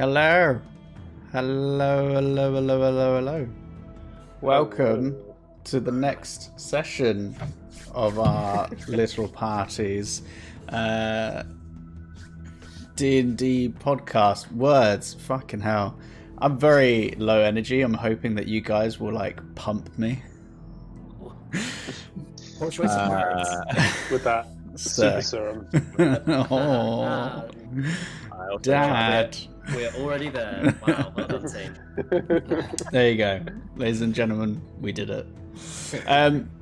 Hello. Hello. Welcome to the next session of our little parties. D&D podcast. Words. Fucking hell. I'm very low energy. I'm hoping that you guys will pump me. What choice of words? With that super serum. Oh, Dad. We're already there. Wow, well done, team. There you go. Ladies and gentlemen, we did it.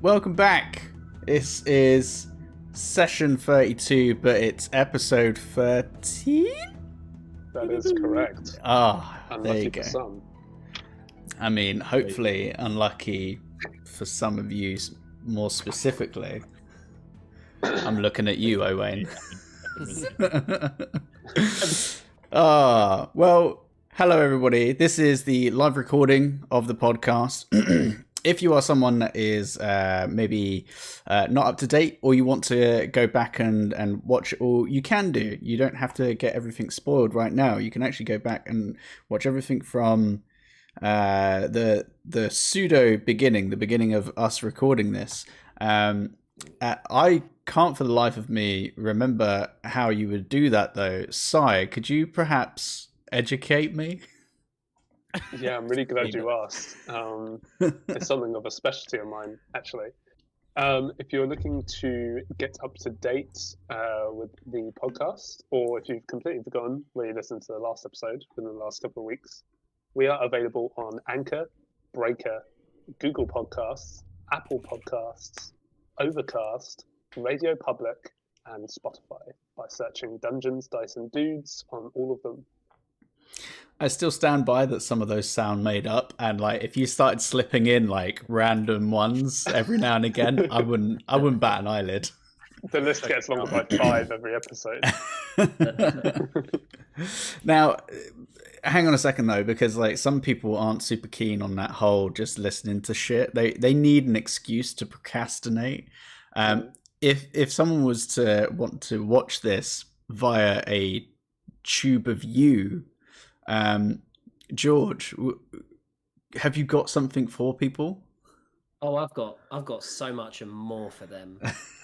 Welcome back. This is session 32, but it's episode 13? That is correct. There you go. For some. I mean, hopefully unlucky for some of you more specifically. I'm looking at you, Owain. Well, hello everybody. This is the live recording of the podcast. If you are someone that is maybe not up to date, or you want to go back and watch it all, you can do. You don't have to get everything spoiled right now. You can actually go back and watch everything from the pseudo beginning, the beginning of us recording this. I can't for the life of me remember how you would do that though. Sai, could you perhaps educate me? Yeah, I'm really glad you asked. It's something of a specialty of mine, actually. If you're looking to get up to date with the podcast, or if you've completely forgotten where you listened to the last episode within the last couple of weeks, we are available on Anchor, Breaker, Google Podcasts, Apple Podcasts, Overcast, Radio Public, and Spotify by searching Dungeons, Dice and Dudes on all of them. I still stand by that some of those sound made up, and if you started slipping in random ones every now and again, I wouldn't bat an eyelid. The list gets longer by 5 every episode. Now, hang on a second though, because some people aren't super keen on that whole just listening to shit. They need an excuse to procrastinate. If someone was to want to watch this via a tube of you, George, have you got something for people? Oh, I've got so much and more for them.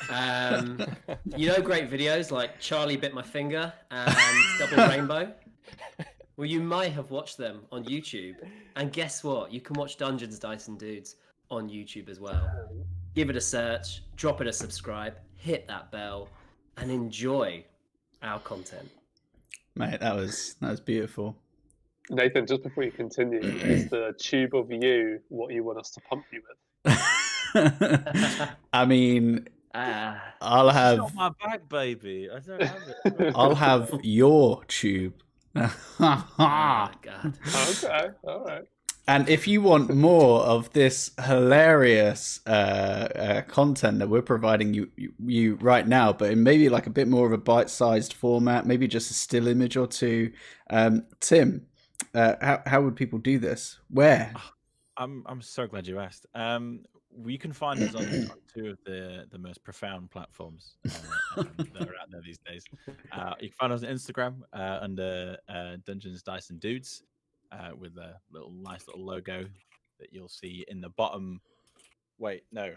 Great videos like Charlie Bit My Finger and Double Rainbow. Well, you might have watched them on YouTube. And guess what? You can watch Dungeons, Dice and Dudes on YouTube as well. Give it a search, drop it a subscribe, hit that bell, and enjoy our content. Mate, that was beautiful. Nathan, just before you continue, is the tube of you what you want us to pump you with? I mean, I'll have... It's not my bag, baby. I don't have it. I'll have your tube. Oh, God. Okay, all right. And if you want more of this hilarious content that we're providing you right now, but in maybe a bit more of a bite-sized format, maybe just a still image or two, Tim, how would people do this? Where? I'm so glad you asked. You can find us on two of the most profound platforms that are out there these days. You can find us on Instagram under Dungeons, Dice and Dudes, with a nice little logo that you'll see in the bottom. Wait, no,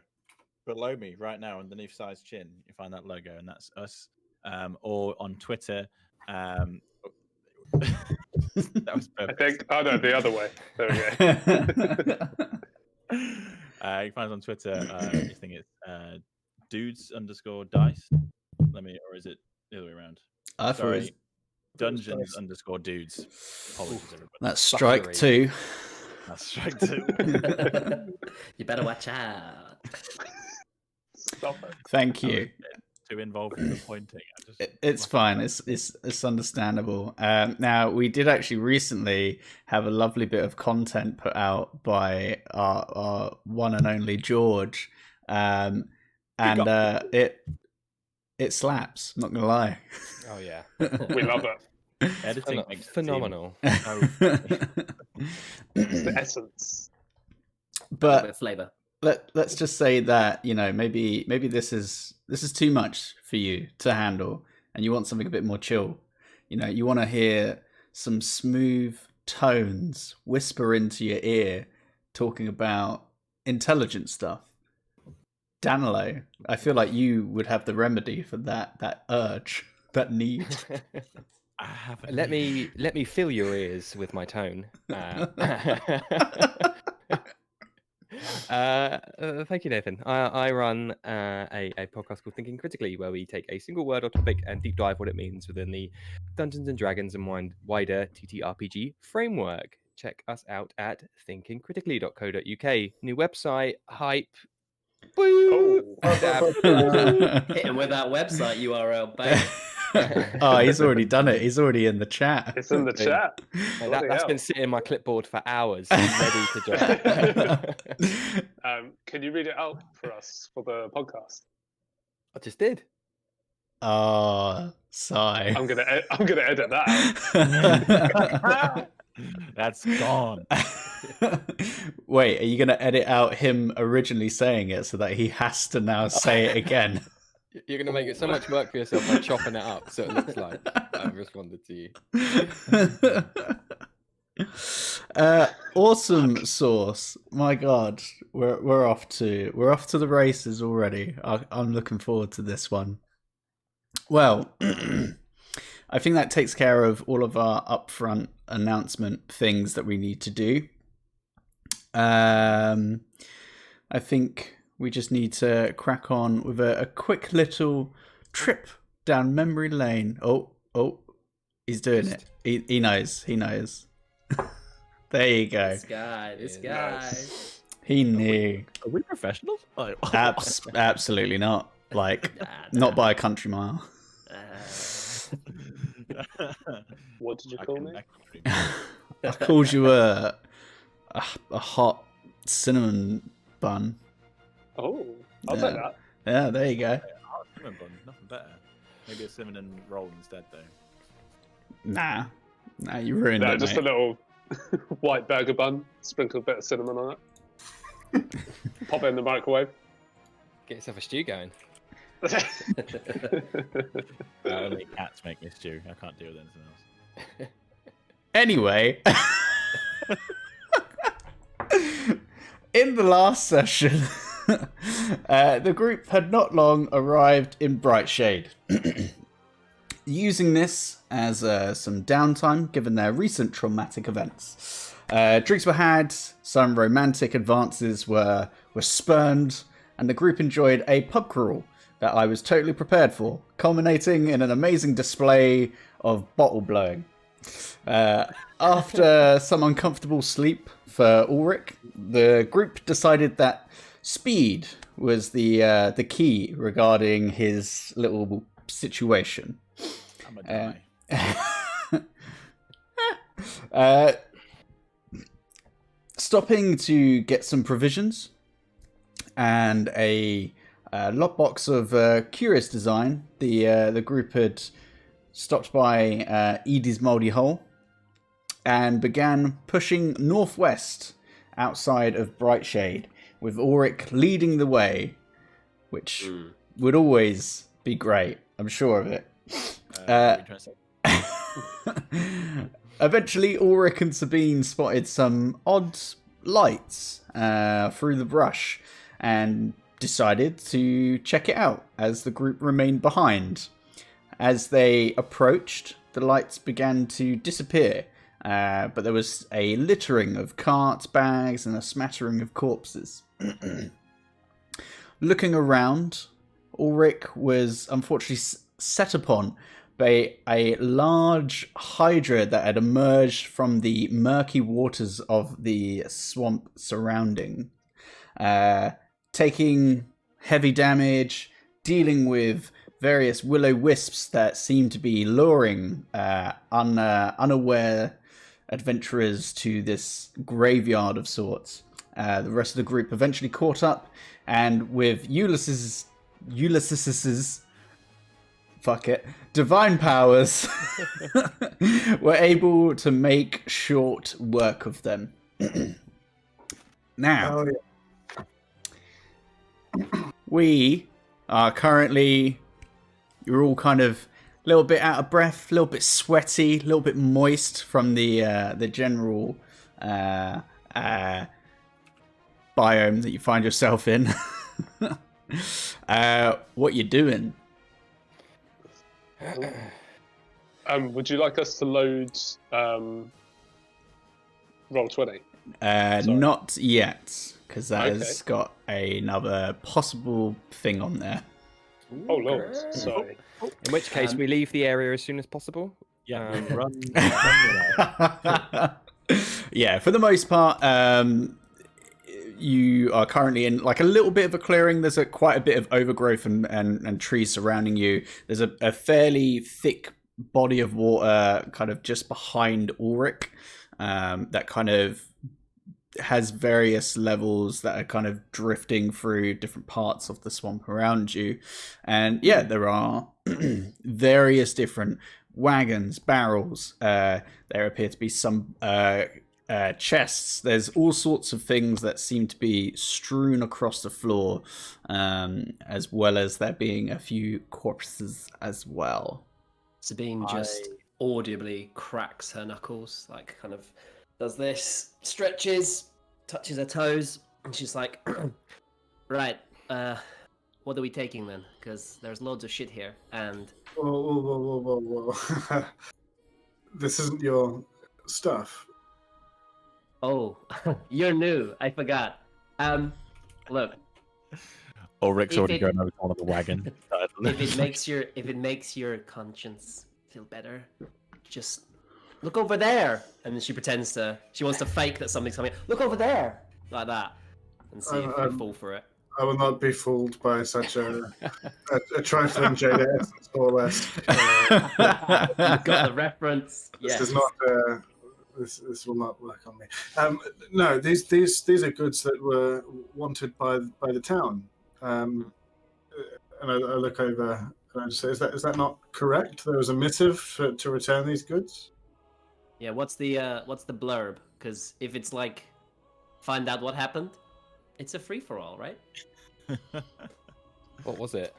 below me right now, underneath Sai's chin, you find that logo, and that's us. Or on Twitter. That was perfect. I think. Oh no, the other way. There we go. You can find us on Twitter. I think it's dudes_dice. Or is it the other way around? Sorry. Dungeons_dudes. Apologies, everybody. That's strike two. That's strike two. You better watch out. Stop it. Thank you. Too involved in the pointing. It's fine. It's understandable. Now, we did actually recently have a lovely bit of content put out by our one and only George, and it slaps. I'm not gonna lie. Oh yeah, we love it. Editing makes phenomenal. It's the essence. But a bit of flavor. Let's just say that maybe this is too much for you to handle, and you want something a bit more chill. You want to hear some smooth tones whisper into your ear, talking about intelligent stuff. Danilo, I feel like you would have the remedy for that urge, that need. I haven't. Let me fill your ears with my tone. Thank you, Nathan. I run a podcast called Thinking Critically, where we take a single word or topic and deep dive what it means within the Dungeons and Dragons and wider ttrpg framework. Check us out at thinkingcritically.co.uk. New website, hype. Woo! Hit him with that website URL, babe. Oh, he's already done it. He's already in the chat. It's in the chat. That's been sitting in my clipboard for hours, ready to drop. Can you read it out for us for the podcast? I just did. Oh, sigh. I'm gonna edit that out. That's gone. Wait, are you going to edit out him originally saying it so that he has to now say it again? You're going to make it so much work for yourself by chopping it up so it looks like I've responded to you. Awesome Source. My God, we're off to the races already. I'm looking forward to this one. Well, I think that takes care of all of our upfront announcement things that we need to do. I think we just need to crack on with a quick little trip down memory lane. Oh, he's doing it. He knows. There you go. This guy. Nice. He knew. Are we professionals? Absolutely not. Like, not by a country mile. What did you call me? I called you a hot cinnamon bun. Oh, I'll take that. Yeah, there you go. Hot cinnamon bun, nothing better. Maybe a cinnamon roll instead, though. Nah, you ruined it, just mate. a little white burger bun, sprinkle a bit of cinnamon on it. Pop it in the microwave. Get yourself a stew going. Only cats make me stew. I can't deal with anything else. Anyway, in the last session, the group had not long arrived in Brightshade. Using this as some downtime, given their recent traumatic events. Drinks were had, some romantic advances were spurned, and the group enjoyed a pub crawl that I was totally prepared for, culminating in an amazing display of bottle blowing. After some uncomfortable sleep for Ulrick, the group decided that speed was the key regarding his little situation. I'm gonna die. Stopping to get some provisions and a lockbox of curious design, the group had stopped by Edie's Mouldy Hole and began pushing northwest outside of Brightshade, with Ulrick leading the way, which would always be great. I'm sure of it. Eventually, Ulrick and Sabine spotted some odd lights through the brush and decided to check it out as the group remained behind. As they approached, the lights began to disappear, but there was a littering of carts, bags, and a smattering of corpses. Looking around, Ulrick was unfortunately set upon by a large hydra that had emerged from the murky waters of the swamp surrounding, taking heavy damage, dealing with various will-o'-wisps that seemed to be luring unaware adventurers to this graveyard of sorts. The rest of the group eventually caught up, and with Ulysses's divine powers, were able to make short work of them. Now, we are currently, you're all kind of little bit out of breath, a little bit sweaty, a little bit moist from the general biome that you find yourself in. What you doing? Would you like us to load Roll20? Not yet, because that Okay. has got another possible thing on there. Oh lord, sorry. In which case, we leave the area as soon as possible. Yeah, Um, Yeah, for the most part, you are currently in like a little bit of a clearing. There's quite a bit of overgrowth and trees surrounding you. There's a fairly thick body of water kind of just behind Ulrick that kind of has various levels that are kind of drifting through different parts of the swamp around you. And yeah, there are various different wagons, barrels. There appear to be some chests. There's all sorts of things that seem to be strewn across the floor, as well as there being a few corpses as well. Sabine just audibly cracks her knuckles, like kind of does this, stretches, touches her toes, and she's like, right, what are we taking then? Because there's loads of shit here, and... Whoa. This isn't your stuff. Oh, you're new, I forgot. Look, Ulrich's If already it- going over to one of the wagon. if it makes your conscience feel better, just look over there. And then she wants to fake that something's coming. Look over there, like that, and see if you fall for it. I will not be fooled by such a trifling Jada essence or less. You've got the reference. This Yes. is not. This will not work on me. No, these are goods that were wanted by the town. And I look over and I just say, is that not correct? There was a missive to return these goods. Yeah. What's the blurb? Because if it's like, find out what happened, it's a free for all, right? what was it?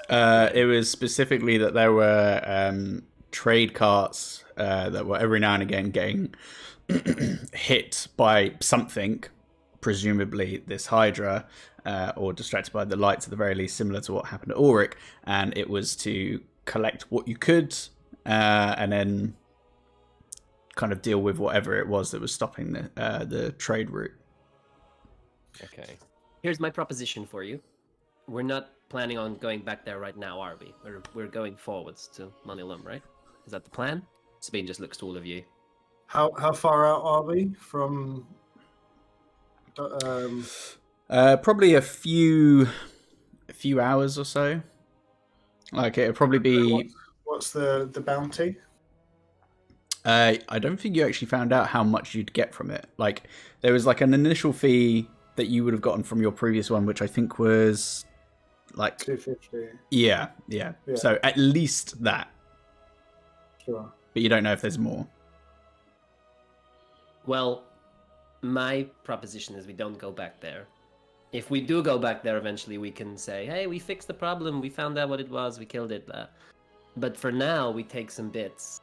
It was specifically that there were trade carts that were every now and again getting hit by something, presumably this hydra, or distracted by the lights at the very least, similar to what happened at Ulrick, and it was to collect what you could and then kind of deal with whatever it was that was stopping the trade route. Okay. Here's my proposition for you. We're not planning on going back there right now, are we? We're going forwards to Manilum, right? Is that the plan? Sabine just looks to all of you. How far out are we from? Probably a few hours or so. Like it'll probably be. What's the bounty? I don't think you actually found out how much you'd get from it. Like there was like an initial fee that you would have gotten from your previous one, which I think was like 250. Yeah. So at least that, Sure. but you don't know if there's more. Well, my proposition is we don't go back there. If we do go back there eventually, we can say, hey, we fixed the problem, we found out what it was, we killed it. But for now, we take some bits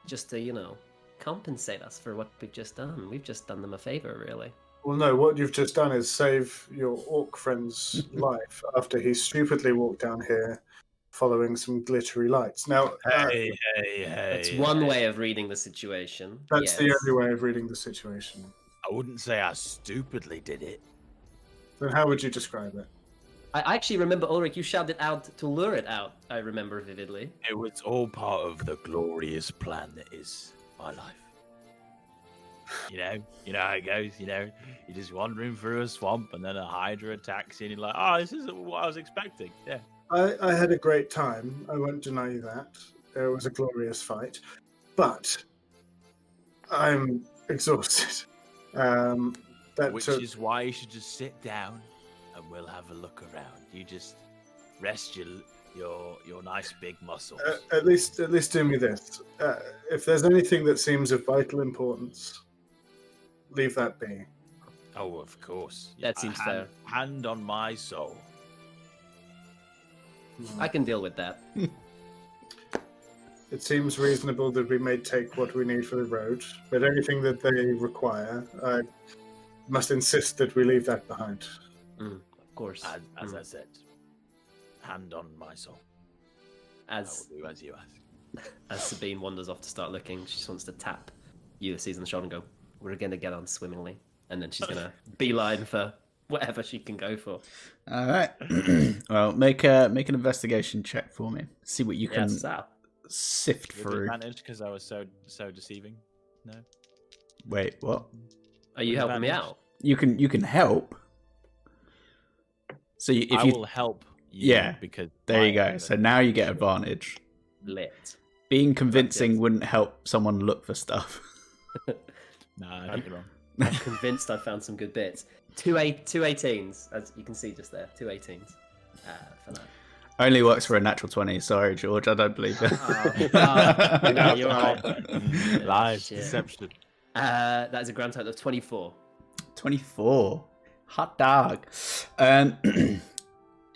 just to, compensate us for what we've just done. We've just done them a favor, really. Well, no, what you've just done is save your orc friend's life after he stupidly walked down here following some glittery lights. Now, Hey. That's one way of reading the situation. that's the yes. only way of reading the situation. I wouldn't say I stupidly did it. Then how would you describe it? I actually remember, Ulrich, you shouted out to lure it out. I remember vividly. It was all part of the glorious plan that is my life. You know how it goes. You're just wandering through a swamp, and then a hydra attacks you, and you're like, "Oh, this isn't what I was expecting." Yeah. I had a great time. I won't deny you that. It was a glorious fight. But I'm exhausted. Which is why you should just sit down, and we'll have a look around. You just rest your nice big muscles. At least do me this. If there's anything that seems of vital importance, leave that be. Oh, of course. That seems fair. Hand on my soul. I can deal with that. it seems reasonable that we may take what we need for the road, but anything that they require, I must insist that we leave that behind. Of course. As I said, hand on my soul. I will do as you ask. As Sabine wanders off to start looking, she just wants to tap Ulysses on the shoulder and go, "We're going to get on swimmingly." And then she's going to beeline for whatever she can go for. All right. Well, make an investigation check for me. See what you can sift With through. advantage because I was so deceiving. No. Wait, what? Are you helping me out? You can help. So I will help you. Yeah, because there you go. So now you get advantage. Lit. Being convincing wouldn't help someone look for stuff. Nah, I think you're wrong. I'm convinced I found some good bits. Two 18s, as you can see just there. 2 18s for that. Only works for a natural 20. Sorry, George. I don't believe it. You're right. Lies, Shit. deception. That is a grand total of 24. 24. Hot dog.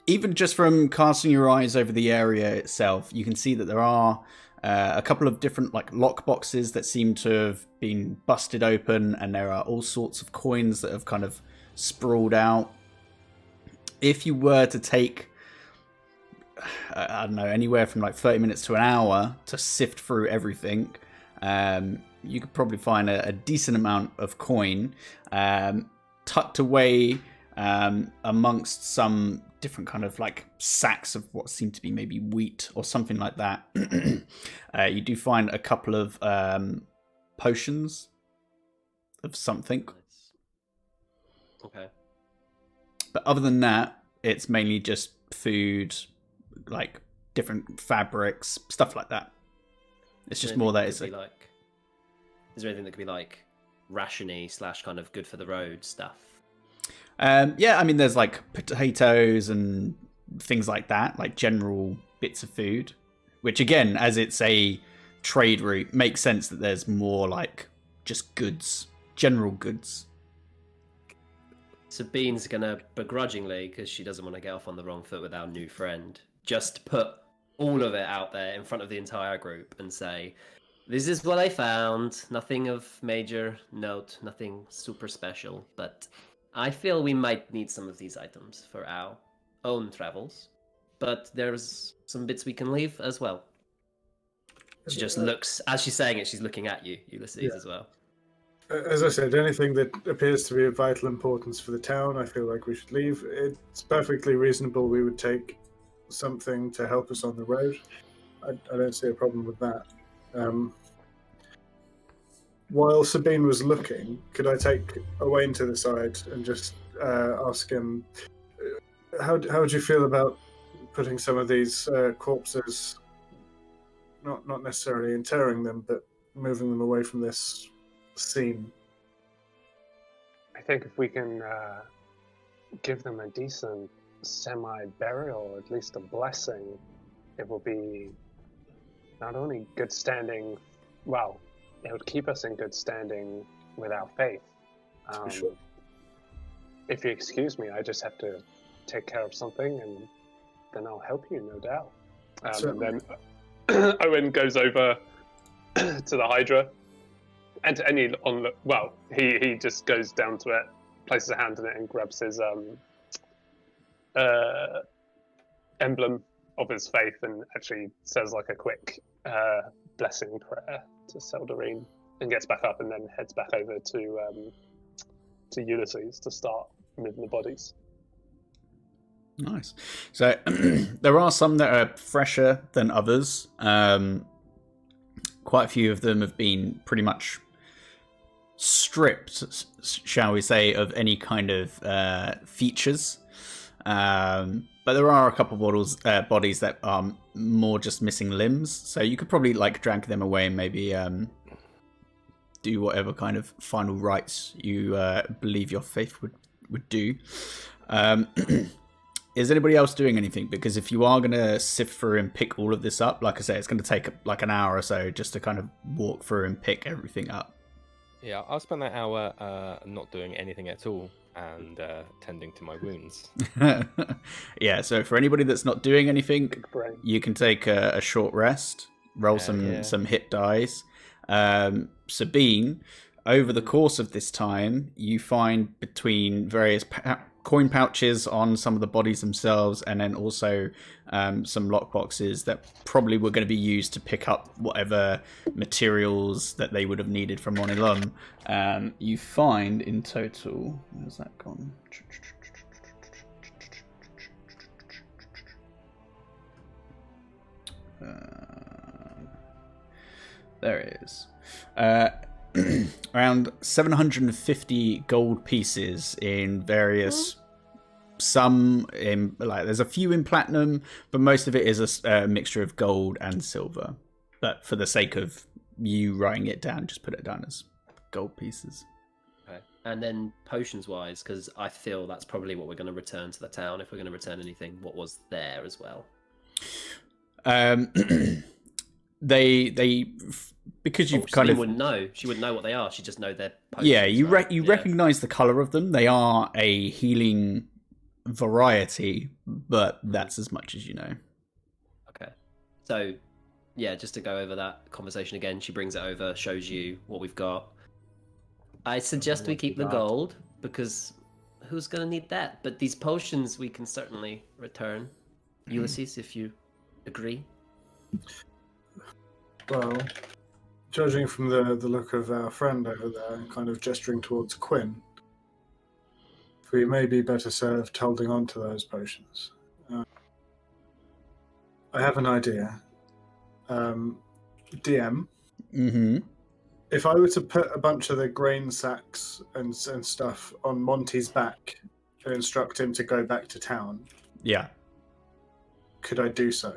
Even just from casting your eyes over the area itself, you can see that there are a couple of different lock boxes that seem to have been busted open, and there are all sorts of coins that have kind of sprawled out. If you were to take, I don't know, anywhere from 30 minutes to an hour to sift through everything, you could probably find a decent amount of coin tucked away amongst some different kind of sacks of what seem to be maybe wheat or something like that. You do find a couple of potions of something. Okay. But other than that, it's mainly just food, different fabrics, stuff like that. It's just more that it's is there anything that could be rationy / kind of good for the road stuff? Yeah, I mean, there's potatoes and things like that, general bits of food, which again, as it's a trade route, makes sense that there's more just goods, general goods. Sabine's gonna begrudgingly, because she doesn't want to get off on the wrong foot with our new friend, just put all of it out there in front of the entire group and say, "This is what I found. Nothing of major note, nothing super special, but I feel we might need some of these items for our own travels. But there's some bits we can leave as well." She just looks, as she's saying it, she's looking at you, Ulysses, as well. As I said, anything that appears to be of vital importance for the town, I feel like we should leave. It's perfectly reasonable we would take something to help us on the road. I don't see a problem with that. While Sabine was looking, could I take Owain to the side and just ask him, how would you feel about putting some of these corpses, not necessarily interring them, but moving them away from this scene? I think if we can give them a decent semi-burial, or at least a blessing, it will be not only good standing, well, it would keep us in good standing with our faith. Sure. If you excuse me, I just have to take care of something, and then I'll help you, no doubt. And then Owen goes over to the hydra, and to any he just goes down to it, places a hand in it, and grabs his emblem of his faith, and actually says a quick blessing prayer to Seldarine, and gets back up, and then heads back over to Ulysses to start moving the bodies. Nice. So there are some that are fresher than others. Quite a few of them have been pretty much stripped, shall we say, of any kind of features. But there are a couple of bodies that are more just missing limbs. So you could probably drag them away and maybe do whatever kind of final rites you believe your faith would do. Is anybody else doing anything? Because if you are going to sift through and pick all of this up, like I say, it's going to take an hour or so just to kind of walk through and pick everything up. Yeah, I'll spend that hour not doing anything at all and tending to my wounds. Yeah, so for anybody that's not doing anything, you can take a short rest. roll Yeah. some hit dice. Sabine, over the course of this time, you find between various coin pouches on some of the bodies themselves, and then also some lockboxes that probably were going to be used to pick up whatever materials that they would have needed from Monilum. You find in total, where's that gone? There it is. Around 750 gold pieces in various. Some in there's a few in platinum, but most of it is a mixture of gold and silver. But for the sake of you writing it down, just put it down as gold pieces. Okay. And then potions wise, because I feel that's probably what we're going to return to the town if we're going to return anything. What was there as well? They because you've kind of wouldn't know. She wouldn't know what they are. She just know they're potions. Yeah, you recognize the color of them. They are a healing variety, but that's as much as you know. Okay. So, yeah, just to go over that conversation again, she brings it over, shows you what we've got. I suggest we keep the gold, because who's going to need that? But these potions we can certainly return. Ulysses, if you agree. Well, judging from the look of our friend over there, kind of gesturing towards Quinn, we may be better served holding on to those potions. I have an idea. DM, if I were to put a bunch of the grain sacks and stuff on Monty's back and instruct him to go back to town, could I do so?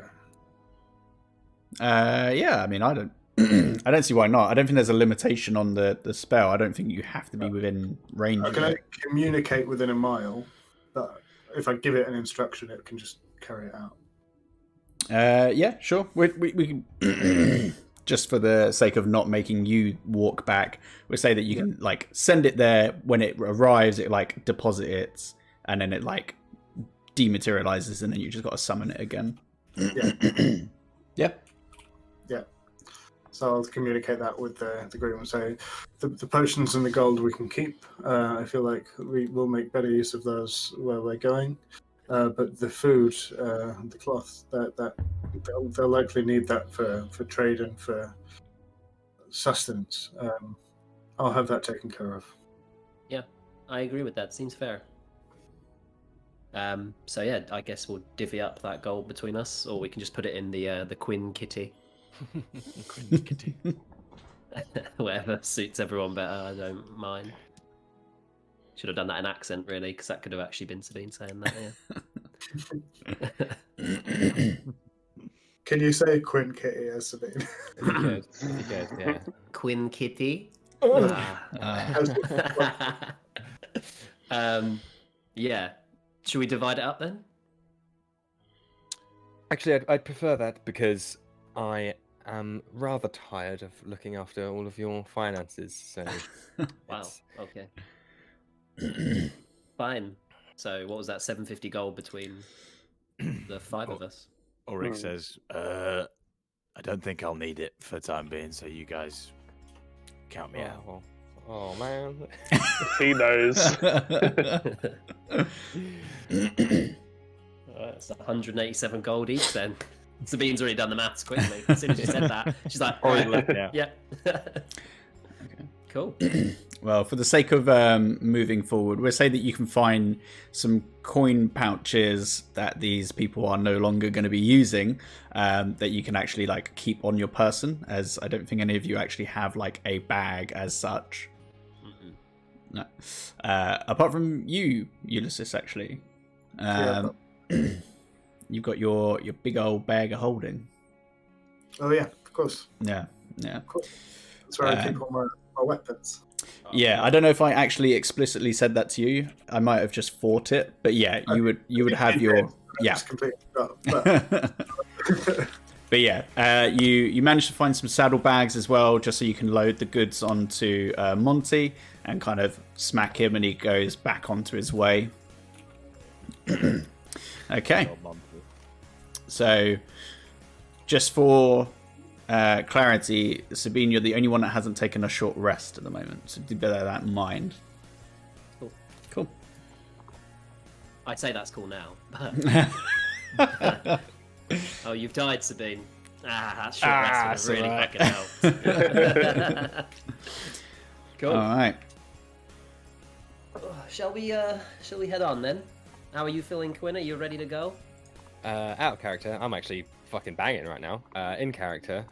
Yeah, I mean, I don't see why not. I don't think there's a limitation on the spell. I don't think you have to be within range. I can only communicate within a mile, but if I give it an instruction, it can just carry it out. Yeah, sure. We can just for the sake of not making you walk back, we'll say that you can like send it there. When it arrives, it like deposits, and then it like dematerializes, and then you just got to summon it again. Yeah. So I'll communicate that with the group and say the potions and the gold we can keep. I feel like we will make better use of those where we're going. But the food, the cloth, that they'll likely need that for trade and for sustenance. I'll have that taken care of. Yeah, I agree with that. Seems fair. So yeah, I guess we'll divvy up that gold between us, or we can just put it in the Quinn kitty. Quinn kitty. Whatever suits everyone better. I don't mind. Should have done that in accent, really, because that could have actually been Sabine saying that. Yeah. Can you say Quinn Kitty as Sabine? Good, yeah. Quinn kitty. Yeah. Should we divide it up then? Actually, I'd prefer that because I am rather tired of looking after all of your finances. So, Wow. Okay. Fine. So, what was that? 750 gold between the five of us. Ulrick says, "I don't think I'll need it for the time being. So you guys count me out." Oh man. He knows. That's 187 gold each then. Sabine's already done the maths quickly. As soon as you said that, she's like, yeah. Cool. Well, for the sake of moving forward, we'll say that you can find some coin pouches that these people are no longer going to be using, that you can actually like keep on your person, as I don't think any of you actually have like a bag as such. No. Apart from you, Ulysses, actually. You've got your big old bag of holding. Oh yeah, of course. Yeah. Of course. That's where I keep all my weapons. Yeah, I don't know if I actually explicitly said that to you. I might have just fought it, but yeah, you would have your Completely forgot, But yeah, you managed to find some saddlebags as well, just so you can load the goods onto Monty and kind of smack him, and he goes back onto his way. Okay. So, just for clarity, Sabine, you're the only one that hasn't taken a short rest at the moment, so bear that in mind. Cool. I'd say that's cool now. Oh, you've died, Sabine. That short rest would have really fucking helped. Cool. All right. Shall we head on then? How are you feeling, Quinn? Are you ready to go? Out of character, I'm actually fucking banging right now. In character,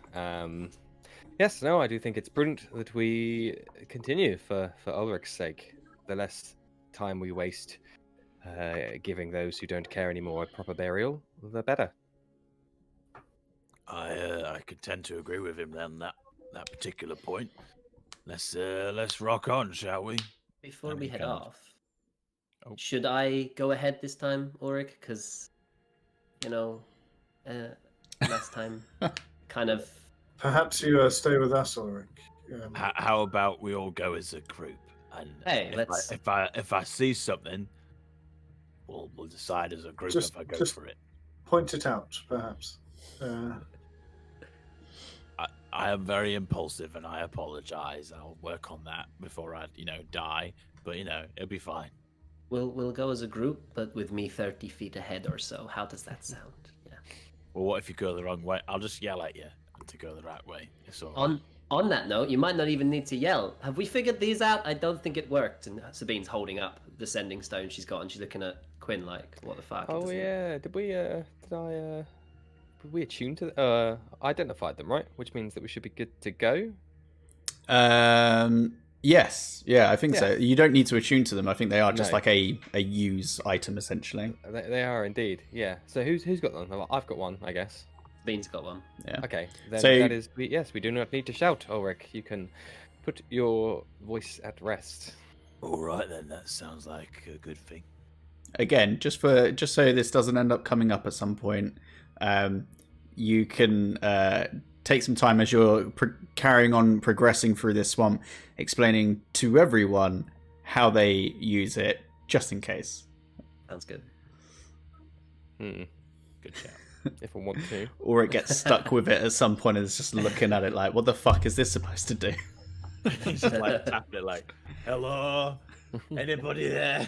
yes, no, I do think it's prudent that we continue for Ulrich's sake. The less time we waste giving those who don't care anymore a proper burial, the better. I could tend to agree with him then that particular point. Let's rock on, shall we? Before we head off, should I go ahead this time, Ulrick? Because, last time, kind of. Perhaps you stay with us, Ulrick. How about we all go as a group? And hey, if I see something, we'll decide as a group if I go for it. Point it out, perhaps. I am very impulsive, and I apologize. I'll work on that before I, die. But it'll be fine. We'll go as a group, but with me 30 feet ahead or so. How does that sound? Yeah. Well, what if you go the wrong way? I'll just yell at you to go the right way. It's all right. On that note, you might not even need to yell. Have we figured these out? I don't think it worked. And Sabine's holding up the sending stone she's got, and she's looking at Quinn like, "What the fuck?" Oh yeah, did we attune to identified them, right? Which means that we should be good to go. Yes, yeah, I think so. You don't need to attune to them. I think they are just like a use item essentially. They are indeed. Yeah. So who's got them? I've got one, I guess. Bean's got one. Yeah. Okay. Then that is yes. We do not need to shout, Ulrick. You can put your voice at rest. All right then. That sounds like a good thing. Again, just so this doesn't end up coming up at some point. You can take some time as you're carrying on progressing through this swamp, explaining to everyone how they use it, just in case. Sounds good. Good shout. If I want to. Or it gets stuck with it at some point and is just looking at it like, what the fuck is this supposed to do? He's just like tapping it like, hello? Anybody there?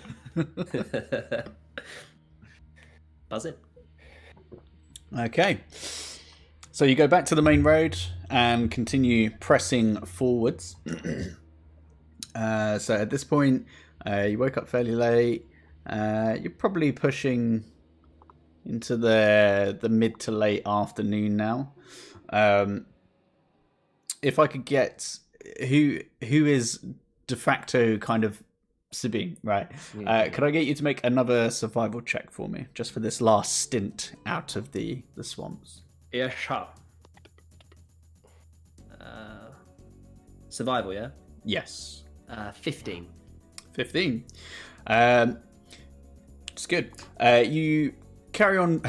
Buzz it. Okay. So you go back to the main road and continue pressing forwards. So at this point, you woke up fairly late. You're probably pushing into the mid to late afternoon now. If I could get who is de facto kind of Sabine, right? Could I get you to make another survival check for me, just for this last stint out of the swamps? Yeah, sure. Survival, yeah? Yes. 15. 15. It's good. You carry on.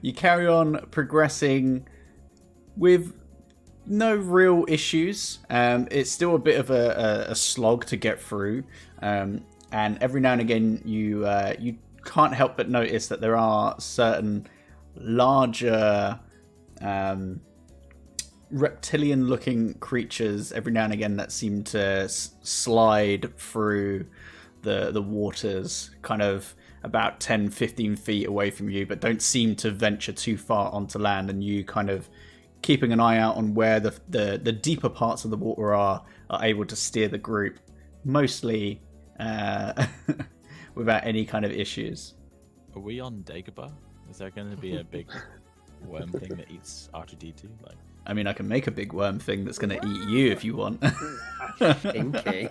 You carry on progressing with no real issues. It's still a bit of a slog to get through, and every now and again you can't help but notice that there are certain larger reptilian-looking creatures every now and again that seem to slide through the waters, kind of about 10-15 feet away from you, but don't seem to venture too far onto land, and you kind of keeping an eye out on where the deeper parts of the water are able to steer the group, mostly without any kind of issues. Are we on Dagobah? Is there going to be a big worm thing that eats R2-D2? I mean, I can make a big worm thing that's going to eat you if you want. Okay.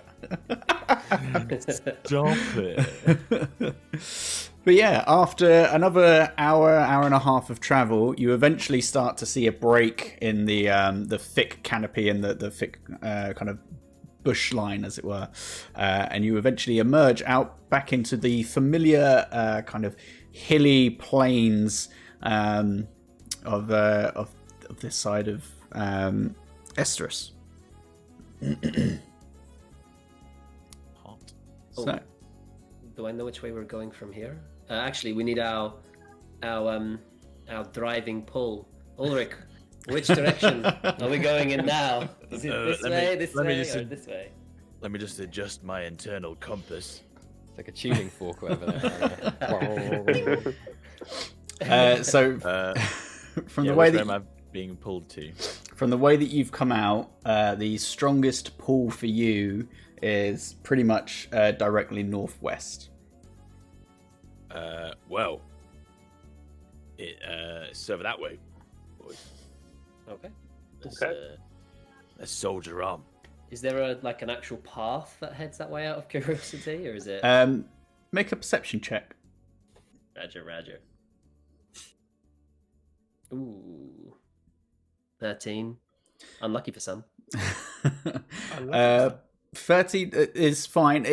Stop it. But yeah, after another hour and a half of travel, you eventually start to see a break in the thick canopy and the thick kind of bush line, as it were, and you eventually emerge out back into the familiar kind of hilly plains of this side of Estrus. Hot. So, do I know which way we're going from here? Actually, we need our driving pull Ulrick, which direction are we going in now? Is it this way, or this way? Let me just adjust my internal compass. It's like a tuning fork, whatever. So from the way that I'm being pulled to, from the way that you've come out, the strongest pull for you is pretty much directly northwest. Well, it's over that way, boys. Okay. Let's soldier on. Is there an actual path that heads that way out of curiosity, or is it? Make a perception check. Roger. Ooh. 13. Unlucky for some. 13 is fine.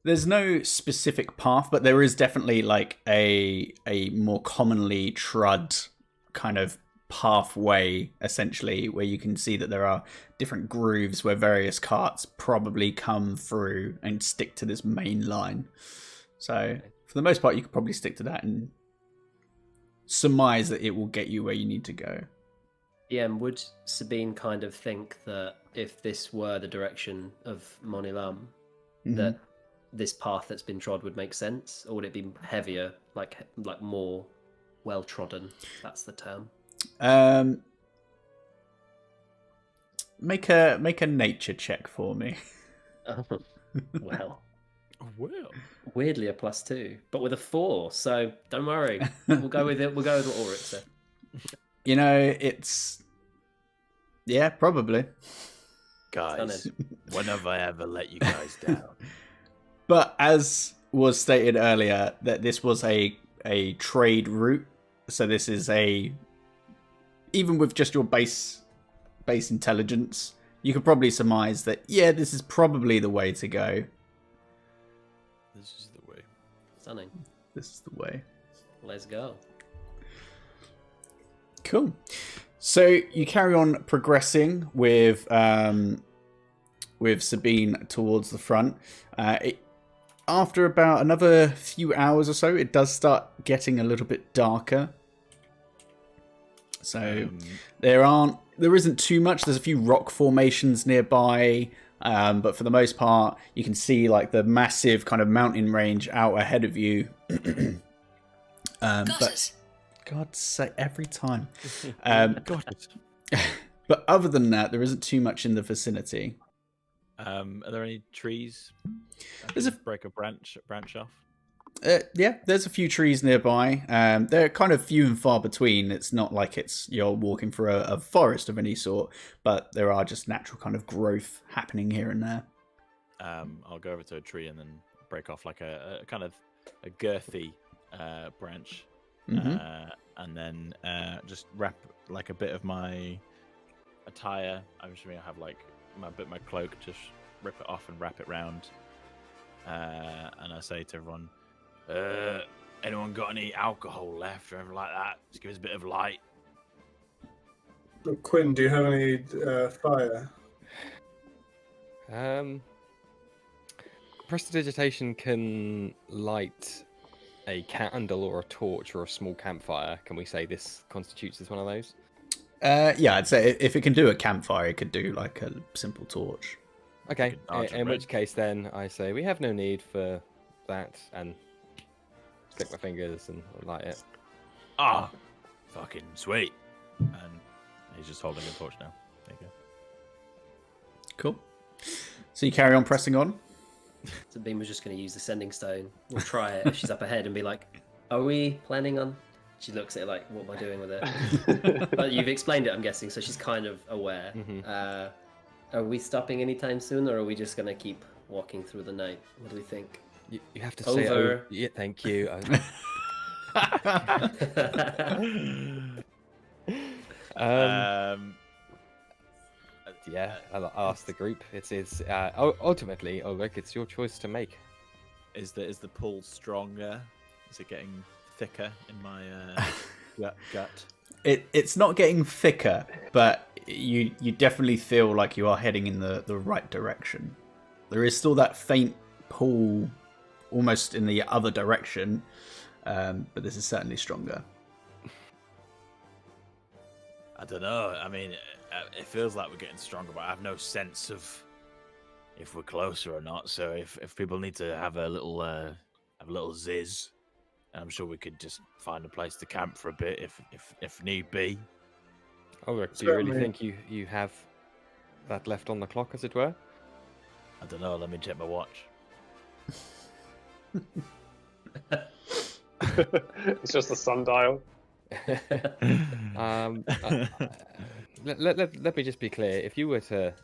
There's no specific path, but there is definitely like a more commonly trod kind of pathway, essentially, where you can see that there are different grooves where various carts probably come through and stick to this main line. So for the most part, you could probably stick to that and surmise that it will get you where you need to go. Yeah, and would Sabine kind of think that if this were the direction of Monilam, that this path that's been trod would make sense, or would it be heavier, like more well trodden? That's the term. Make a nature check for me. Well, Weirdly a +2, but with a 4. So don't worry, we'll go with it. We'll go with what Ulrick said. You know, probably. Guys, when have I ever let you guys down? But as was stated earlier, that this was a trade route, so this is even with just your base intelligence, you could probably surmise that this is probably the way to go. This is the way. Stunning. This is the way. Let's go. Cool. So you carry on progressing with Sabine towards the front. After about another few hours or so, it does start getting a little bit darker. So there isn't too much. There's a few rock formations nearby, but for the most part, you can see like the massive kind of mountain range out ahead of you. But God's sake, every time. But other than that, there isn't too much in the vicinity. Are there any trees? There's a break a branch off. There's a few trees nearby. They're kind of few and far between. It's not like you're walking through a forest of any sort, but there are just natural kind of growth happening here and there. I'll go over to a tree and then break off like a kind of a girthy branch, and then just wrap like a bit of my attire. I'm assuming I have like my cloak. Just rip it off and wrap it round, and I say to everyone, anyone got any alcohol left or anything like that? Just give us a bit of light. Quinn, do you have any fire? Prestidigitation can light a candle or a torch or a small campfire. Can we say this constitutes as one of those? I'd say if it can do a campfire, it could do like a simple torch. Okay, in which case then I say we have no need for that, and click my fingers and light it. Ah, fucking sweet. And he's just holding a torch now. There you go. Cool. So you carry on pressing on? Sabine was just going to use the sending stone. We'll try it if she's up ahead and be like, are we planning on... She looks at it like, what am I doing with it? But you've explained it, I'm guessing, so she's kind of aware. Are we stopping anytime soon, or are we just going to keep walking through the night? What do we think? You have to say, Over. Yeah, thank you. Yeah, I'll ask the group. It's ultimately, Ulrick, it's your choice to make. Is the pull stronger? Is it getting thicker in my gut? It's not getting thicker, but you definitely feel like you are heading in the right direction. There is still that faint pull almost in the other direction, but this is certainly stronger. I don't know. I mean, it feels like we're getting stronger, but I have no sense of if we're closer or not. So if people need to have a little zizz, I'm sure we could just find a place to camp for a bit if need be. Ulrick, do you really Certainly. think you have that left on the clock, as it were? I don't know. Let me check my watch. It's just a sundial. Let me just be clear. If you were to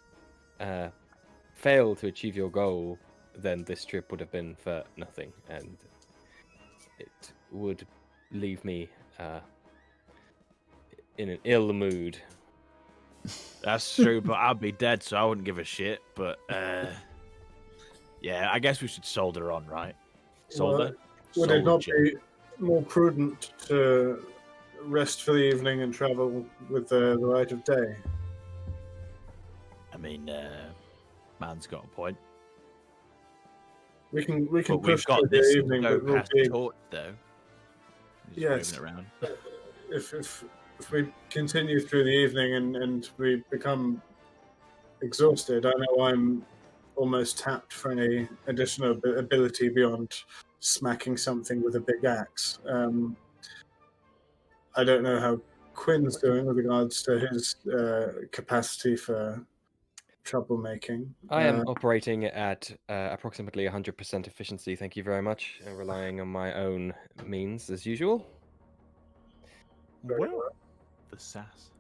fail to achieve your goal, then this trip would have been for nothing, and it would leave me in an ill mood. That's true, but I'd be dead, so I wouldn't give a shit. But yeah, I guess we should soldier on, right? Soldier. Would it not Soldier. be more prudent to rest for the evening and travel with the light of day? I mean, man's got a point. We can But push we've for got the this evening, no but we'll past be, torch, though. Just Yes. moving it around. if we continue through the evening and we become exhausted, I know I'm almost tapped for any additional ability beyond smacking something with a big axe. I don't know how Quinn's doing with regards to his capacity for troublemaking. I am operating at approximately 100% efficiency, thank you very much, and relying on my own means as usual. Well, the sass.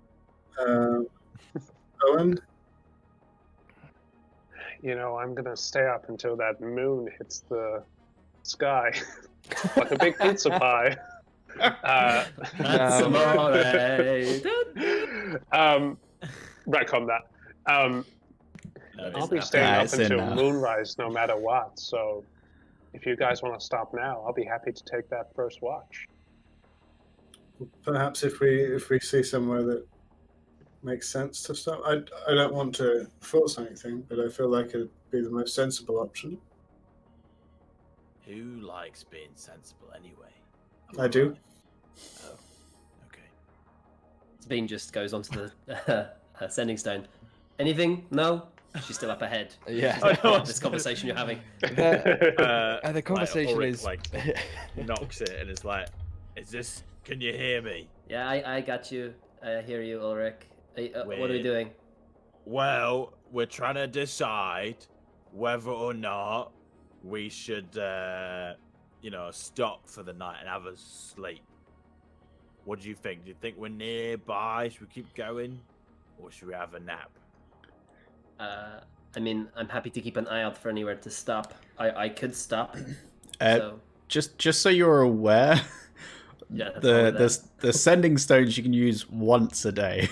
Owen? I'm gonna stay up until that moon hits the sky like a big pizza pie. That's amore. Retcon that. I'll be staying up until moonrise no matter what. So, if you guys want to stop now, I'll be happy to take that first watch. Perhaps if we see somewhere that makes sense to stop. I don't want to force anything, but I feel like it'd be the most sensible option. Who likes being sensible anyway? I do. Oh, okay. Sabine just goes onto the sending stone. Anything? No? She's still up ahead. Yeah. She's not part of this conversation you're having. The conversation Ulrick, is knocks it and is like, "Is this? Can you hear me?" Yeah, I got you. I hear you, Ulrick. What are we doing? Well, we're trying to decide whether or not we should, stop for the night and have a sleep. What do you think? Do you think we're nearby? Should we keep going, or should we have a nap? I mean, I'm happy to keep an eye out for anywhere to stop. I could stop. So. Just so you're aware, yeah, the sending stones you can use once a day.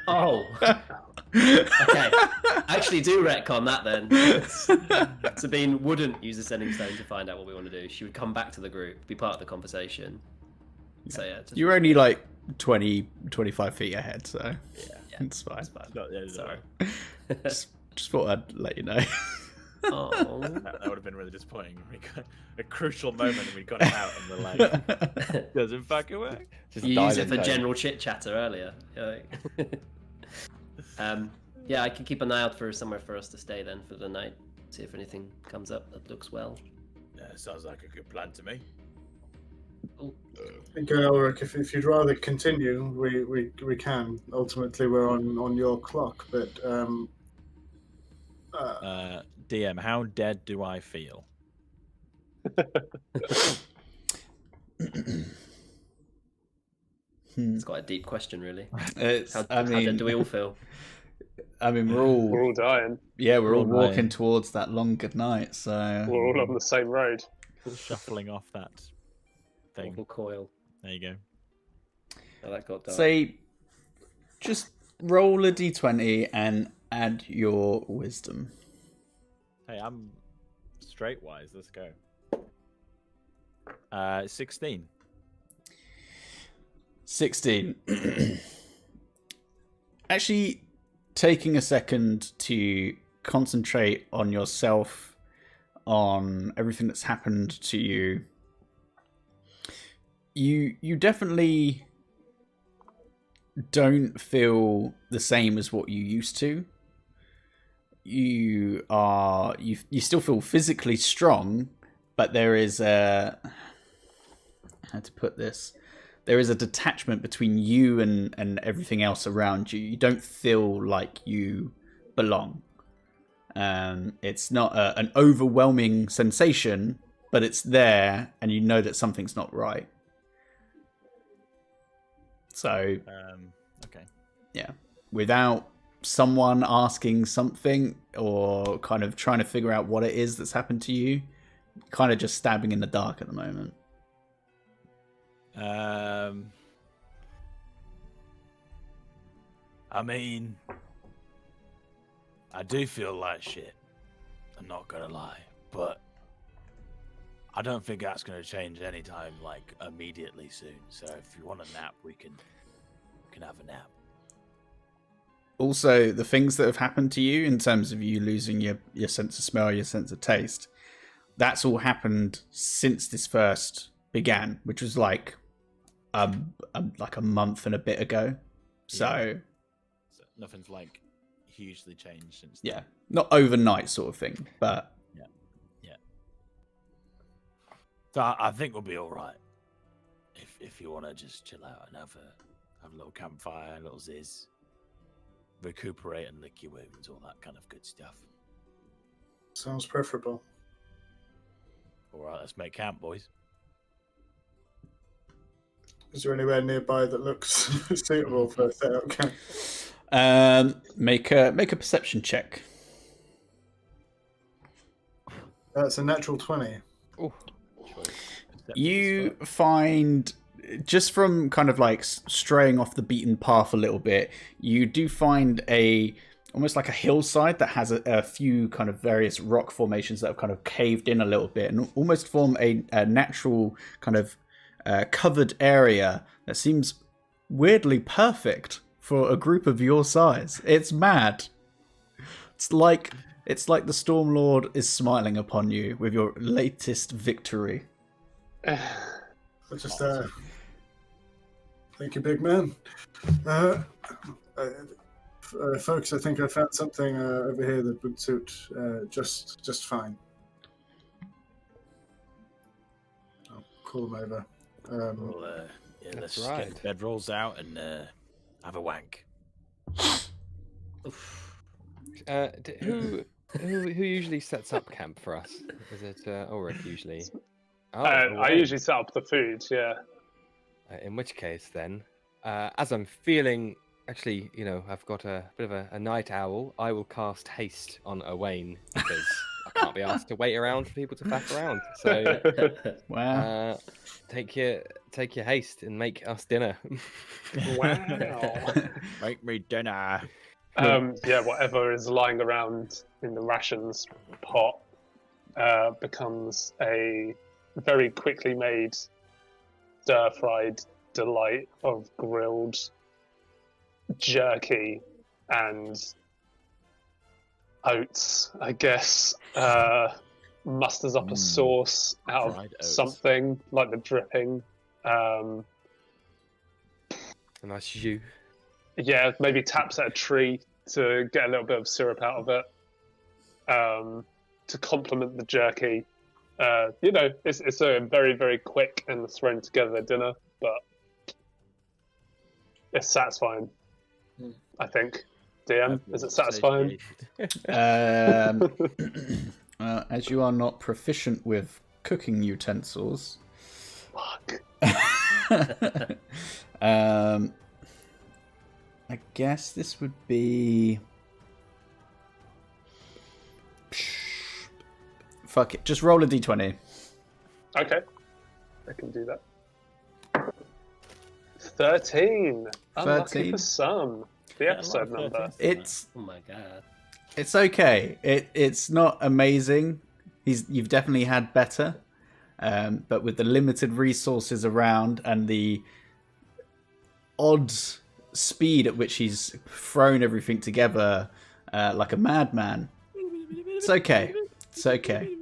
Oh. Okay. Actually, do retcon that then. Sabine wouldn't use the sending stone to find out what we want to do. She would come back to the group, be part of the conversation. So yeah, you're only like 20, 25 feet ahead, so yeah, it's fine. It's fine. Sorry. just thought I'd let you know. Oh. That would have been really disappointing. We got a crucial moment and we got it out and we're like, doesn't fucking work. Just you use it for general chit chatter earlier. Yeah, I can keep an eye out for somewhere for us to stay then for the night. See if anything comes up that looks well. Yeah, sounds like a good plan to me. Okay, Ulrich, if you'd rather continue, we can. Ultimately, we're on your clock, but DM, how dead do I feel? It's quite a deep question, really. How dead do we all feel? I mean, we're all dying. Yeah, we're all walking dying. towards that long good night, so we're all on the same road. Shuffling off that thing. Awful coil. There you go. Oh, that got dark. Say, just roll a d20 and add your wisdom. Hey, I'm straight wise. Let's go. 16. 16. Actually, taking a second to concentrate on yourself, on everything that's happened to you, you definitely don't feel the same as what you used to. You still feel physically strong, but there is a, how to put this, there is a detachment between you and everything else around you. You don't feel like you belong. It's not an overwhelming sensation, but it's there, and you know that something's not right. So, okay. Yeah, without someone asking something or kind of trying to figure out what it is that's happened to you, kind of just stabbing in the dark at the moment. I mean, I do feel like shit. I'm not gonna lie, but I don't think that's gonna change anytime like immediately soon. So if you want a nap, we can have a nap. Also, the things that have happened to you in terms of you losing your sense of smell, your sense of taste, that's all happened since this first began, which was like a month and a bit ago. So nothing's like hugely changed since then. Yeah, not overnight sort of thing, but yeah. So I think we'll be all right if you want to just chill out and have a little campfire, a little zizz, recuperate and lick your wounds, all that kind of good stuff. Sounds preferable. All right, let's make camp, boys. Is there anywhere nearby that looks suitable for a setup camp? Make a perception check. That's a natural 20. Oh, You find, just from kind of like straying off the beaten path a little bit, you do find almost like a hillside that has a few kind of various rock formations that have kind of caved in a little bit and almost form a natural kind of covered area that seems weirdly perfect for a group of your size. It's mad. It's like the Stormlord is smiling upon you with your latest victory. Just thank you, big man. Folks, I think I found something over here that would suit just fine. I'll call them over. Let's get the bedrolls out and have a wank. Who usually sets up camp for us? Is it Ulrick usually? I usually set up the food, yeah. In which case, then, as I'm feeling, actually, I've got a bit of a night owl, I will cast haste on Owain because I can't be asked to wait around for people to faff around. So, Wow. take your haste and make us dinner. Wow. Make me dinner. Yeah, whatever is lying around in the rations pot becomes a very quickly made stir-fried delight of grilled jerky and oats, I guess. Musters up a sauce out of something, like the dripping. A nice jus. Yeah, maybe taps at a tree to get a little bit of syrup out of it. To complement the jerky. It's a very, very quick and thrown together dinner, but it's satisfying, I think. DM, is it satisfying? As you are not proficient with cooking utensils, Fuck. I guess this would be... Fuck it, just roll a d20. Okay, I can do that. 13. Unlucky 13? for some. The episode number. It's... Oh my god. It's okay. It's not amazing. You've definitely had better, but with the limited resources around and the odd speed at which he's thrown everything together like a madman, it's okay. It's okay.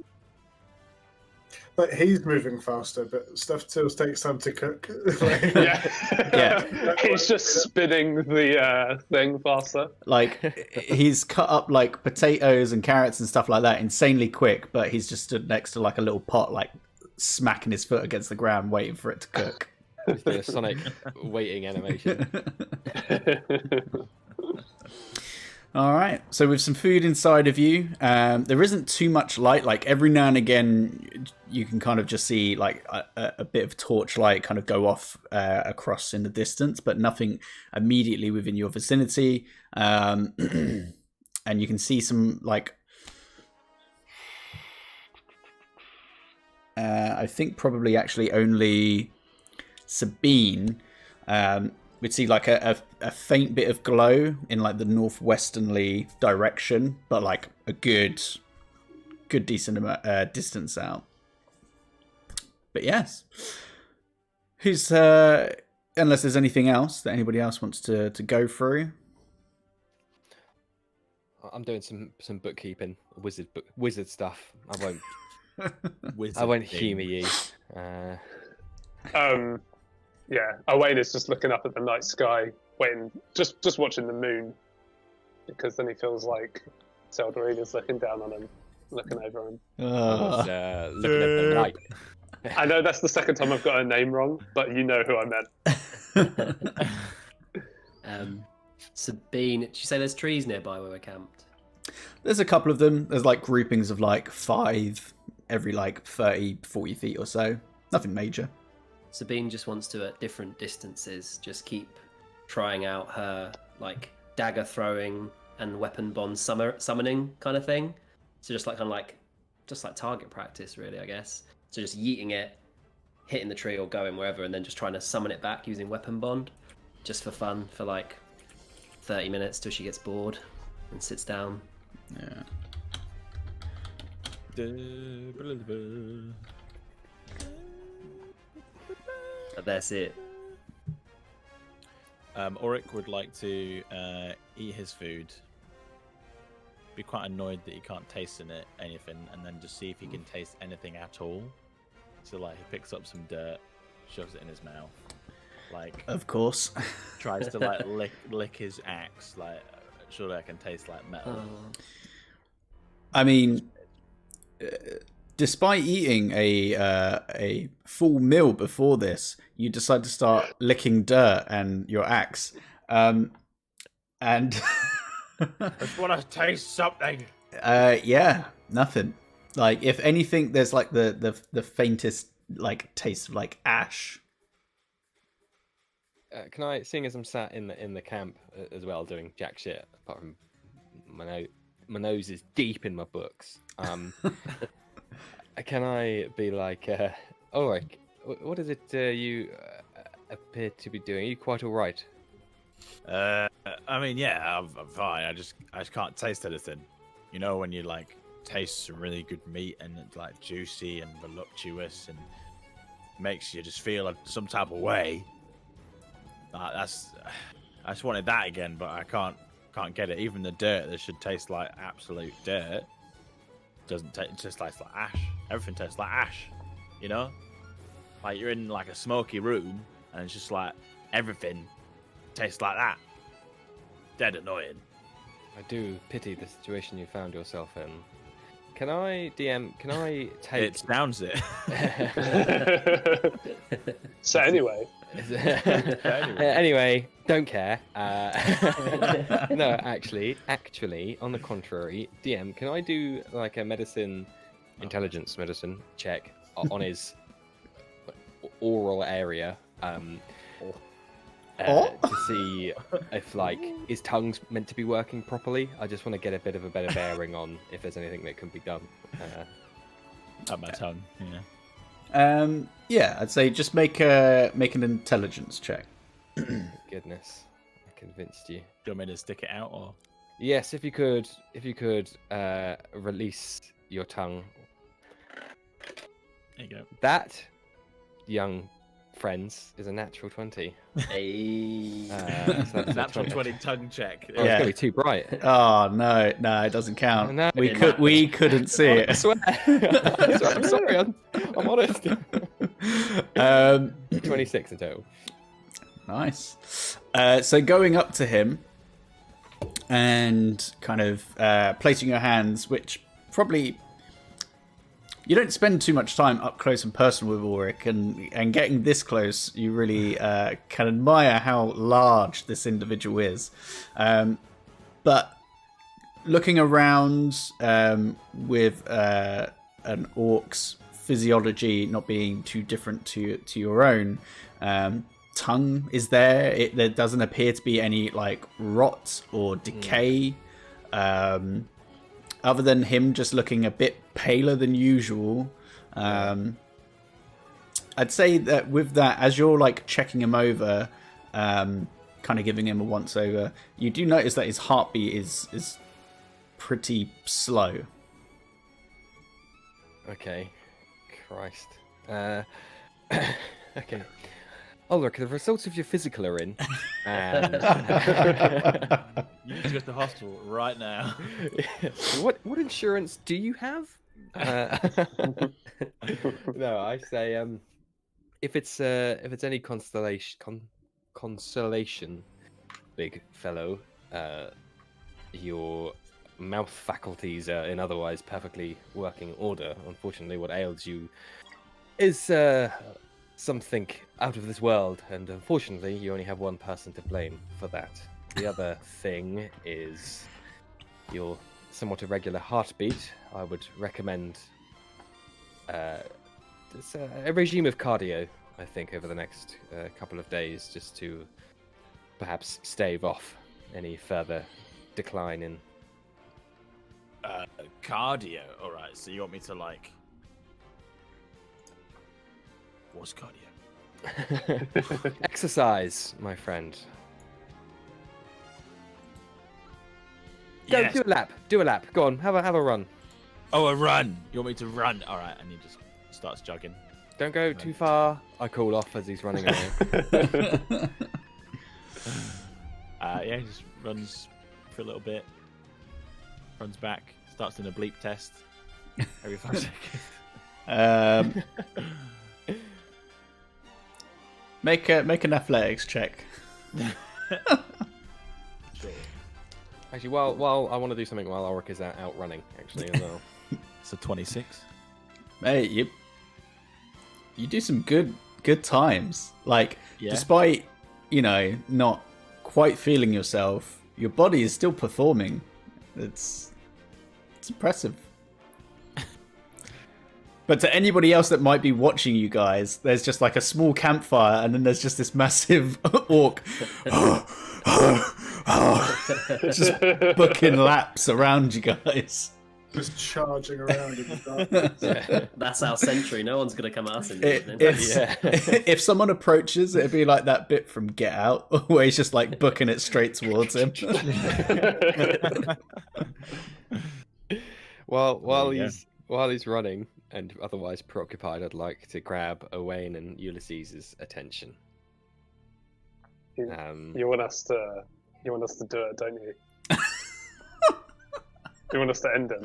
like he's moving faster, but stuff still takes time to cook. Yeah. He's just spinning the thing faster. Like he's cut up like potatoes and carrots and stuff like that insanely quick, but he's just stood next to like a little pot, like smacking his foot against the ground, waiting for it to cook. Just the Sonic waiting animation. All right. So with some food inside of you, there isn't too much light. Like every now and again, you can kind of just see like a bit of torchlight kind of go off across in the distance, but nothing immediately within your vicinity. And you can see some like, I think probably actually only Sabine we'd see like a faint bit of glow in like the northwesternly direction, but like a good decent distance out. But yes, who's unless there's anything else that anybody else wants to go through. I'm doing some bookkeeping, wizard stuff. I Wizard won't thing. humour you. Yeah, Owain is just looking up at the night sky, waiting, just watching the moon, because then he feels like Seldorine is looking down on him, looking over him. Looking at the night. I know that's the second time I've got her name wrong, but you know who I meant. Sabine, did you say there's trees nearby where we're camped? There's a couple of them. There's like groupings of like 5 every like 30, 40 feet or so. Nothing major. Sabine just wants to, at different distances, just keep trying out her like dagger throwing and weapon bond summoning kind of thing. So just like target practice, really, I guess. So just yeeting it, hitting the tree or going wherever, and then just trying to summon it back using weapon bond, just for fun, for like 30 minutes till she gets bored and sits down. Yeah. But that's it. Ulrick would like to eat his food. Be quite annoyed that he can't taste in it anything, and then just see if he can taste anything at all. So like he picks up some dirt, shoves it in his mouth, like Of course. tries to like lick his axe. Like surely I can taste like metal. I mean, despite eating a full meal before this, you decide to start licking dirt and your axe. And I just want to taste something. yeah, nothing. Like if anything, there's like the faintest like taste of like ash. Can I, seeing as I'm sat in the camp as well doing jack shit, apart from my nose is deep in my books. Can I be like, Ulrick, what is it you appear to be doing? Are you quite all right? I mean, yeah, I'm fine. I just can't taste anything. You know, when you like taste some really good meat and it's like juicy and voluptuous and makes you just feel some type of way. I just wanted that again, but I can't get it. Even the dirt that should taste like absolute dirt doesn't taste. It just tastes like ash. Everything tastes like ash. You know, like you're in like a smoky room and it's just like everything tastes like that. Dead annoying. I do pity the situation you found yourself in. Can I, DM, can I take... It sounds it. So anyway. Anyway, don't care. No, actually, on the contrary, DM, can I do like a intelligence medicine check on his oral area? To see if like his tongue's meant to be working properly. I just want to get a bit of a better bearing on if there's anything that can be done. At my tongue, yeah. Yeah, I'd say just make an intelligence check. Goodness, I convinced you. Do you want me to stick it out or? Yes, if you could release your tongue. There you go. That, young friends, is a natural 20. Hey. So that's a Natural 20 tongue check. Oh, it's gonna be too bright. Oh no, it doesn't count. No, we couldn't see I it. swear. I'm sorry. I'm honest. 26 in total. Nice. So going up to him and kind of placing your hands, which probably you don't spend too much time up close and personal with Ulrick, and getting this close, you really can admire how large this individual is. But looking around with an orc's physiology not being too different to your own, tongue is there. There doesn't appear to be any like rot or decay, other than him just looking a bit paler than usual. I'd say that with that, as you're like checking him over, kind of giving him a once over, you do notice that his heartbeat is pretty slow. Okay. Christ. Okay. Ulrick, the results of your physical are in. And... You need to go to the hospital right now. What insurance do you have? No, I say if it's any consolation, big fellow, your mouth faculties are in otherwise perfectly working order. Unfortunately, what ails you is something out of this world, and unfortunately, you only have one person to blame for that. The other thing is your somewhat irregular heartbeat. I would recommend a regime of cardio, I think, over the next couple of days, just to perhaps stave off any further decline in... Cardio? Alright, so you want me to, like... What's cardio? Exercise, my friend. Go, Yes. do a lap. Go on, have a run. Oh, a run! You want me to run? Alright, and he just starts jogging. Don't go too far. I call off as he's running away. Yeah, he just runs for a little bit, runs back, starts doing a bleep test every 5 seconds. Make an athletics check. Sure. Actually, while I want to do something while Ulrick is out running, actually, as well. So 26. Mate, you do some good times. Like, Yeah. despite, not quite feeling yourself, your body is still performing. It's impressive. But to anybody else that might be watching you guys, there's just like a small campfire, and then there's just this massive orc just booking laps around you guys. Just charging around in the darkness. That's our sentry. No one's going to come at us in the evening. If someone approaches, it'd be like that bit from Get Out, where he's just like booking it straight towards him. While he's running and otherwise preoccupied, I'd like to grab Owain and Ulysses' attention. You want us to do it, don't you? You want us to end him?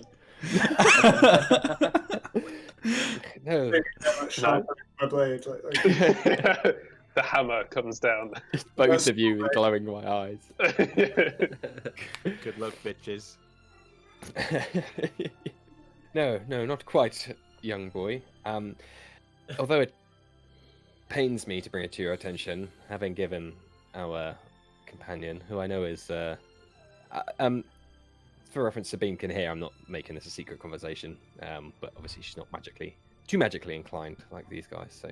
No. My blade. The hammer comes down. Both of you with glowing white eyes. Good luck, bitches. No, not quite, young boy. Although it pains me to bring it to your attention, having given our companion, who I know is, for reference, Sabine can hear. I'm not making this a secret conversation, but obviously she's not too magically inclined like these guys. So,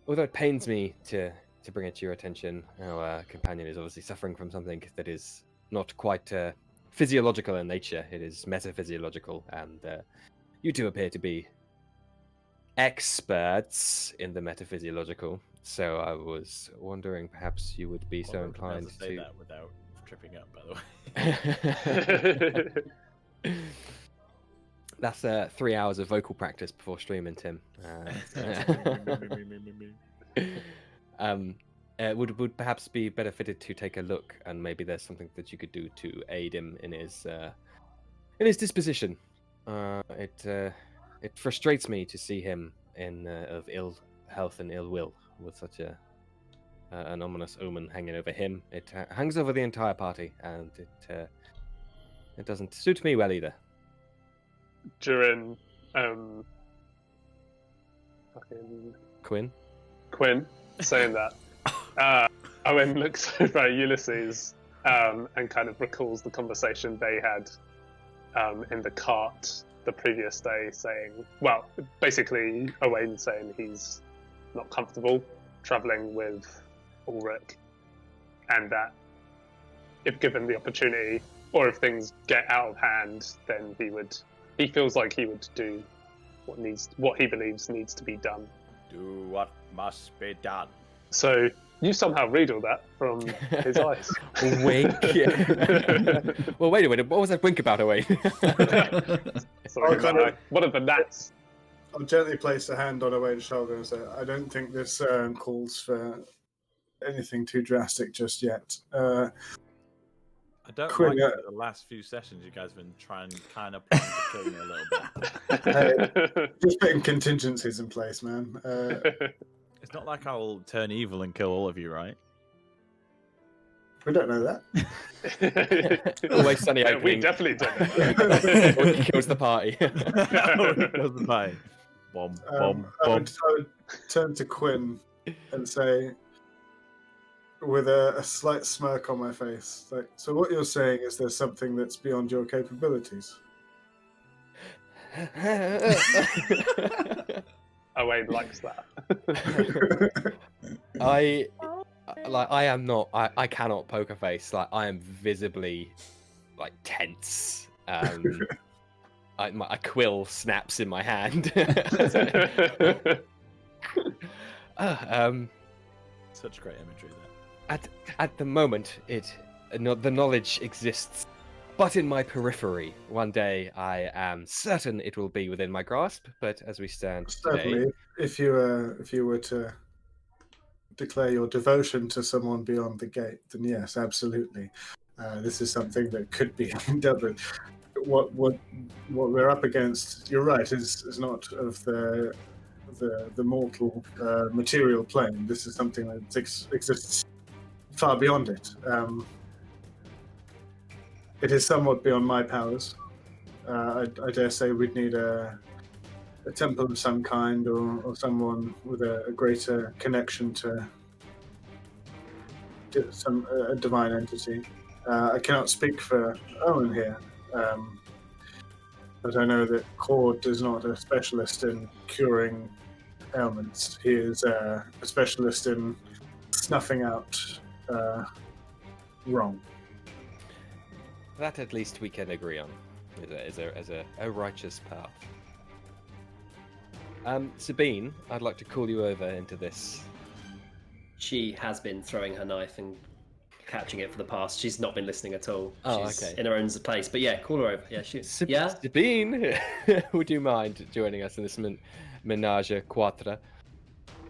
although it pains me to bring it to your attention, our companion is obviously suffering from something that is not quite physiological in nature. It is metaphysiological, and you two appear to be experts in the metaphysiological. So I was wondering, perhaps you would be so inclined to say that without tripping up, by the way. That's 3 hours of vocal practice before streaming, Tim. Would perhaps be better fitted to take a look, and maybe there's something that you could do to aid him in his disposition. It It frustrates me to see him in of ill health and ill will, with such an ominous omen hanging over him. It hangs over the entire party, and it doesn't suit me well either. During fucking Quinn saying that, Owen looks over at Ulysses and kind of recalls the conversation they had in the cart the previous day, saying, well, basically Owain saying he's not comfortable travelling with Ulrick, and that if given the opportunity, or if things get out of hand, then he feels like he would do what he believes needs to be done. Do what must be done. So you somehow read all that from his eyes. Wink. Well, wait a minute. What was that wink about, Owain? Sorry, one of the gnats. I'll gently place a hand on Owain's shoulder and say, I don't think this calls for anything too drastic just yet. I don't Quinn, like the last few sessions you guys have been trying kind of plan to kill me a little bit. Just putting contingencies in place, man. It's not like I'll turn evil and kill all of you, right? We don't know that. Always sunny Yeah, opening. we definitely don't. Or he kills the party. Doesn't matter. Bomb, bomb, I bomb. would turn to Quinn and say, with a slight smirk on my face, like, so what you're saying is there's something that's beyond your capabilities? Owain likes that. I cannot poker face. Like, I am visibly like tense. A quill snaps in my hand. Such great imagery there. At the moment, the knowledge exists, but in my periphery. One day, I am certain it will be within my grasp. But as we stand today, Certainly, if you were to declare your devotion to someone beyond the gate, then yes, absolutely, this is something that could be dealt with. What we're up against, you're right, is not of the mortal material plane. This is something that exists far beyond it. It is somewhat beyond my powers. I dare say we'd need a temple of some kind, or someone with a greater connection to a divine entity. I cannot speak for Owen here, but I know that Cord is not a specialist in curing ailments. He is a specialist in snuffing out wrong. that at least we can agree on as a righteous path. Sabine, I'd like to call you over into this. She has been throwing her knife and catching it for the past. She's not been listening at all. Oh, She's okay. in her own place. But yeah, call her over. Yeah, shoot. Yeah? Sabine, would you mind joining us in this menage a quatre?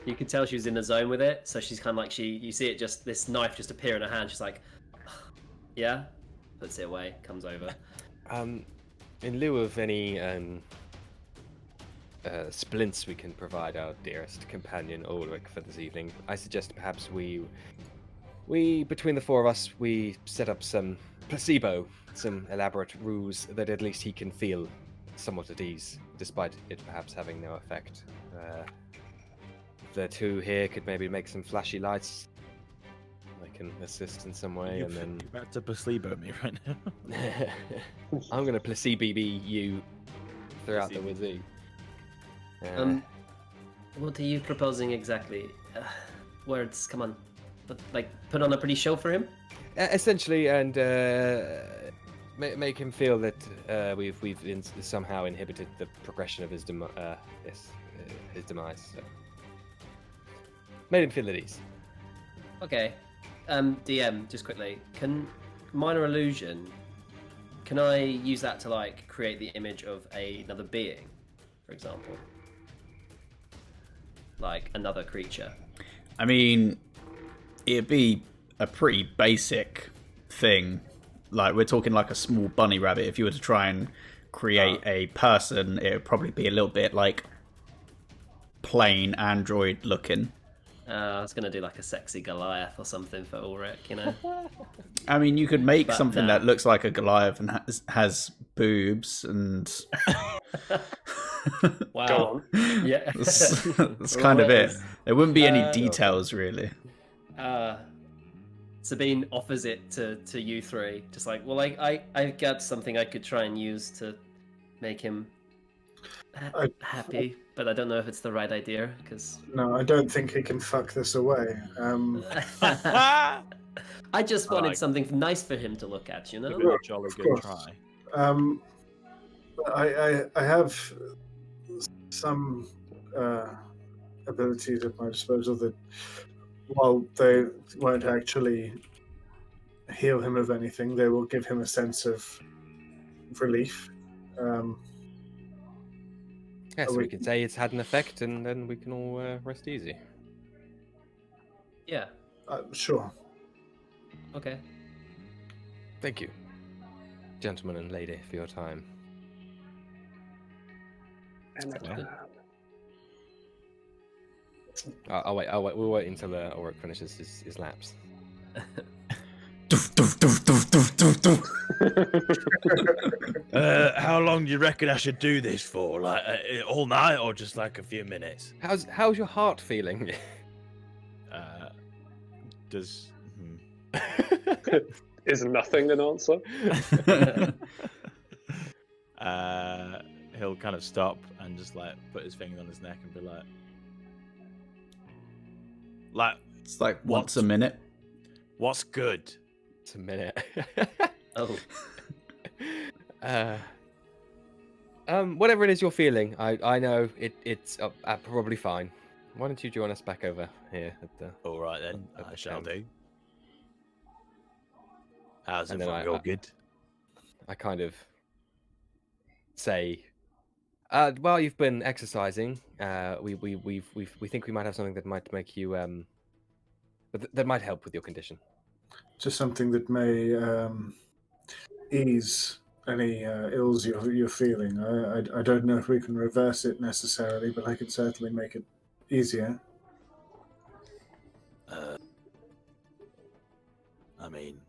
You could tell she was in the zone with it. So she's kind of like, you see it just, this knife just appear in her hand. She's like, yeah, puts it away, comes over. In lieu of any splints we can provide our dearest companion Ulrick for this evening, I suggest perhaps we between the four of us, we set up some placebo, some elaborate ruse that at least he can feel somewhat at ease, despite it perhaps having no effect. The two here could maybe make some flashy lights. I can assist in some way, and then You're about to placebo me right now. I'm going to placebo you throughout the wizzy. What are you proposing exactly? Words, come on. Like, put on a pretty show for him? Essentially, and make him feel that we've somehow inhibited the progression of his demise. So. Made him feel at ease. Okay. DM, just quickly. Minor illusion, can I use that to, like, create the image of another being, for example? Like, another creature? I mean, it'd be a pretty basic thing. Like, we're talking like a small bunny rabbit. If you were to try and create a person, it would probably be a little bit like plain android looking. I was gonna do like a sexy Goliath or something for Ulrick, you know. I mean, you could make But something no. that looks like a Goliath and has boobs and Wow. Go on. Yeah. that's kind of it. There wouldn't be any details really. Sabine offers it to you three, just like, well, I got something I could try and use to make him happy, but I don't know if it's the right idea because No, I don't think he can fuck this away. I just wanted Like- something nice for him to look at, you know. Give it a jolly Of good course. try. I have some abilities at my disposal that, while they won't actually heal him of anything, they will give him a sense of relief. Yeah, so we can say it's had an effect, and then we can all rest easy. Yeah. Sure. Okay. Thank you, gentlemen and lady, for your time. I'll wait. We'll wait until Ulrick finishes his laps. How long do you reckon I should do this for? Like all night, or just like a few minutes? How's your heart feeling? Does Is nothing an answer? he'll kind of stop and just like put his finger on his neck and be like, It's like once a minute. what's good? It's a minute. Oh. Whatever it is you're feeling, I know it's probably fine. Why don't you join us back over here at the? All right then, at I the shall camp? do. How's it And then from your good? I kind of say, well, you've been exercising. We think we might have something that might make you that might help with your condition. Just something that may ease any ills you're feeling. I don't know if we can reverse it necessarily, but I could certainly make it easier. I mean,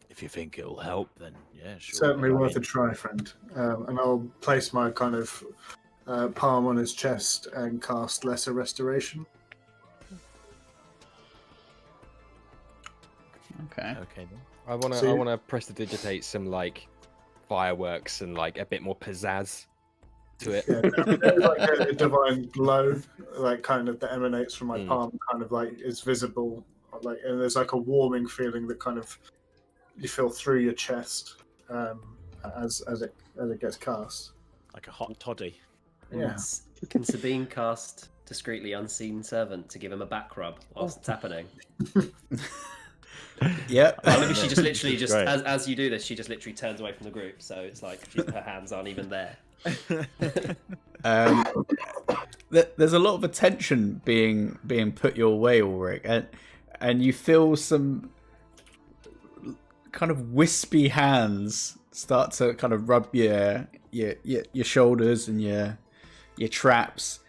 if you think it'll help, then yeah, sure. Certainly I worth a mean, try, friend. And I'll place my kind of palm on his chest and cast Lesser Restoration. Okay. Okay then. I want to So you- prestidigitate some like fireworks and like a bit more pizzazz to it. Yeah, there's like a divine glow, like kind of that emanates from my Mm. palm, kind of like is visible, like, and there's like a warming feeling that kind of you feel through your chest as it gets cast. Like a hot toddy. Yeah. Can Sabine cast discreetly unseen servant to give him a back rub whilst it's happening? Yep. Or maybe she just literally just Great. as you do this, she just literally turns away from the group, so it's like her hands aren't even there. There's a lot of attention being put your way, Ulrick, and you feel some kind of wispy hands start to kind of rub your shoulders and your traps.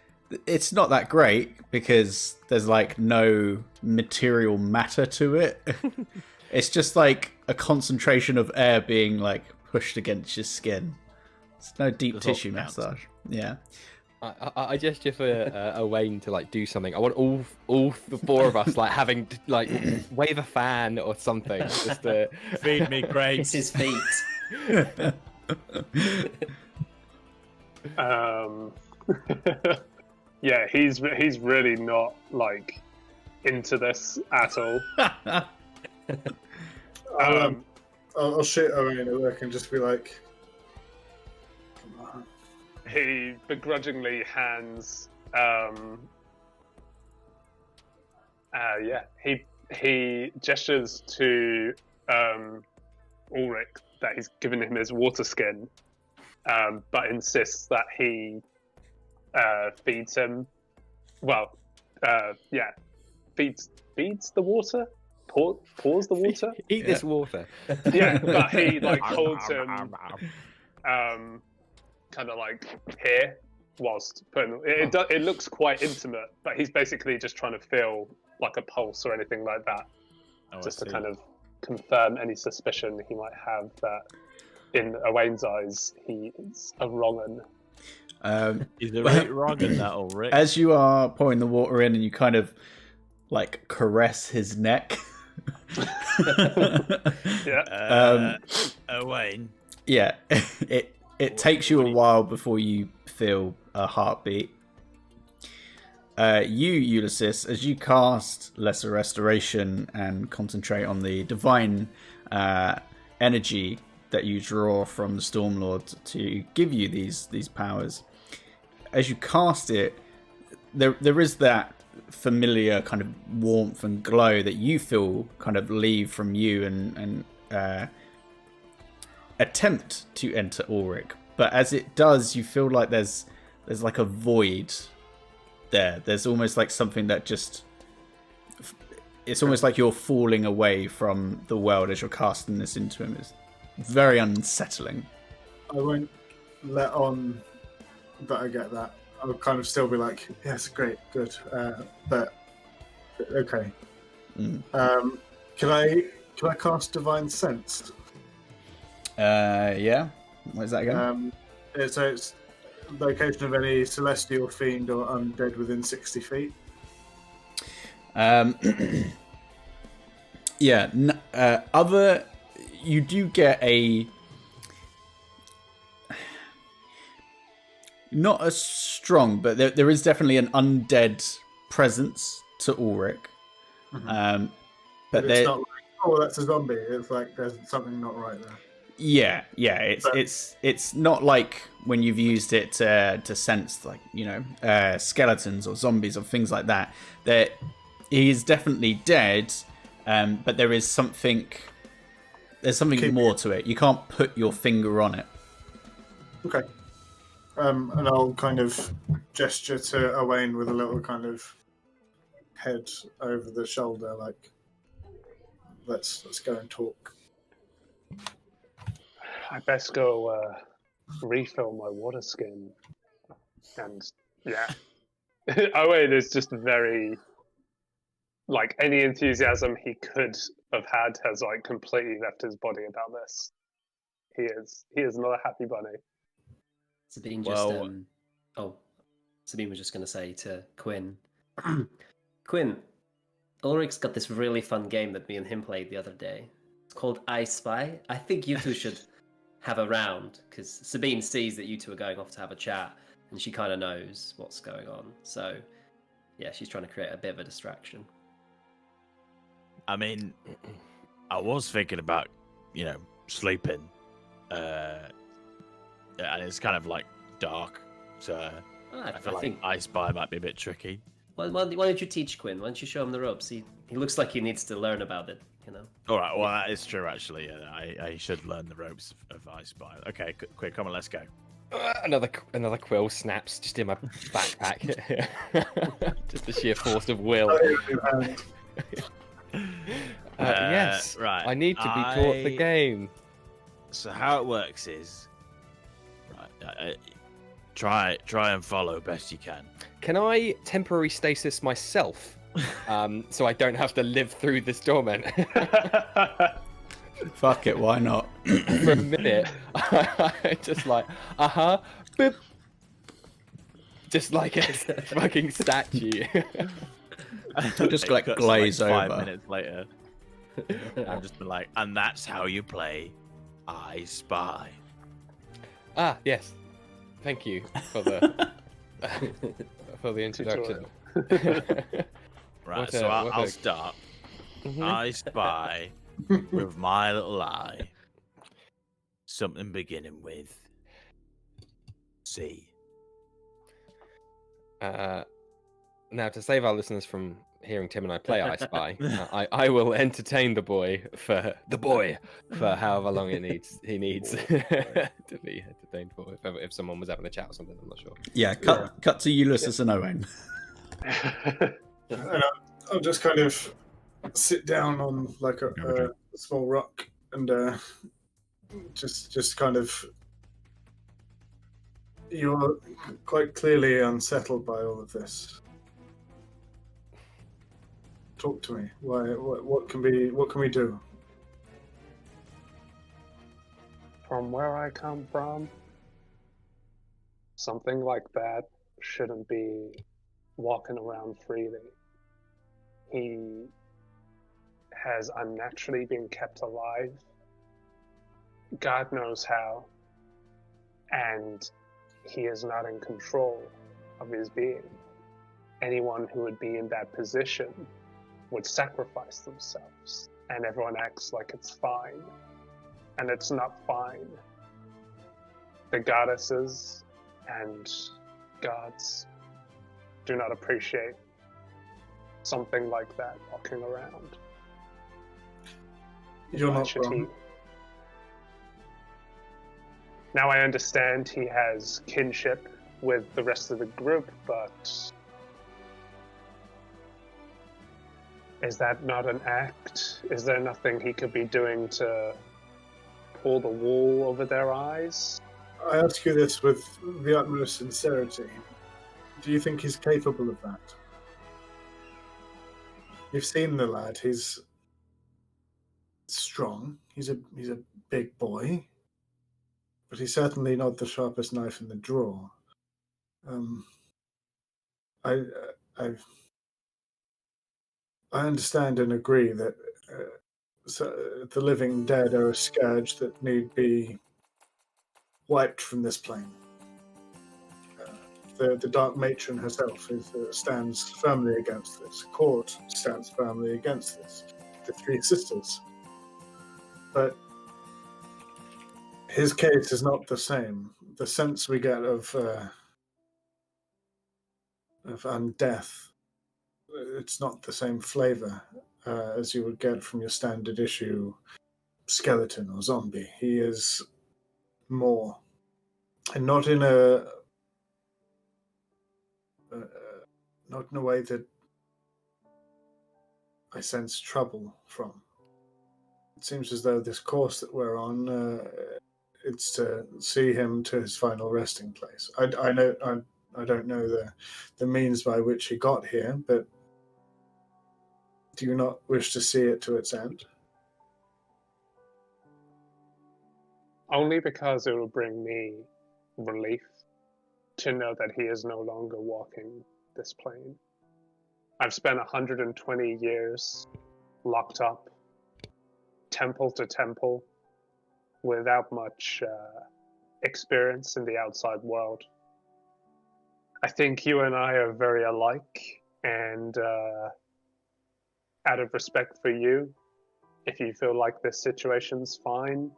It's not that great because there's like no material matter to it. It's just like a concentration of air being like pushed against your skin. It's no deep That's all tissue that counts. massage. Yeah. I gesture for Owain to like do something. I want all the four of us like having to, like wave a fan or something. Just to... Feed me It's grapes. his feet. Yeah, he's really not like into this at all. I'll shoot Owen at work and just be like, come on. He begrudgingly hands he gestures to Ulric that he's given him his water skin, but insists that he feeds him feeds the water, pours the water. Eat this water. Yeah, but he like holds him kind of like here, whilst putting it looks quite intimate, but he's basically just trying to feel like a pulse or anything like that, just to kind of confirm any suspicion he might have that in Owain's eyes he's a wrong un. Is the right wrong in that, Ulrick? As you are pouring the water in and you kind of like caress his neck. Yeah. Owain. Yeah, it takes you a while before you feel a heartbeat. You, Ulysses, as you cast Lesser Restoration and concentrate on the divine energy that you draw from the Stormlord to give you these powers, as you cast it, there is that familiar kind of warmth and glow that you feel kind of leave from you and attempt to enter Ulrick. But as it does, you feel like there's like a void there. There's almost like something that just... It's almost like you're falling away from the world as you're casting this into him. It's very unsettling. I won't let on that I get that. I'll kind of still be like, yes, great, good. But okay. Can I cast Divine Sense? Yeah. Where's that again? It's location of any celestial fiend or undead within 60 feet. Yeah. You do get a... Not as strong, but there is definitely an undead presence to Ulrick. Mm-hmm. But it's not like, oh, that's a zombie. It's like there's something not right there. Yeah. It's not like when you've used it to sense, like, skeletons or zombies or things like that. That he is definitely dead, but there is something. There's something more to it. You can't put your finger on it. Okay. And I'll kind of gesture to Owain with a little kind of head over the shoulder, like, let's go and talk. I best go refill my water skin. And yeah, Owain is just very, like, any enthusiasm he could have had has like completely left his body about this. He is not a happy bunny. Sabine just Sabine was just going to say to Quinn, Quinn, Ulrich's got this really fun game that me and him played the other day. It's called I Spy. I think you two should have a round, because Sabine sees that you two are going off to have a chat, and she kind of knows what's going on. So, yeah, she's trying to create a bit of a distraction. I mean, I was thinking about, sleeping. And it's kind of like dark, so I feel like I Spy might be a bit tricky. Why don't you teach Quinn? Why don't you show him the ropes? He looks like he needs to learn about it, All right, well, that is true, actually. Yeah, I should learn the ropes of I Spy. Okay, quick, come on, let's go. Another quill snaps just in my backpack. Just the sheer force of will. Yes, right. I need to be taught the game. So how it works is, try and follow best you can. Can I temporary stasis myself, so I don't have to live through this torment? Fuck it, why not? For a minute, I just like, boop. Just like a fucking statue. Just like glaze over. 5 minutes later, I've just been like, and that's how you play I Spy. Ah, yes. Thank you for the for the introduction. Right, so I'll start. Mm-hmm. I spy with my little eye something beginning with C. Now, to save our listeners from hearing Tim and I play I Spy, I will entertain the boy for however long he needs to be entertained for. If someone was having a chat or something, I'm not sure. Yeah, cut to Ulysses and Owain. And I'll just kind of sit down on like a small rock and just kind of You're quite clearly unsettled by all of this. Talk to me. Why? What can we do? From where I come from, something like that shouldn't be walking around freely. He has unnaturally been kept alive. God knows how. And he is not in control of his being. Anyone who would be in that position would sacrifice themselves, and everyone acts like it's fine. And it's not fine. The goddesses and gods do not appreciate something like that walking around. You're Why not should wrong. he? Now I understand he has kinship with the rest of the group, but is that not an act? Is there nothing he could be doing to pull the wool over their eyes? I ask you this with the utmost sincerity. Do you think he's capable of that? You've seen the lad. He's strong. He's a big boy, but he's certainly not the sharpest knife in the drawer. I understand and agree that the living dead are a scourge that need be wiped from this plane. The Dark Matron herself stands firmly against this. Court stands firmly against this. The Three Sisters. But his case is not the same. The sense we get of undeath, it's not the same flavor as you would get from your standard issue skeleton or zombie. He is more, and not in a way that I sense trouble from. It seems as though this course that we're on, it's to see him to his final resting place. I don't know the means by which he got here, but do you not wish to see it to its end? Only because it will bring me relief to know that he is no longer walking this plane. I've spent 120 years locked up, temple to temple, without much experience in the outside world. I think you and I are very alike, and out of respect for you, if you feel like this situation's fine,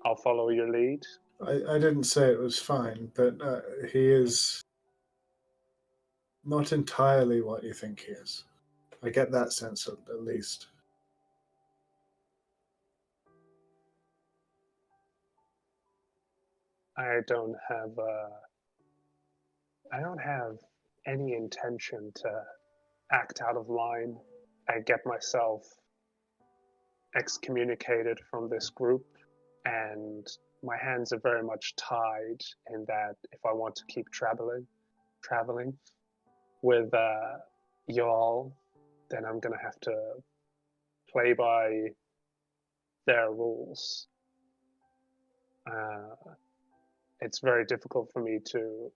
I'll follow your lead. I didn't say it was fine, but he is not entirely what you think he is. I get that sense at least. I don't have any intention to act out of line and get myself excommunicated from this group, and my hands are very much tied in that if I want to keep traveling with y'all, then I'm gonna have to play by their rules. It's very difficult for me to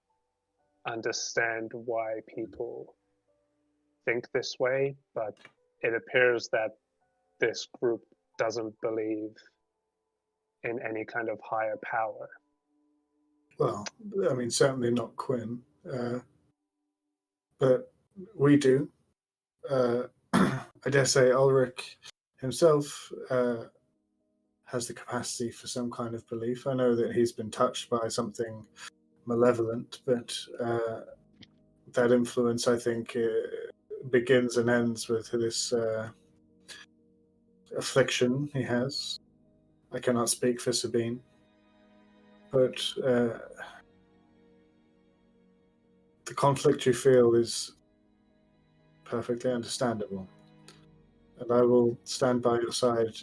understand why people think this way, but it appears that this group doesn't believe in any kind of higher power. Well, I mean, certainly not Quinn, but we do. I dare say Ulrick himself has the capacity for some kind of belief. I know that he's been touched by something malevolent, but that influence, I think, begins and ends with this affliction he has. I cannot speak for Sabine, but the conflict you feel is perfectly understandable, and I will stand by your side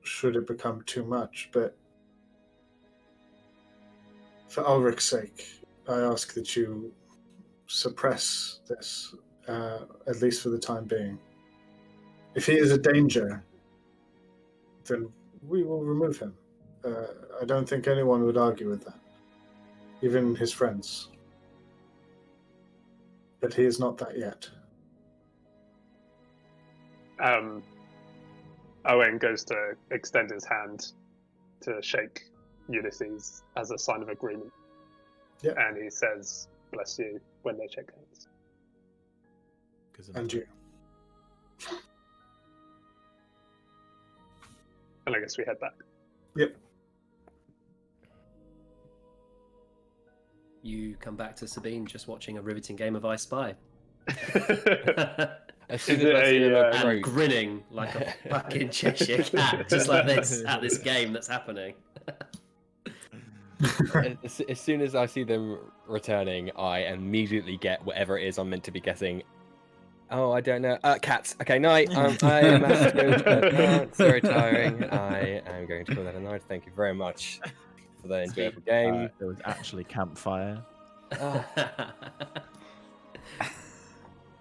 should it become too much, but For Ulrich's sake, I ask that you suppress this, at least for the time being. If he is a danger, then we will remove him. I don't think anyone would argue with that, even his friends. But he is not that yet. Owain goes to extend his hand to shake Ulysses as a sign of agreement. Yeah. And he says, "Bless you," when they shake hands. And you. And I guess we head back. Yep. You come back to Sabine just watching a riveting game of I Spy. As soon Is as it I see them a, And approach, grinning like a fucking Cheshire cat, just like this at this game that's happening. as soon as I see them returning, I immediately get whatever it is I'm meant to be getting. Oh, I don't know. Cats. Okay, night. I am have to go to bed now. It's very tiring. I am going to call that a night. Thank you very much for the enjoyable game. There was actually campfire.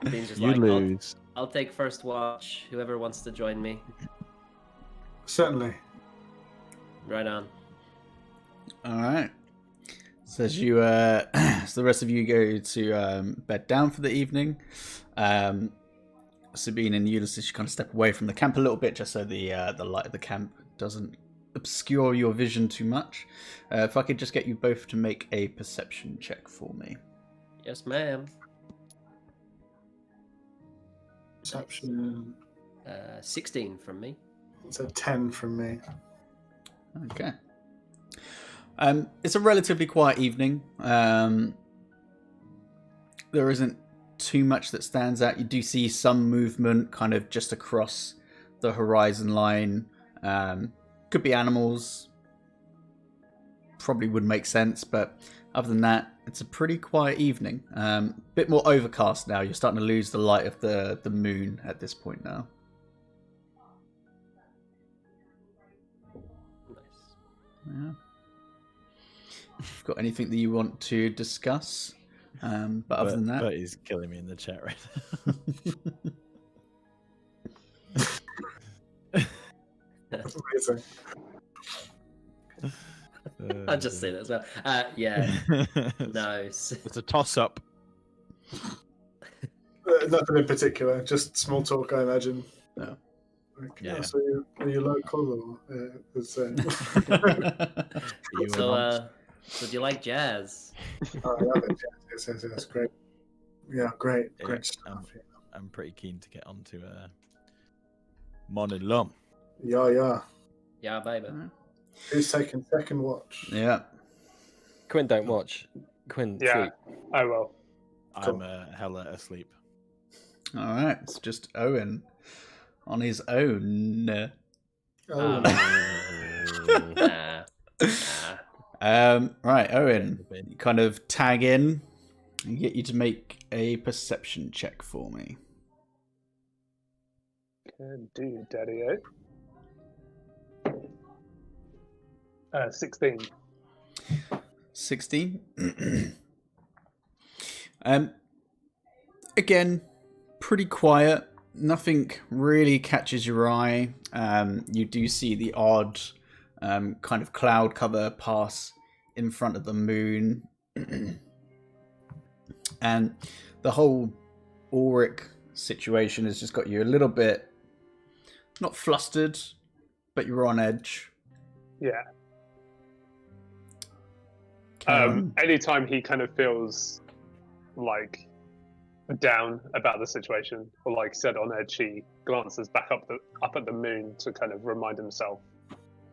Bean's just You like, lose. I'll take first watch. Whoever wants to join me. Certainly. Right on. All right. So as you, so the rest of you go to bed down for the evening. Sabine and Ulysses, you kind of step away from the camp a little bit, just so the light of the camp doesn't obscure your vision too much. If I could just get you both to make a perception check for me. Yes, ma'am. Perception. 16 from me. It's a 10 from me. Okay. It's a relatively quiet evening. There isn't too much that stands out. You do see some movement kind of just across the horizon line. Could be animals. Probably would make sense, but other than that, it's a pretty quiet evening. Bit more overcast now. You're starting to lose the light of the moon at this point now. Nice. Yeah. If you've got anything that you want to discuss, but other than that, But he's killing me in the chat right That's amazing. I'll just say that as well. Yeah. No. It's a toss-up. Nothing in particular, just small talk, I imagine. No. Like, Yeah. So are you local or So do you like jazz? Oh, I love it. Yes, great. Yeah, great Yeah, stuff. I'm pretty keen to get onto Mon and Lum. Yeah. Yeah, baby. Who's taking second watch? Yeah. Quinn, don't watch. Quinn, Yeah, sleep. I will. Cool. I'm hella asleep. All right. It's just Owen on his own. Oh, Right, Owen. You kind of tag in and get you to make a perception check for me. Can do, Daddy-O. 16. 16. Again, pretty quiet. Nothing really catches your eye. You do see the odd kind of cloud cover pass in front of the moon. And the whole Ulrick situation has just got you a little bit, not flustered, but you're on edge. Yeah. Um, Anytime he kind of feels like down about the situation, or like said on edge, he glances back up at the moon to kind of remind himself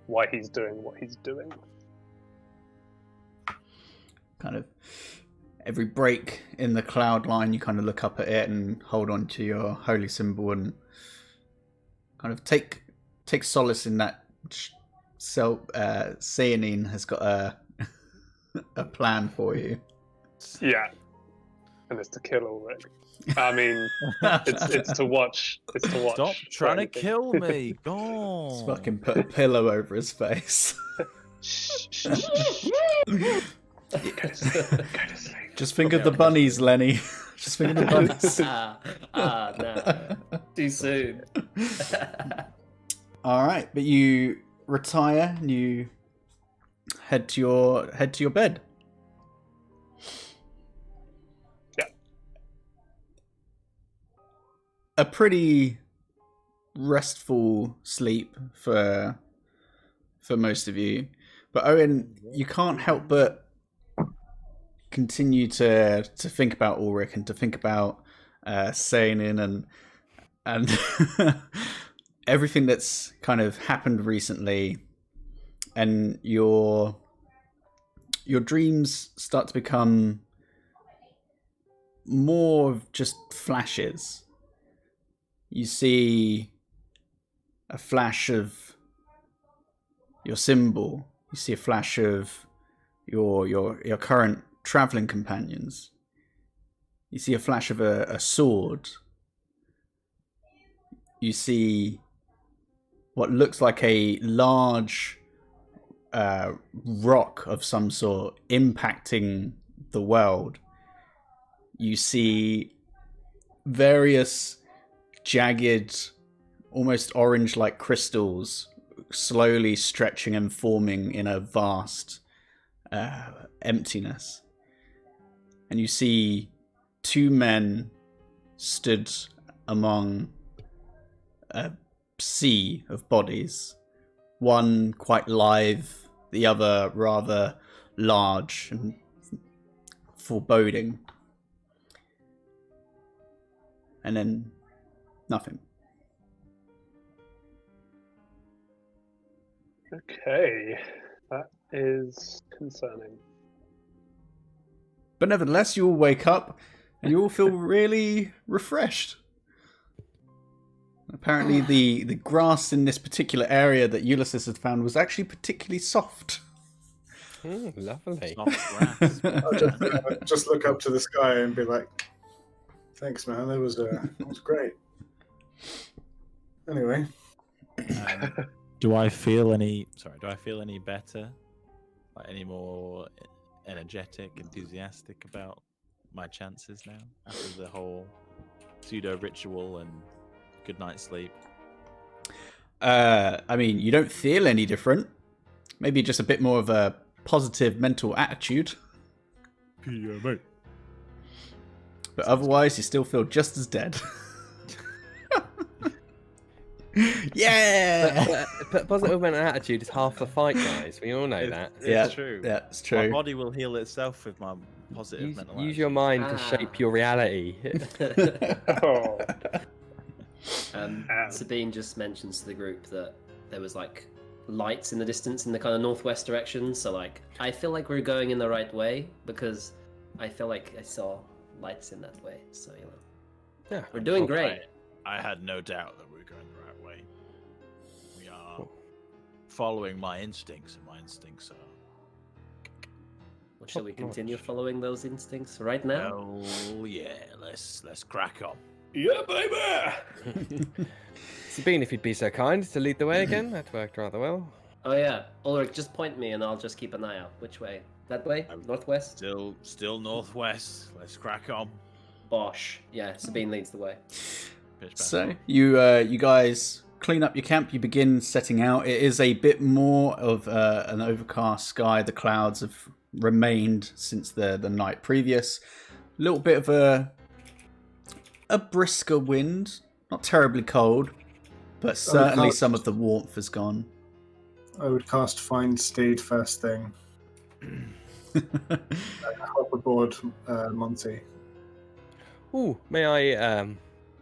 why he's doing what he's doing. Kind of every break in the cloud line, you kind of look up at it and hold on to your holy symbol and kind of take solace in that. Cyanine has got a plan for you. Yeah, and it's to kill Ulrick. I mean, it's to watch. It's to watch. Stop trying to anything. kill me. Just Go. fucking put a pillow over his face. Go to sleep. Just think of the bunnies, Lenny. Just think of the bunnies. No. Too soon. All right, but you retire and you head to your bed. Yeah. A pretty restful sleep for most of you, but Owen, you can't help but continue to think about Ulrick and to think about Sainin and everything that's kind of happened recently, and your dreams start to become more of just flashes. You see a flash of your symbol. You see a flash of your current traveling companions. You see a flash of a sword. You see what looks like a large rock of some sort impacting the world. You see various jagged, almost orange-like crystals slowly stretching and forming in a vast emptiness. And you see two men stood among a sea of bodies. One quite lithe, the other rather large and foreboding. And then nothing. Okay, that is concerning. But nevertheless, you all wake up and you all feel really refreshed. Apparently the grass in this particular area that Ulysses had found was actually particularly soft. Lovely. Soft grass. I'll just look up to the sky and be like, thanks, man. That was great. Anyway. Do I feel any better? Like any more energetic, enthusiastic about my chances now after the whole pseudo ritual and good night's sleep? I mean, you don't feel any different. Maybe just a bit more of a positive mental attitude. Mate. But otherwise, you still feel just as dead. Yeah! But positive mental attitude is half the fight, guys. We all know that. It's true. Yeah, it's true. My body will heal itself with my positive mental Use your mind to shape your reality. Oh. Sabine just mentions to the group that there was like lights in the distance in the kind of northwest direction. So like, I feel like we're going in the right way because I feel like I saw lights in that way. So Yeah, we're doing great. I had no doubt that we were going the right way. We are following my instincts, and my instincts are... Well, shall we continue following those instincts right now? Well, yeah, let's crack on. Yeah, baby! Sabine, if you'd be so kind to lead the way again, that worked rather well. Oh yeah, Ulrich, just point me and I'll just keep an eye out. Which way? That way? Northwest? Still northwest. Let's crack on. Bosh. Yeah, Sabine leads the way. So you guys clean up your camp. You begin setting out. It is a bit more of an overcast sky. The clouds have remained since the night previous. A little bit of a brisker wind, not terribly cold, but certainly some of the warmth has gone. I would cast Find Steed first thing. Hop aboard Monty. Ooh, may I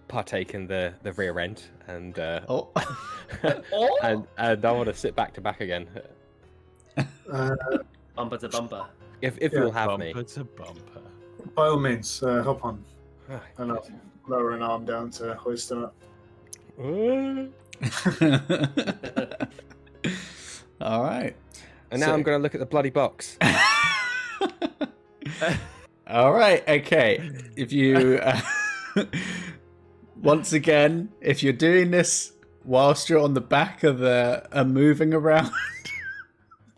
partake in the rear end and and I want to sit back to back again. Bumper to bumper. If you'll have me. Bumper to bumper. By all means, hop on. And I'll lower an arm down to hoist him up. All right. And now I'm going to look at the bloody box. All right. Okay. If you once again, if you're doing this whilst you're on the back of a moving around,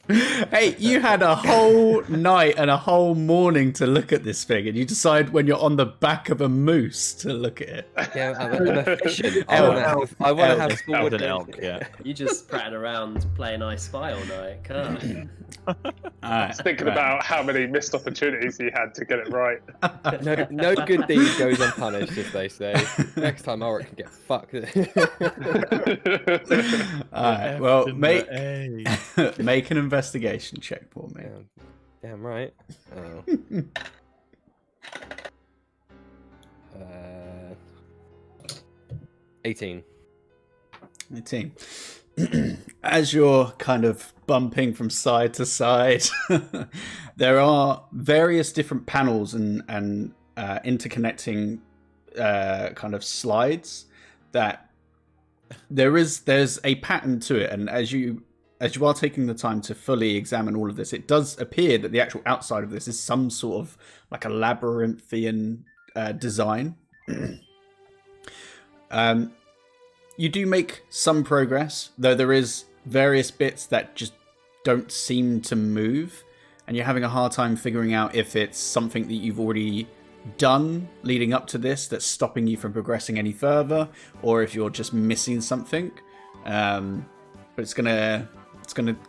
Hey, you had a whole night and a whole morning to look at this thing, and you decide when you're on the back of a moose to look at it. Yeah, I'm efficient. I Elk. want to have Elk forward and elk, yeah. You just prattling around playing I Spy all night, can't? All right. Thinking about how many missed opportunities he had to get it right. No good deed goes unpunished, as they say. Next time Ulrick can get fucked. All right. Well, make an investigation check for me. Damn right. Oh. 18. 18. As you're kind of bumping from side to side, there are various different panels and interconnecting kind of slides that there's a pattern to it, and as you are taking the time to fully examine all of this, it does appear that the actual outside of this is some sort of like a labyrinthian design. You do make some progress, though there is various bits that just don't seem to move, and you're having a hard time figuring out if it's something that you've already done leading up to this that's stopping you from progressing any further, or if you're just missing something. But it's gonna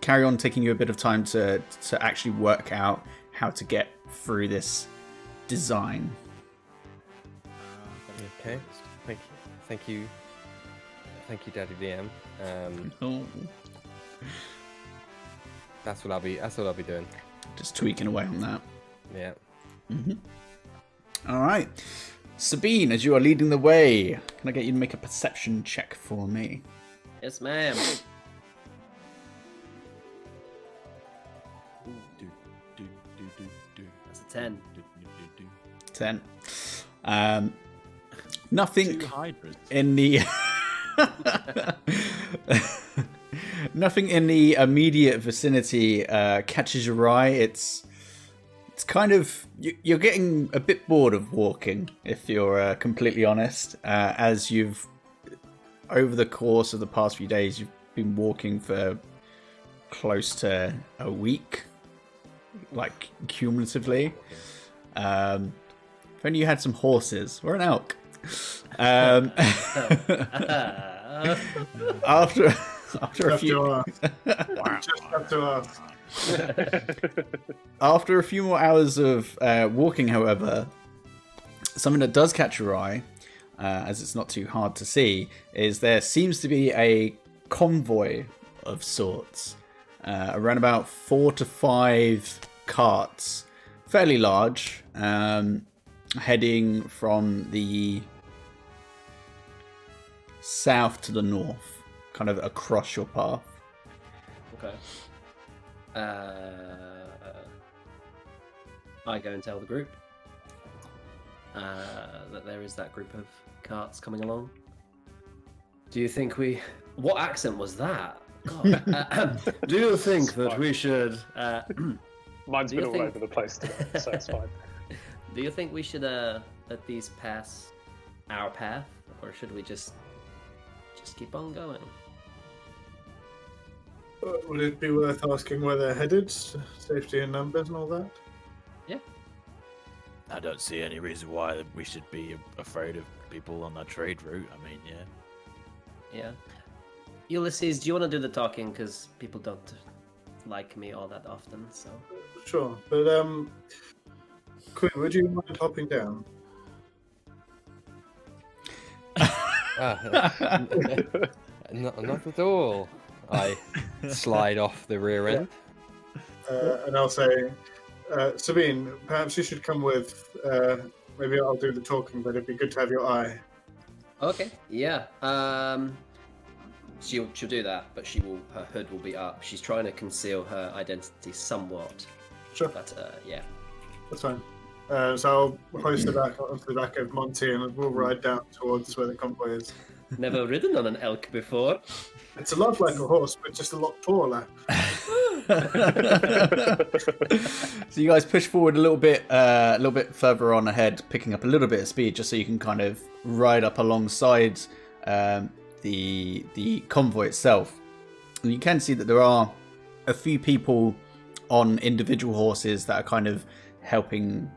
carry on taking you a bit of time to actually work out how to get through this design. Okay. Thank you, Daddy DM. That's what I'll be doing. Just tweaking away on that. Yeah. All right, Sabine, as you are leading the way, can I get you to make a perception check for me? Yes, ma'am. That's a 10. 10. Nothing Two hydras. in the nothing in the immediate vicinity catches your eye. It's kind of you're getting a bit bored of walking, if you're completely honest. As you've over the course of the past few days, you've been walking for close to a week, like cumulatively. If only you had some horses or an elk. After a few after a few more hours of walking, however, something that does catch your eye, as it's not too hard to see, is there seems to be a convoy of sorts, around about 4 to 5 carts, fairly large, heading from the south to the north, kind of across your path. Okay. I go and tell the group that there is that group of carts coming along. Do you think we... What accent was that? God. Do you think that we should... Mine's been all over the place today, so it's fine. Do you think we should let these pass our path, or should we just keep on going? Would it be worth asking where they're headed? Safety in numbers and all that? Yeah. I don't see any reason why we should be afraid of people on that trade route. I mean, yeah. Yeah. Ulysses, do you want to do the talking? Because people don't like me all that often, so... Sure, but Quinn, would you mind hopping down? Not at all. I slide off the rear end. And I'll say, Sabine, perhaps you should come with. Maybe I'll do the talking, but it'd be good to have your eye. Okay. Yeah. She'll do that, but her hood will be up. She's trying to conceal her identity somewhat. Sure. But yeah. That's fine. So I'll hoist it back onto the back of Monty, and we'll ride down towards where the convoy is. Never ridden on an elk before. It's a lot like a horse, but just a lot taller. So you guys push forward a little bit further on ahead, picking up a little bit of speed, just so you can kind of ride up alongside the convoy itself. And you can see that there are a few people on individual horses that are kind of helping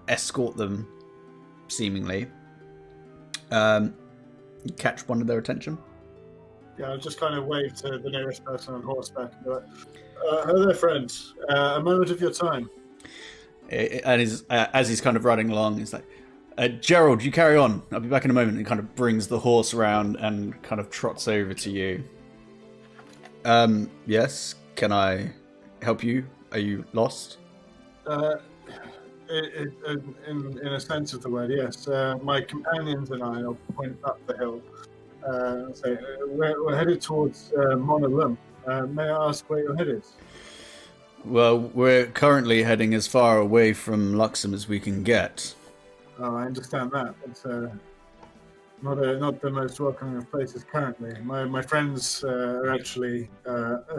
escort them, seemingly. You catch one of their attention. Yeah, I'll just kind of wave to the nearest person on horseback and be like, hello there, friend. A moment of your time. And as he's kind of riding along, he's like, Gerald, you carry on. I'll be back in a moment. And kind of brings the horse around and kind of trots over to you. Yes, can I help you? Are you lost? In a sense of the word, yes. My companions and I will point up the hill. Say, we're headed towards Monolum. May I ask where you're headed? Well, we're currently heading as far away from Luxem as we can get. Oh, I understand that. It's not the most welcoming of places currently. My friends are actually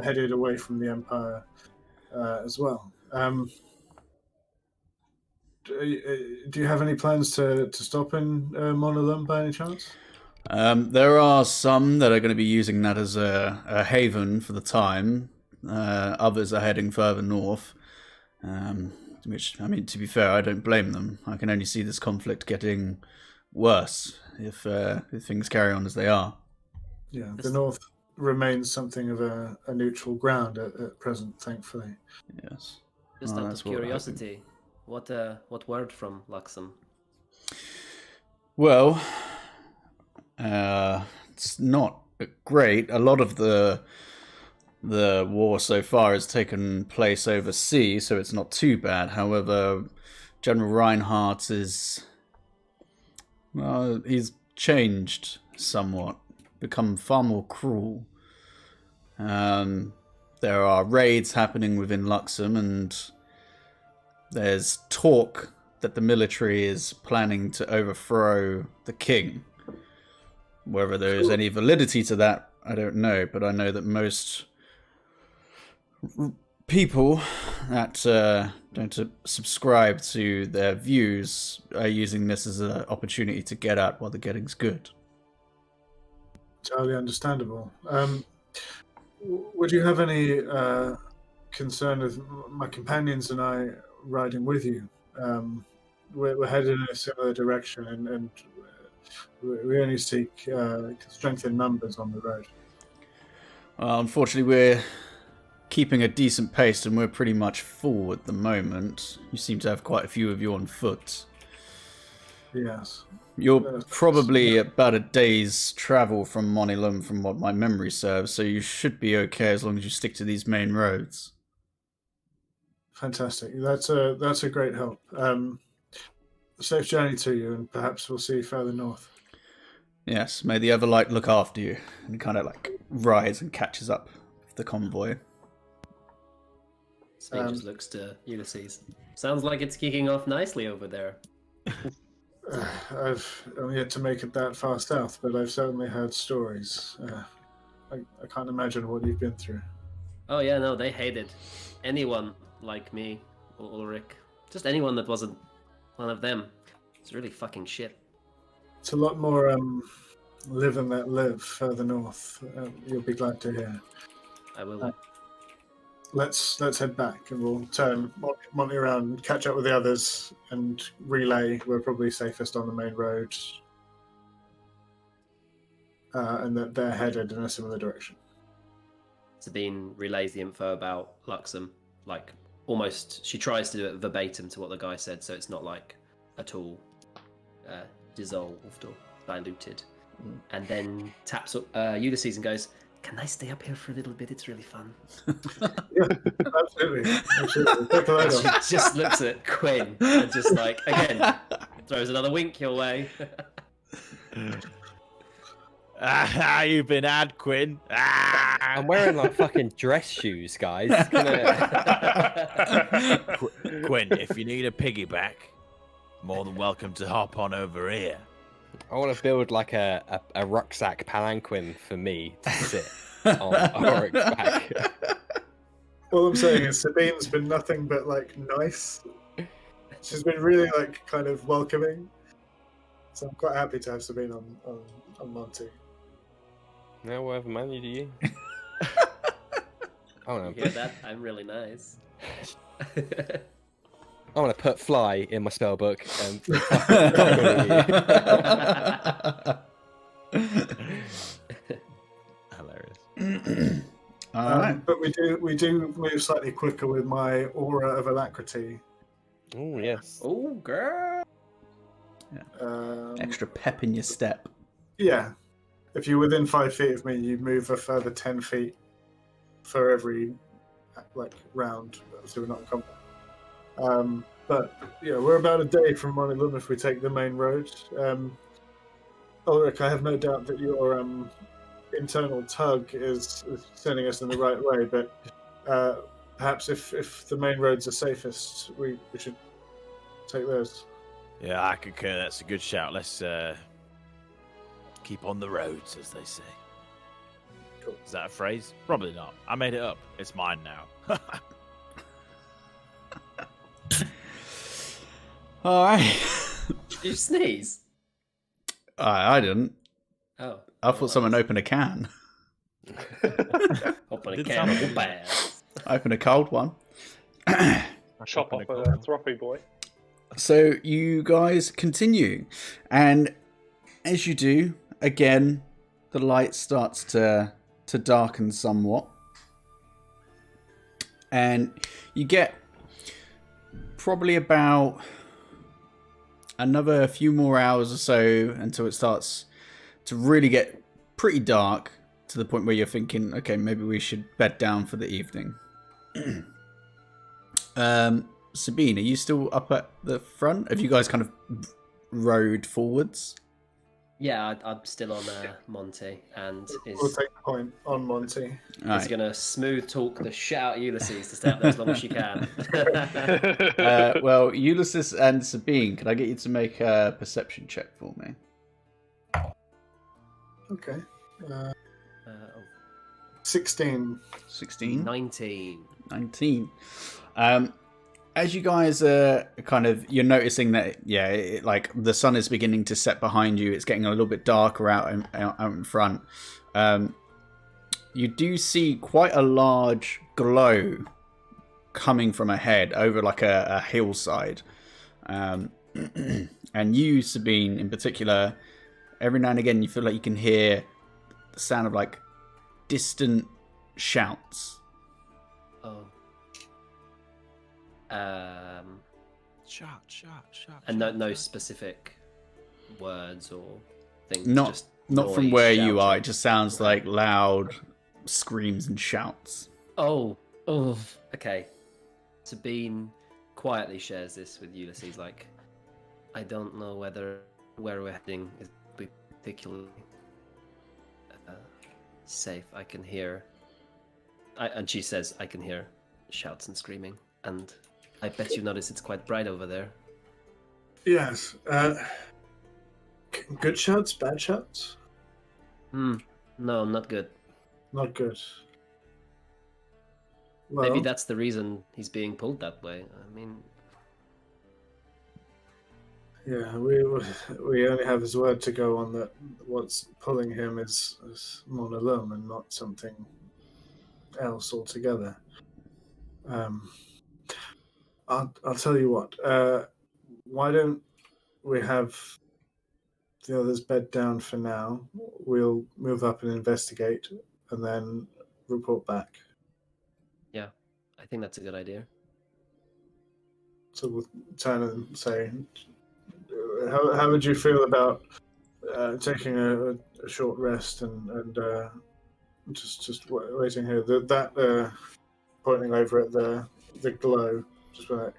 headed away from the Empire as well. Do you have any plans to stop in Monolum by any chance? There are some that are going to be using that as a haven for the time. Others are heading further north. Which, I mean, to be fair, I don't blame them. I can only see this conflict getting worse if things carry on as they are. Yeah, the north remains something of a neutral ground at present, thankfully. Yes. Just Well, out that's of what we're curiosity, what word from Luxem? Well, it's not great. A lot of the war so far has taken place overseas, so it's not too bad. However, General Reinhardt is, well, he's changed somewhat, become far more cruel. There are raids happening within Luxem, and there's talk that the military is planning to overthrow the king. Whether there is any validity to that, I don't know, but I know that most people that don't subscribe to their views are using this as an opportunity to get out while the getting's good. Entirely understandable. Would you have any concern with my companions and I riding with you? We're headed in a similar direction, and we only seek strength in numbers on the road. Unfortunately, we're keeping a decent pace, and we're pretty much full at the moment. You seem to have quite a few of you on foot. Yes. You're probably about a day's travel from Monilum, from what my memory serves, so you should be okay as long as you stick to these main roads. Fantastic. That's a great help. Safe journey to you, and perhaps we'll see you further north. Yes, may the Everlight look after you. And he kind of like rides and catches up with the convoy. Sabine just looks to Ulysses. Sounds like it's kicking off nicely over there. I'm yet to make it that far south, but I've certainly heard stories. I can't imagine what you've been through. Oh yeah, no, they hated anyone like me or Ulrick. Just anyone that wasn't one of them. It's really fucking shit. It's a lot more live and let live further north. You'll be glad to hear. I will. Let's head back, and we'll turn Monty around and catch up with the others and relay. We're probably safest on the main road, and that they're headed in a similar direction. Sabine relays the info about Luxem, like almost. She tries to do it verbatim to what the guy said, so it's not like at all dissolved or diluted. And then taps Ulysses and goes, "Can I stay up here for a little bit? It's really fun." Yeah, absolutely. Take the load off. She just looks at Quinn and just like, again, throws another wink your way. You've been had, Quinn. I'm wearing like fucking dress shoes, guys. Quinn, if you need a piggyback, more than welcome to hop on over here. I want to build like a rucksack palanquin for me to sit on Ulrick's back. All I'm saying is Sabine's been nothing but like nice. She's been really like kind of welcoming. So I'm quite happy to have Sabine on Monty. No, whatever man you do you. Oh no. You hear that? I'm really nice. I want to put fly in my spell book and Hilarious. All right. But we do move slightly quicker with my aura of alacrity. Oh yes. Oh, girl. Extra pep in your step. Yeah. If you're within 5 feet of me, you move a further 10 feet for every round. So we're not in combat. But yeah, we're about a day from one of them if we take the main road. Ulrick, I have no doubt that your internal tug is sending us in the right way, but perhaps if the main roads are safest, we should take those. Yeah, I concur. That's a good shout. Let's keep on the roads, as they say. Cool. Is that a phrase? Probably not. I made it up. It's mine now. All right. Did you sneeze? I didn't. Oh. I thought someone opened a can. Open a Did can of someone? bass. Open a cold one. Chop off a trophy boy. So you guys continue, and as you do, again, the light starts to darken somewhat, and you get probably about another few more hours or so until it starts to really get pretty dark, to the point where you're thinking, okay, maybe we should bed down for the evening. Sabine, are you still up at the front? Have you guys kind of rode forwards? Yeah, I'm still on Monty, and We'll is take the point on Monty. All right. gonna smooth talk the shit out of Ulysses to stay up there as long as she can. Well, Ulysses and Sabine, can I get you to make a perception check for me? Okay. Oh, 16. 16? 19. 19. As you guys are you're noticing that, like the sun is beginning to set behind you. It's getting a little bit darker out in front. You do see quite a large glow coming from ahead over like a hillside. And you, Sabine, in particular, every now and again you feel like you can hear the sound of like distant shouts. Oh. Shot. And no specific words or things. Not just from noise, where you are. It shouting. just sounds like loud screams and shouts. Oh. Okay. Sabine quietly shares this with Ulysses. Like, I don't know where we're heading is particularly safe. I can hear. And she says, I can hear shouts and screaming. And I bet you notice it's quite bright over there. Yes. Good shouts, bad shouts? No, not good. Not good. Well, Maybe that's the reason he's being pulled that way. I mean, yeah, we only have his word to go on that what's pulling him is Mona Lum and not something else altogether. I'll tell you what. Why don't we have the others bed down for now? We'll move up and investigate, and then report back. yeah, I think that's a good idea. So we'll turn and say, how would you feel about taking a short rest and just waiting here? That pointing over at the glow. Just when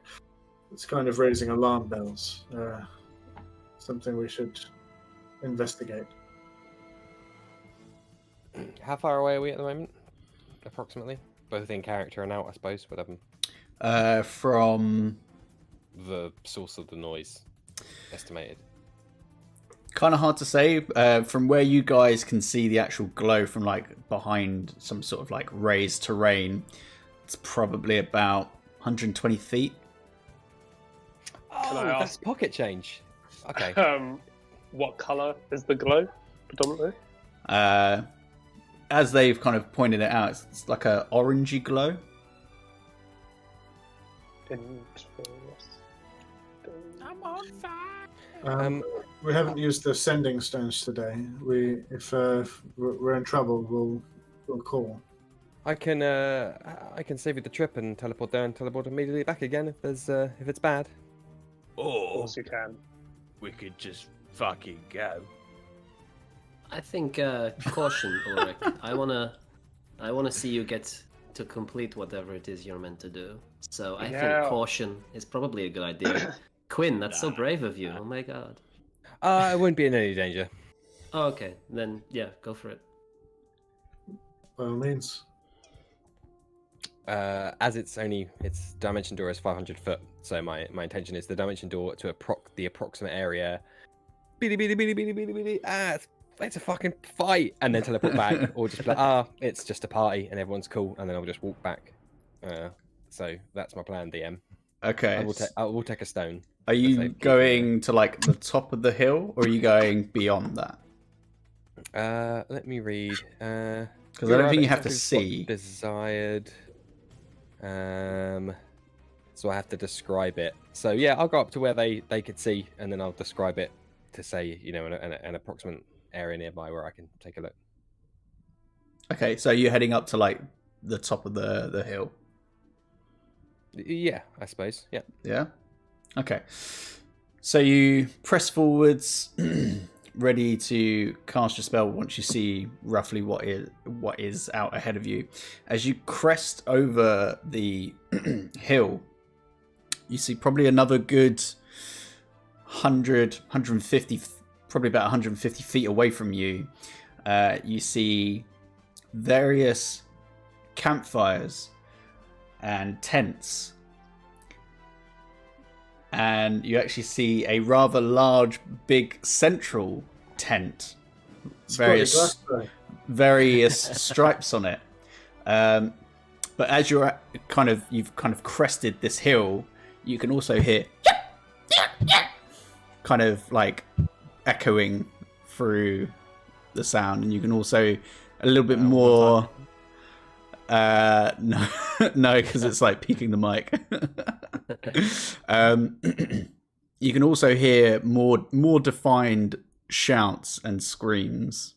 it's kind of raising alarm bells. Something we should investigate. How far away are we at the moment? Approximately, both in character and out, I suppose. Whatever. From The source of the noise, estimated. kind of hard to say. From where you guys can see the actual glow from like behind some sort of like raised terrain, it's probably about 120 feet. Oh, I that's ask- pocket change. Okay. What color is the glow predominantly? as they've kind of pointed it out, it's like a orangey glow. I'm on fire. We haven't used the sending stones today. If we're in trouble, we'll call. I can save you the trip and teleport there and teleport immediately back again if it's bad. Of course you can. We could just fucking go. I think caution, Ulrick. I wanna see you get to complete whatever it is you're meant to do. So I think caution is probably a good idea. Quinn, that's so brave of you. Oh my god. I wouldn't be in any danger. Oh, okay, then yeah, go for it. By all means. As its dimension door is 500 foot, so my intention is the dimension door to the approximate area. It's a fucking fight, and then teleport back, or just be like, it's just a party and everyone's cool, and then I'll just walk back. So that's my plan, DM. Okay. I will take a stone. Are you going to like the top of the hill, or are you going beyond that? Let me read. Because I don't think you have to see. Desired. So I have to describe it. So yeah, I'll go up to where they could see, and then I'll describe it to say, an approximate area nearby where I can take a look. Okay, so you're heading up to like the top of the hill. Yeah, I suppose. Yeah. Yeah. Okay. So you press forwards, ready to cast your spell once you see roughly what is out ahead of you. As you crest over the hill, you see probably another good 150, probably about 150 feet away from you. You see various campfires and tents. And you actually see a rather large, big central tent. Various stripes on it. But as you've kind of crested this hill, you can also hear kind of like echoing through the sound, and you can also a little bit more. No, because it's like peaking the mic. You can also hear more defined shouts and screams.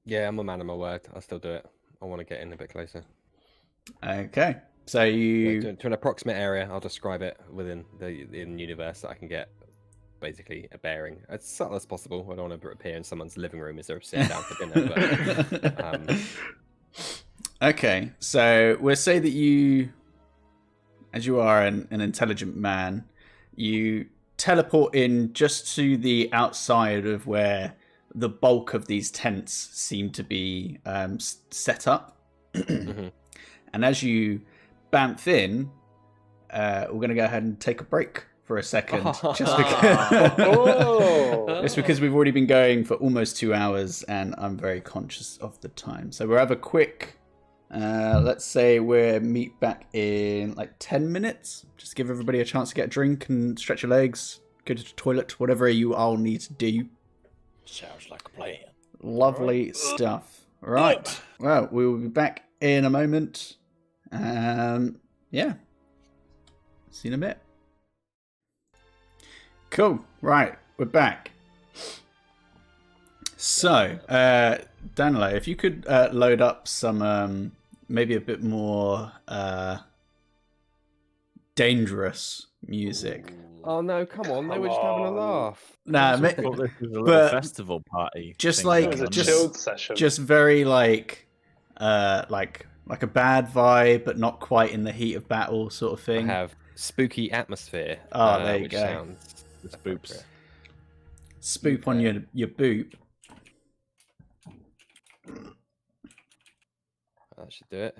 Yeah, I'm a man of my word. I'll still do it. I want to get in a bit closer. Okay, so you to an approximate area. I'll describe it within the universe that I can get. Basically, a bearing as subtle as possible. I don't want to appear in someone's living room as they're sitting down for dinner. But, Okay, so we'll say that you, as you are an intelligent man, you teleport in just to the outside of where the bulk of these tents seem to be set up. mm-hmm. And as you bamf in, we're going to go ahead and take a break for a second, just because we've already been going for almost 2 hours, and I'm very conscious of the time. So we'll have a quick, let's say we'll meet back in like 10 minutes. Just give everybody a chance to get a drink and stretch your legs, go to the toilet, whatever you all need to do. Sounds like a plan. Lovely stuff. Right. Well, we will be back in a moment. Yeah. See you in a bit. Cool. Right. We're back. So, Danilo, if you could load up some, maybe a bit more dangerous music. Oh no! Come on, they were just having a laugh. Nah, This is a little but festival party. just thing like It was a going on. chilled session. just very like a bad vibe, but not quite in the heat of battle sort of I thing. have spooky atmosphere. Oh, there you which go. Sounds The spoops. Spoop on your boop. That should do it.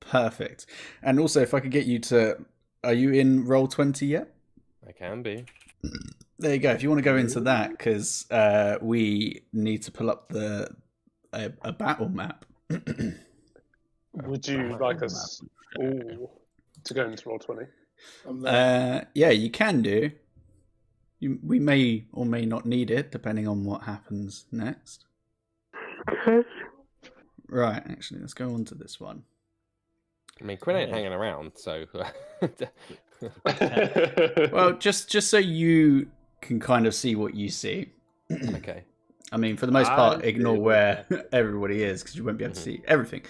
Perfect. And also, if I could get you to, are you in Roll20 yet? I can be. There you go. If you want to go into that, because we need to pull up a battle map. Would you like us all to go into Roll20? I'm there. Yeah, you can do. We may or may not need it, depending on what happens next. Right, actually, let's go on to this one. I mean, Quinn ain't hanging around, so. Well, just so you can kind of see what you see. Okay. I mean, for the most part, ignore where everybody is because you won't be able to see everything.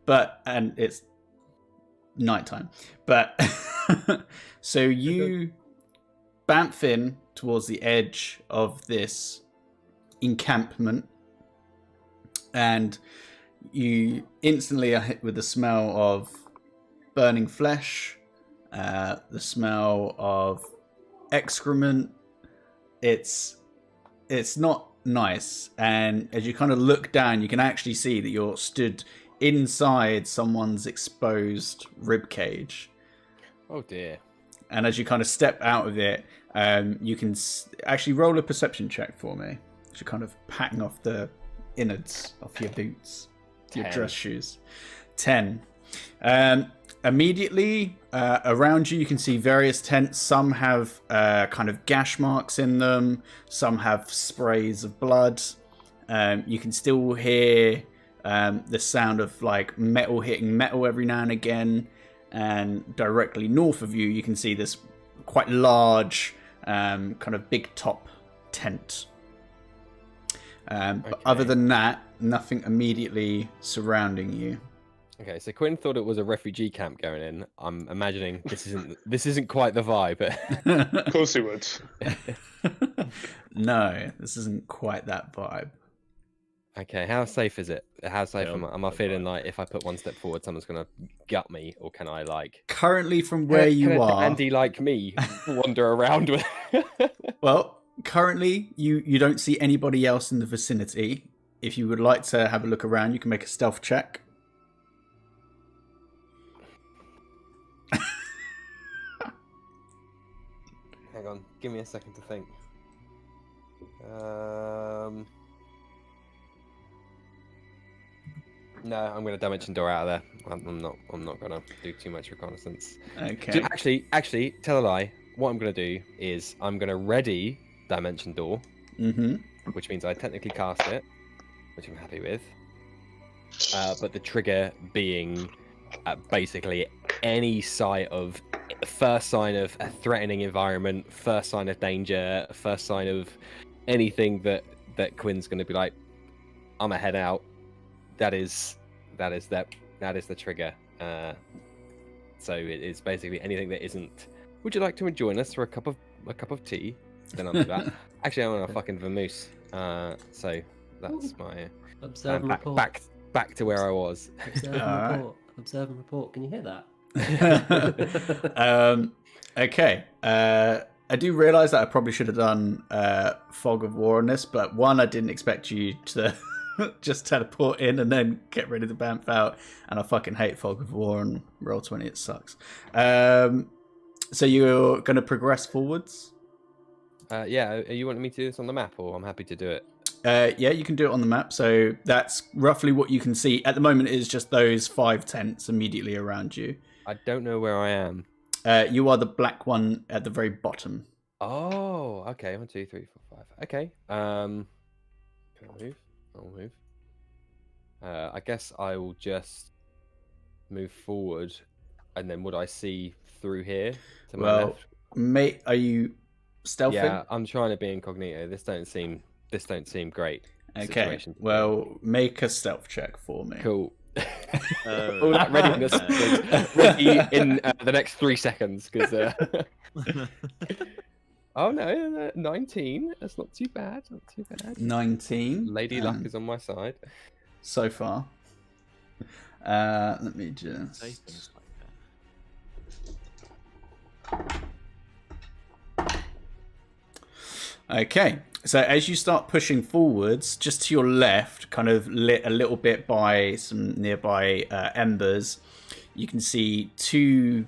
And it's nighttime. But so you bamf in towards the edge of this encampment, and you instantly are hit with the smell of burning flesh, the smell of excrement. It's not nice, and as you kind of look down, you can actually see that you're stood inside someone's exposed rib cage. Oh dear. And as you kind of step out of it, you can actually roll a perception check for me. You're kind of patting off the innards off your boots, your dress shoes. 10. Immediately around you, you can see various tents. Some have kind of gash marks in them. Some have sprays of blood. You can still hear the sound of like metal hitting metal every now and again. And directly north of you, you can see this quite large kind of big top tent. But other than that, nothing immediately surrounding you. Okay, so Quinn thought it was a refugee camp going in. I'm imagining this isn't quite the vibe. Of course he would. No, this isn't quite that vibe. Okay, how safe is it? How safe am I feeling like if I put one step forward, someone's going to gut me? Or can I like... Currently from where you are... Andy like me wander around with... Well, currently you don't see anybody else in the vicinity. If you would like to have a look around, you can make a stealth check. Hang on, give me a second to think. No, I'm going to dimension door out of there. I'm not going to do too much reconnaissance. Okay. Actually, tell a lie. What I'm going to do is I'm going to ready dimension door, which means I technically cast it, which I'm happy with. But the trigger being basically any first sign of a threatening environment, first sign of danger, first sign of anything that Quinn's going to be like, I'm gonna head out. That is the trigger. So it is basically anything that isn't. Would you like to join us for a cup of tea? Then I'll do that. Actually, I want a fucking vermouth. So that's my Observe and report. Back to where I was. Observe and report. Observe and report. Can you hear that? Okay. I do realise that I probably should have done Fog of War on this, but one, I didn't expect you to just teleport in and then get ready to bamf out, and I fucking hate Fog of War and Roll20, it sucks. So you're going to progress forwards? Yeah, are you wanting me to do this on the map, or I'm happy to do it? Yeah, you can do it on the map. So that's roughly what you can see. At the moment, it is just those 5 tents immediately around you. I don't know where I am. You are the black one at the very bottom. Oh, okay. 1, 2, 3, 4, 5. Okay. Can I move? I'll move. I guess I will just move forward, and then would I see through here to my left? Mate, are you stealthing? Yeah, I'm trying to be incognito. This don't seem great. Okay. Well, make a stealth check for me. Cool. All that readiness was ready in the next 3 seconds because. Oh no, 19. That's not too bad. 19. Lady Luck is on my side so far. Let me just. Okay, so as you start pushing forwards, just to your left, kind of lit a little bit by some nearby embers, you can see 2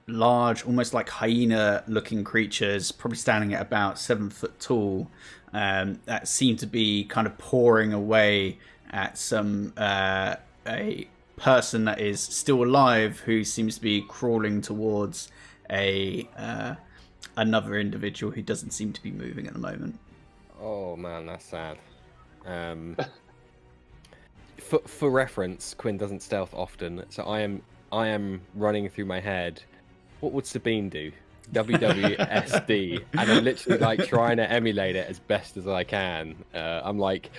large, almost like hyena-looking creatures, probably standing at about 7 foot tall, that seem to be kind of pouring away at some a person that is still alive, who seems to be crawling towards a another individual who doesn't seem to be moving at the moment. Oh man, that's sad. For reference, Quinn doesn't stealth often, so I am running through my head. What would Sabine do? WWSD, and I'm literally like trying to emulate it as best as I can. I'm like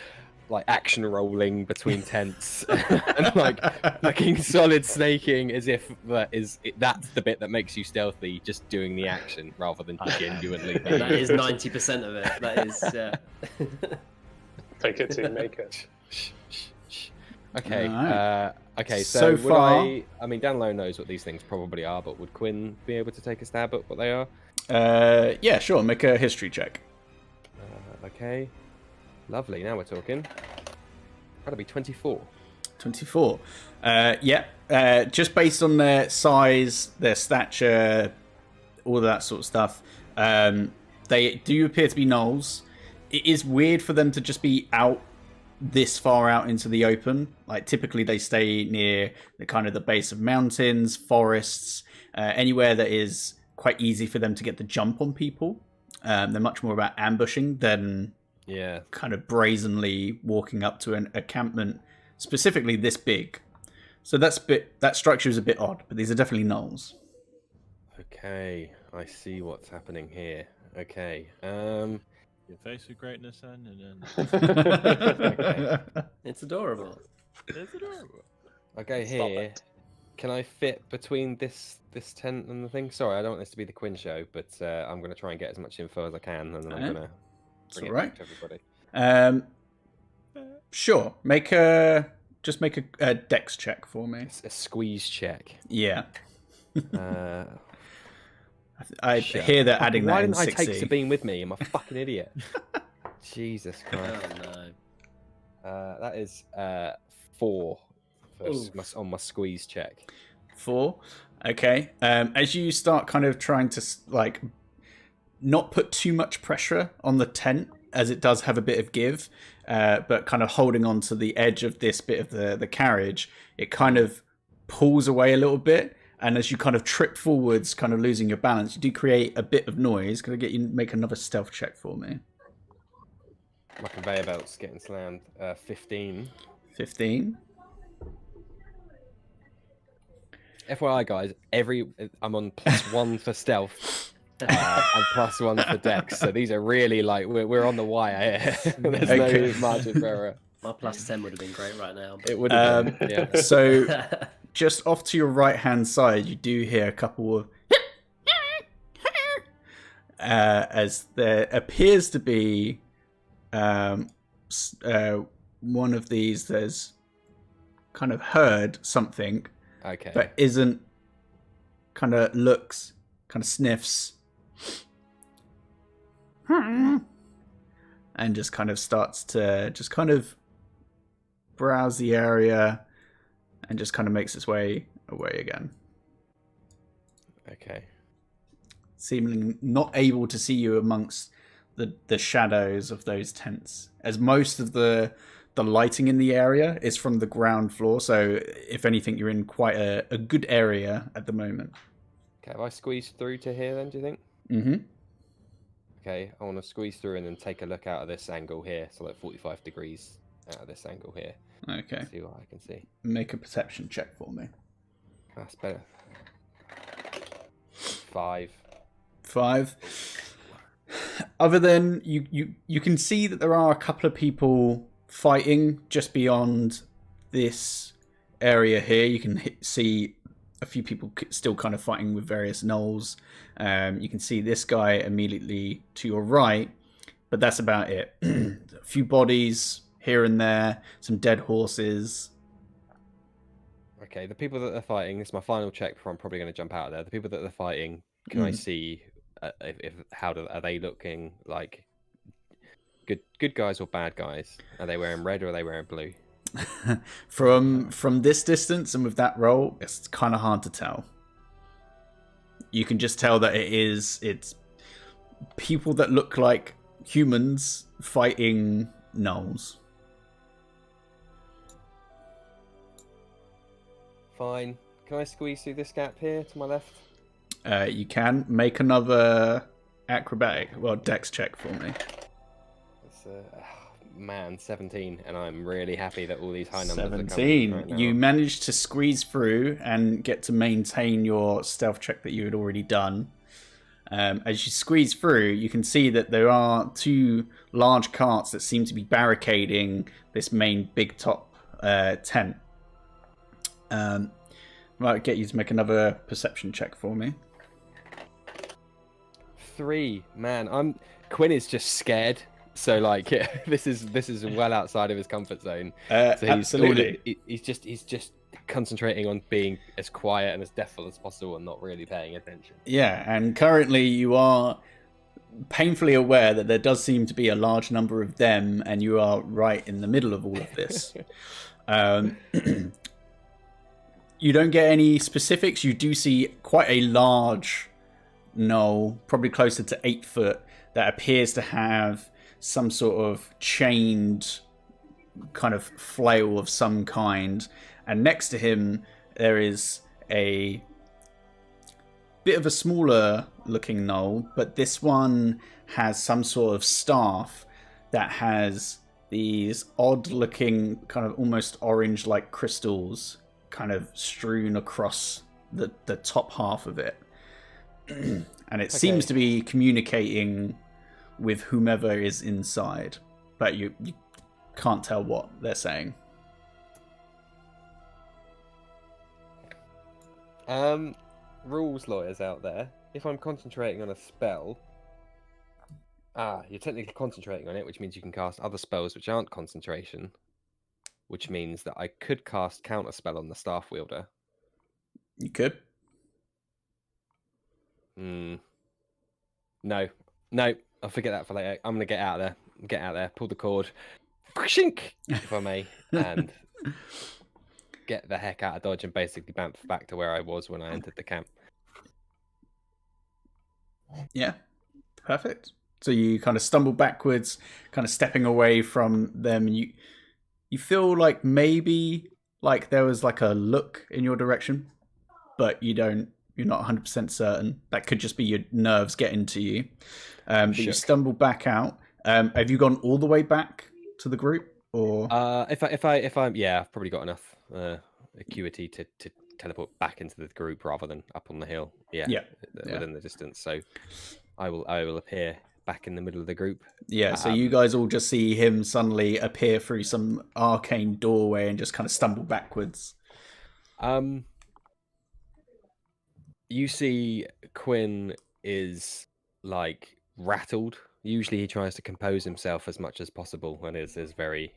action rolling between tents and like fucking solid snaking as if that's the bit that makes you stealthy, just doing the action rather than genuinely. That is 90% of it. That is, yeah. Fake it till you make it. Okay. Alright. Okay. So would far- I mean, Dan Lowe knows what these things probably are, but would Quinn be able to take a stab at what they are? Yeah, sure. Make a history check. Okay. Lovely. Now we're talking. That'll be 24. 24. Yeah. Just based on their size, their stature, all of that sort of stuff, they do appear to be gnolls. It is weird for them to just be out this far out into the open. Like typically they stay near the kind of the base of mountains, forests, anywhere that is quite easy for them to get the jump on people. They're much more about ambushing than kind of brazenly walking up to an encampment specifically this big. So that structure is a bit odd, but these are definitely gnolls. Okay, I see what's happening here. Okay. Your face with greatness, and Okay. It's adorable. it's adorable. Okay, Stop here. it. Can I fit between this tent and the thing? Sorry, I don't want this to be the Quinn show, but I'm going to try and get as much info as I can, and then I'm going to bring it back to everybody. Sure. Make a dex check for me. It's a squeeze check. Yeah. Uh, I shit. hear they're adding Why that in didn't I take 6e. Sabine with me? I'm a fucking idiot. Jesus Christ. Oh no. That is 4 Oof. on my squeeze check. 4. Okay. As you start kind of trying to like not put too much pressure on the tent, as it does have a bit of give, but kind of holding on to the edge of this bit of the carriage, it kind of pulls away a little bit. And as you kind of trip forwards, kind of losing your balance, you do create a bit of noise. Can I get you to make another stealth check for me? My conveyor belt's getting slammed. 15. 15. FYI, guys, I'm on +1 for stealth and +1 for dex. So these are really like we're on the wire here. There's Okay. no margin for error. My +10 would have been great right now. It would have been. Yeah. So just off to your right-hand side, you do hear a couple of as there appears to be one of these that's kind of heard something, Okay. but isn't, kind of looks, kind of sniffs, and just kind of starts to just kind of browse the area and just kind of makes its way away again. Okay. Seemingly not able to see you amongst the shadows of those tents, as most of the lighting in the area is from the ground floor. So if anything, you're in quite a good area at the moment. Okay. Have I squeezed through to here then? Do you think? Mm-hmm. Okay. I want to squeeze through and then take a look out of this angle here. So like 45 degrees out of this angle here. Okay. See what I can see. Make a perception check for me. That's better. 5. 5. Other than you can see that there are a couple of people fighting just beyond this area here. You can see a few people still kind of fighting with various gnolls. You can see this guy immediately to your right, but that's about it. A few bodies here and there, some dead horses. Okay, the people that are fighting, this is my final check before I'm probably going to jump out of there. The people that are fighting, can I see are they looking like good guys or bad guys? Are they wearing red or are they wearing blue? From this distance and with that roll, it's kind of hard to tell. You can just tell that it's people that look like humans fighting gnolls. Fine. Can I squeeze through this gap here to my left? You can make another dex check for me. It's, man, 17, and I'm really happy that all these high numbers 17. are coming right now. You managed to squeeze through and get to maintain your stealth check that you had already done. As you squeeze through, you can see that there are 2 large carts that seem to be barricading this main big top tent. Might get you to make another perception check for me. 3, man. Quinn is just scared. So like, yeah, this is well outside of his comfort zone. So absolutely. He's just concentrating on being as quiet and as deaful as possible and not really paying attention. Yeah, and currently you are painfully aware that there does seem to be a large number of them, and you are right in the middle of all of this. You don't get any specifics. You do see quite a large knoll, probably closer to 8 foot, that appears to have some sort of chained kind of flail of some kind. And next to him, there is a bit of a smaller looking knoll, but this one has some sort of staff that has these odd looking kind of almost orange like crystals kind of strewn across the top half of it. And it seems to be communicating with whomever is inside, but you can't tell what they're saying. Rules lawyers out there. If I'm concentrating on a spell, you're technically concentrating on it, which means you can cast other spells which aren't concentration, which means that I could cast counter spell on the staff wielder. You could. No, I'll forget that for later. I'm gonna get out of there, pull the cord, shink, if I may, and get the heck out of Dodge and basically bounce back to where I was when I entered the camp. Yeah, perfect. So you kind of stumble backwards, kind of stepping away from them, and you feel like maybe like there was like a look in your direction, but you're not 100% certain. That could just be your nerves getting to you. But you stumble back out. Have you gone all the way back to the group, or if I'm I've probably got enough acuity to teleport back into the group rather than up on the hill. Within the distance. So I will appear back in the middle of the group. Yeah, so you guys all just see him suddenly appear through some arcane doorway and just kind of stumble backwards. You see Quinn is like rattled. Usually he tries to compose himself as much as possible and is very,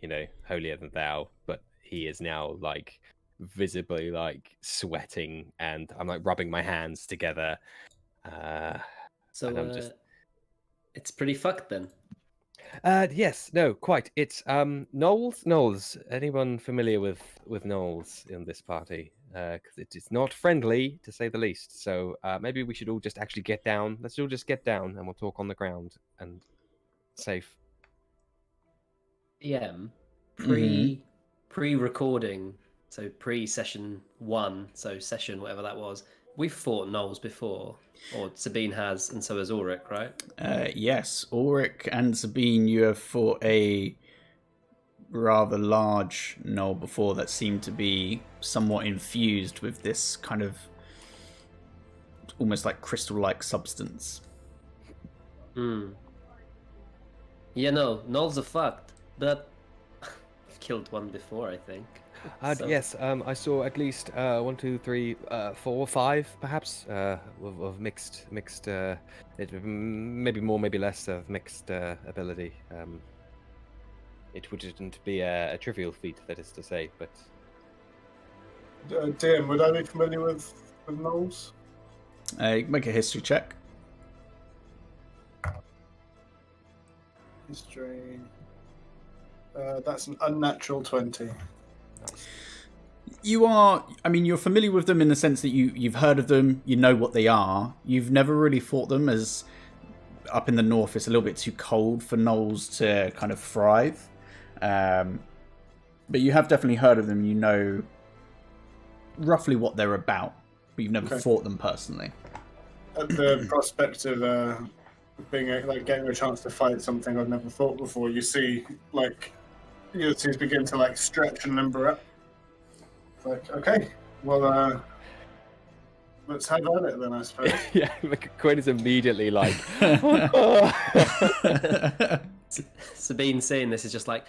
holier than thou, but he is now like visibly like sweating, and I'm like rubbing my hands together. It's pretty fucked then. Yes, no, quite. It's Knowles. Anyone familiar with Knowles in this party? Because it is not friendly, to say the least. So maybe we should all just actually get down. Let's all just get down, and we'll talk on the ground and safe. Pre-recording, so pre-session 1, so session whatever that was. We've fought Knowles before, or Sabine has, and so has Ulrick, right? Yes, Ulrick and Sabine, you have fought a rather large gnoll before that seemed to be somewhat infused with this kind of almost like crystal-like substance. Yeah, no, gnolls are fucked, but I've killed one before, I think. Yes, I saw at least 1, 2, 3, 4, 5, perhaps, of mixed, maybe more, maybe less of mixed ability. It wouldn't be a trivial feat, that is to say, but. DM, would I be familiar with gnolls? Make a history check. History. That's an unnatural 20. You're familiar with them in the sense that you've heard of them, you know what they are. You've never really fought them, as up in the north it's a little bit too cold for gnolls to kind of thrive. But you have definitely heard of them, you know roughly what they're about, but you've never fought them personally. at the prospect of being like getting a chance to fight something I've never fought before, you see like Ulysses begin to like stretch and limber up. Like, okay, well, let's have at it then, I suppose. Yeah, Quinn is immediately like, Sabine saying this is just like,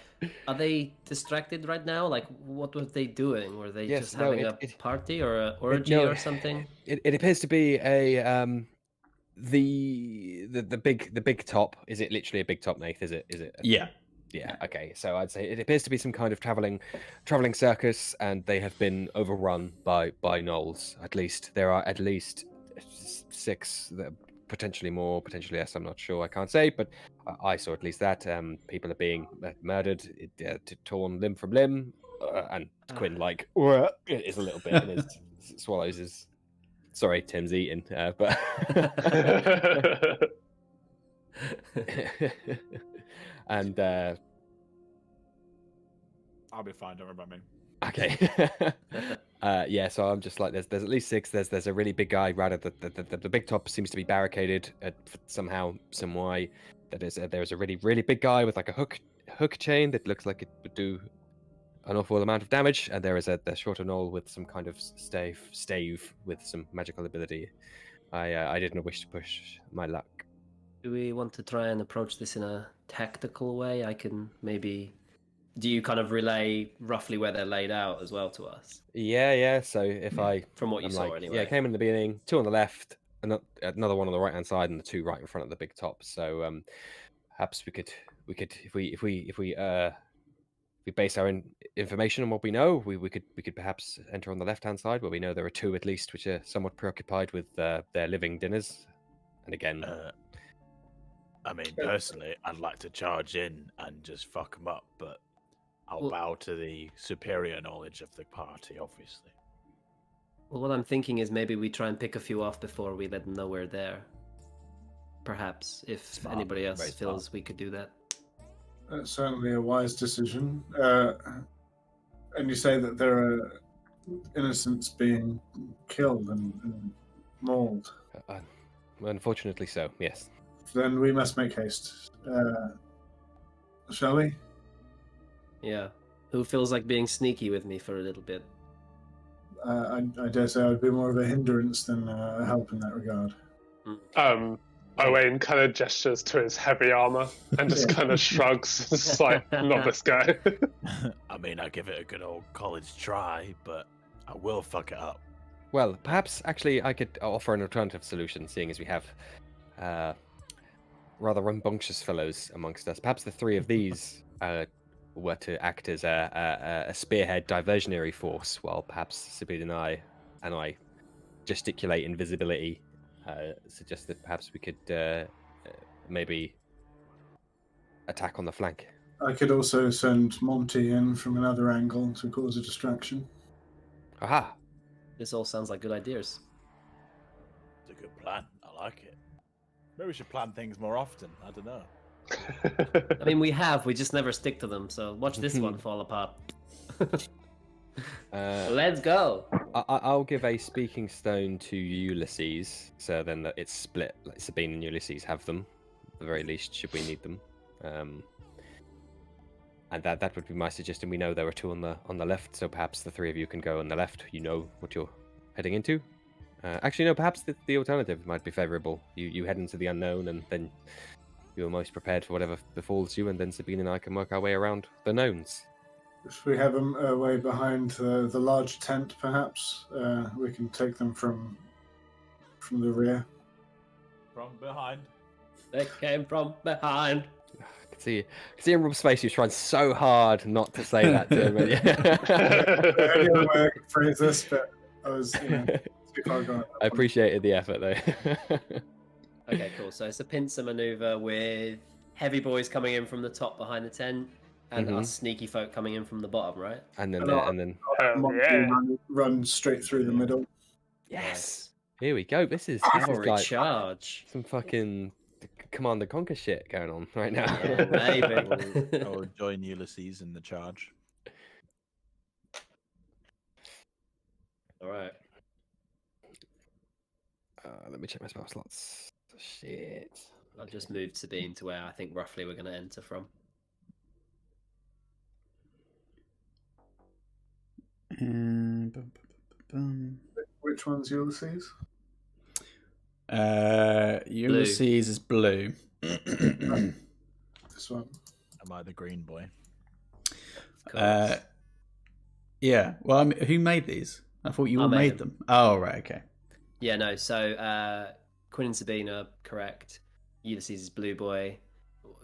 are they distracted right now? Like, what were they doing? Were they Yes, just no, having a party or an orgy no, or something? It appears to be a the big top. Is it literally a big top, Nath? Is it? Yeah. Yeah. Okay. So I'd say it appears to be some kind of traveling circus, and they have been overrun by gnolls. At least there are at least 6, potentially more, potentially less. I'm not sure. I can't say, but I saw at least that. People are being murdered, torn limb from limb, and Quinn like is a little bit and swallows his. Sorry, Tim's eating, but and I'll be fine. Don't worry about me. okay. Yeah, so I'm just like, there's at least 6. There's a really big guy right at the big top seems to be barricaded somehow, some way. There's a really big guy with like a hook chain that looks like it would do an awful amount of damage, and there is a shorter knoll with some kind of stave with some magical ability. I didn't wish to push my luck. Do we want to try and approach this in a tactical way? I can maybe. Do you kind of relay roughly where they're laid out as well to us? Yeah. So if from what you saw, anyway. Yeah, it came in the beginning. 2 on the left, another one on the right hand side, and the 2 right in front of the big top. So perhaps we could if we base our information on what we know, we could perhaps enter on the left hand side where we know there are 2 at least which are somewhat preoccupied with their living dinners. And again, I mean, personally, I'd like to charge in and just fuck them up, but I'll bow to the superior knowledge of the party, obviously. Well, what I'm thinking is maybe we try and pick a few off before we let them know we're there. Perhaps, if anybody else feels we could do that. That's certainly a wise decision. And you say that there are innocents being killed and mauled. Unfortunately so, yes. Then we must make haste. Shall we? Yeah. Who feels like being sneaky with me for a little bit? I dare say I would be more of a hindrance than a help in that regard. Owain kind of gestures to his heavy armor and just kind of shrugs. It's like, not this guy. I mean, I give it a good old college try, but I will fuck it up. Well, perhaps actually I could offer an alternative solution, seeing as we have rather rambunctious fellows amongst us. Perhaps the 3 of these were to act as a spearhead diversionary force, while perhaps Sabine and I gesticulate invisibility. Suggest that perhaps we could maybe attack on the flank. I could also send Monty in from another angle to cause a distraction. Aha! This all sounds like good ideas. It's a good plan. I like it. Maybe we should plan things more often. I don't know. I mean, we just never stick to them, so watch this one fall apart. Let's go. I'll give a speaking stone to Ulysses, so then that it's split. Like Sabine and Ulysses have them, at the very least, should we need them. And that would be my suggestion. We know there are 2 on the left, so perhaps the 3 of you can go on the left. You know what you're heading into. Actually, no. Perhaps the alternative might be favourable. You head into the unknown, and then you're most prepared for whatever befalls you, and then Sabine and I can work our way around the knowns. If we have them way behind the large tent, perhaps we can take them from the rear. From behind. They came from behind. I can see in Rob's face. He was trying so hard not to say that to him. The only other way I could phrase this, but I was too far gone. I appreciated the effort, though. Okay, cool. So it's a pincer maneuver with heavy boys coming in from the top behind the tent, and us sneaky folk coming in from the bottom, right? And then Monty run straight through the middle. Yes. Here we go. This is Cavalry like charge. some fucking Command and Conquer shit going on right now. Yeah, maybe. I will join Ulysses in the charge. All right. Let me check my spell slots. Shit. I've just moved Sabine to where I think roughly we're going to enter from. Which one's Ulysses? Ulysses is blue. This one. Am I the green boy? Yeah. Well, I mean, who made these? I thought you all made made them. Oh, right. Okay. Yeah, no. So Quinn and Sabine are correct. Ulysses is blue boy.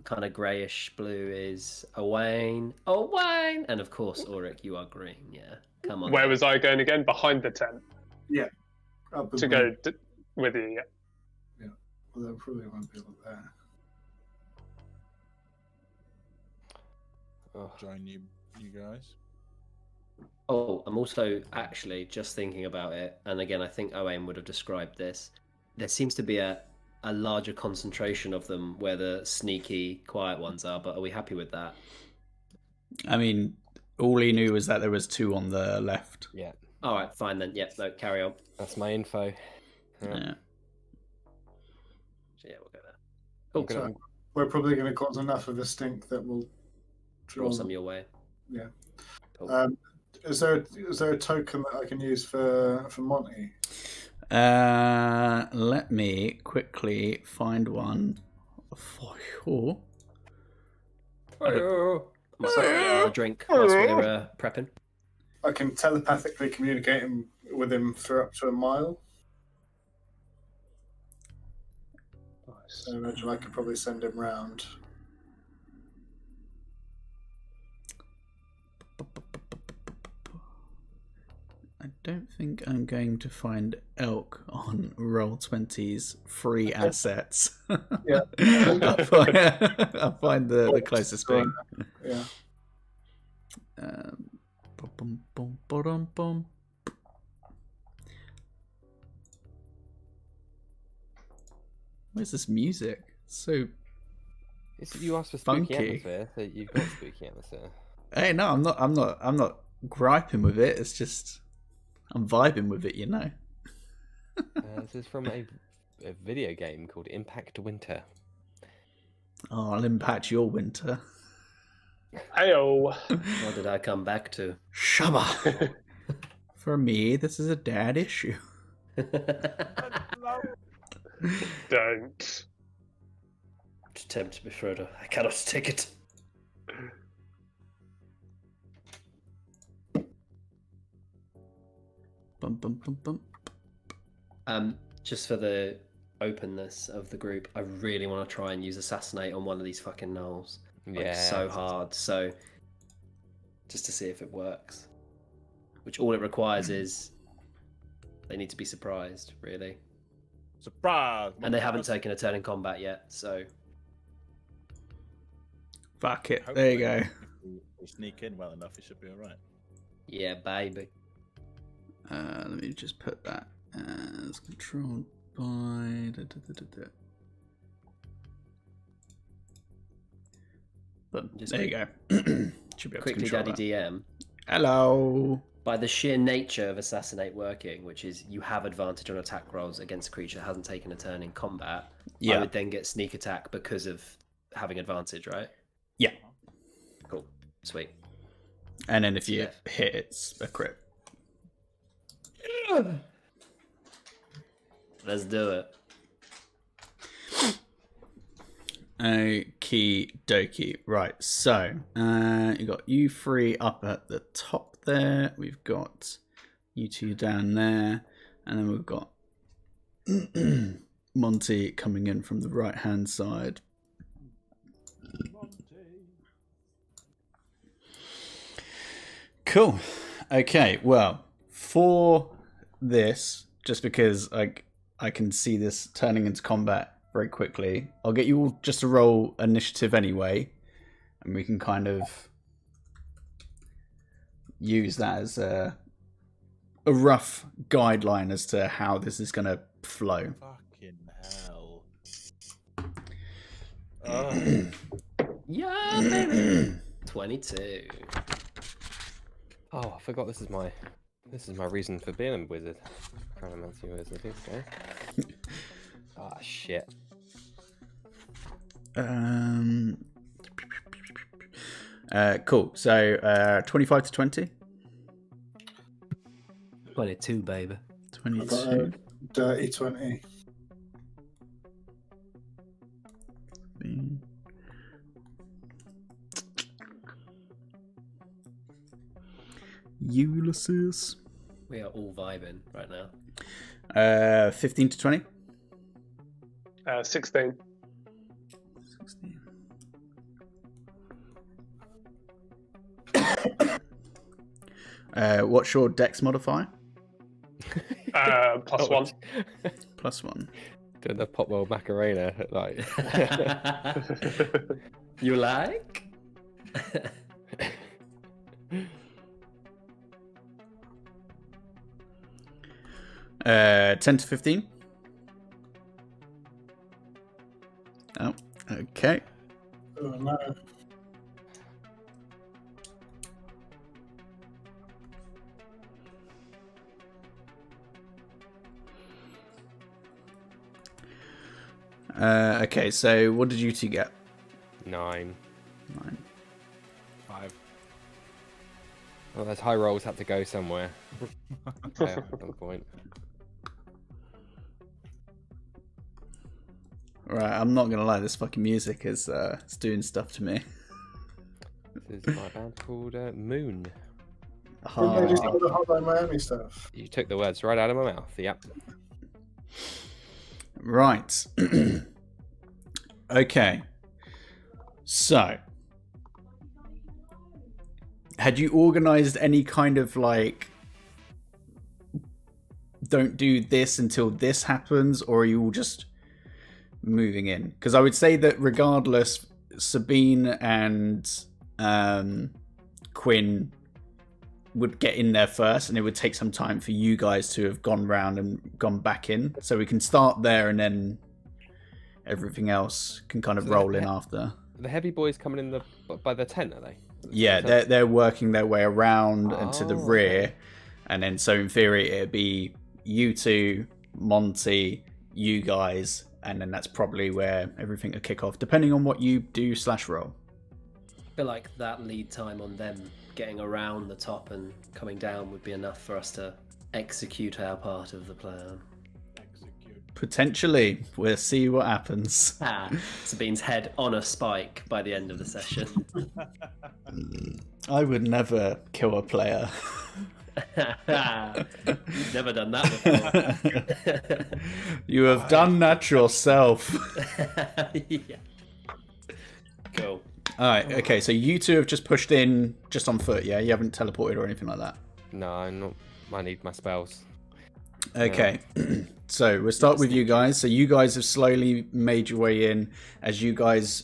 Kind of greyish blue is Owain. Owain! And of course, Ulrick, you are green. Yeah. Come on. Where was I going again? Behind the tent. Yeah. Up To go with you, yeah. Yeah. Well, there probably won't be a lot there. Join you guys. Oh, I'm also actually just thinking about it. And again, I think Owain would have described this. There seems to be a larger concentration of them where the sneaky, quiet ones are. But are we happy with that? I mean, all he knew was that there was 2 on the left. Yeah. All right, fine then. Yeah, no, carry on. That's my info. Yeah. So yeah, we'll go there. Cool. So we're probably going to cause enough of a stink that will Draw some your way. Yeah. Cool. Is there a token that I can use for Monty? Let me quickly find one for you. I'm sorry, a drink whilst we're prepping. I can telepathically communicate with him for up to a mile. So I imagine I could probably send him round. I don't think I'm going to find elk on Roll20's free assets. Yeah. I'll find the closest thing. Yeah. Where's this music? So You asked for spooky funky. atmosphere, so you've got spooky atmosphere. Hey, no, I'm not griping with it. It's just I'm vibing with it, you know. This is from a video game called Impact Winter. Oh, I'll impact your winter. Heyo. What did I come back to? Shabba. For me, this is a dad issue. Don't. Just tempted me, Frodo. I cannot take it. Bum, bum, bum, bum. Just for the openness of the group, I really want to try and use Assassinate on one of these fucking gnolls. Like, so hard. So, just to see if it works. Which all it requires is they need to be surprised, really. Surprise! And they haven't taken a turn in combat yet, so. Fuck it. There you go. If we sneak in well enough, it should be alright. Yeah, baby. Let me just put that as controlled by. But Just there you go. Should be able Quickly, to control Daddy that. DM. Hello. By the sheer nature of Assassinate working, which is you have advantage on attack rolls against a creature that hasn't taken a turn in combat, Yeah. I would then get sneak attack because of having advantage, right? Yeah. Cool. Sweet. And then if you hit, it's a crit. Let's do it. Okie dokie. Right, so you got you 3 up at the top there. We've got you 2 down there, and then we've got Monty coming in from the right hand side. Cool. Okay, well, for this, just because I can see this turning into combat very quickly, I'll get you all just to roll initiative anyway, and we can kind of use that as a rough guideline as to how this is going to flow. Fucking hell. Yeah, baby. 22. Oh, I forgot this is my reason for being a wizard. Chronomancy wizard. Okay. Ah, shit. Cool. So 25 to 20. 22, baby. I've got 22. a dirty 20. Ulysses. We are all vibing right now. 15 to 20. 16. 16. What's your dex modifier? +1. +1. Doing the pop world Macarena, like. You like? 10 to 15. Oh, okay. Oh, no. Okay, so what did you two get? 9. 9. 5. Well, those high rolls had to go somewhere. Yeah, at some point. Right, I'm not gonna lie, this fucking music is it's doing stuff to me. This is my band called Moon. Didn't they just Ah. do the Hotline Miami stuff? You took the words right out of my mouth. Yep. Right. Okay. So, had you organized any kind of like, don't do this until this happens, or are you all just moving in? Because I would say that regardless, Sabine and Quinn would get in there first, and it would take some time for you guys to have gone round and gone back in. So we can start there, and then everything else can kind of roll in after. The heavy boys coming in by the tent, are they? Yeah, they're working their way around and to the rear, and then so in theory it'd be you two, Monty, you guys, and then that's probably where everything will kick off, depending on what you do / roll. I feel like that lead time on them getting around the top and coming down would be enough for us to execute our part of the plan. Potentially, we'll see what happens. Sabine's head on a spike by the end of the session. I would never kill a player. You've never done that before. You have done that yourself. Yeah. Cool. Alright, okay, so you two have just pushed in just on foot, yeah? You haven't teleported or anything like that? No, I'm not. I need my spells. Okay, so we'll start with you guys. So you guys have slowly made your way in. As you guys,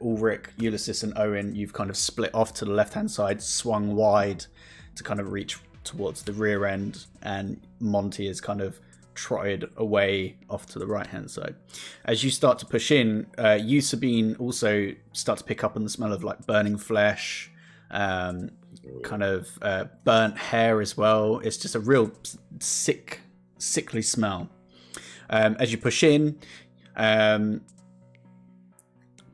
Ulrick, Ulysses and Owen, you've kind of split off to the left-hand side, swung wide to kind of reach towards the rear end, and Monty is kind of trotted away off to the right-hand side. As you start to push in, you, Sabine, also start to pick up on the smell of like burning flesh, kind of burnt hair as well. It's just a real sickly smell. As you push in,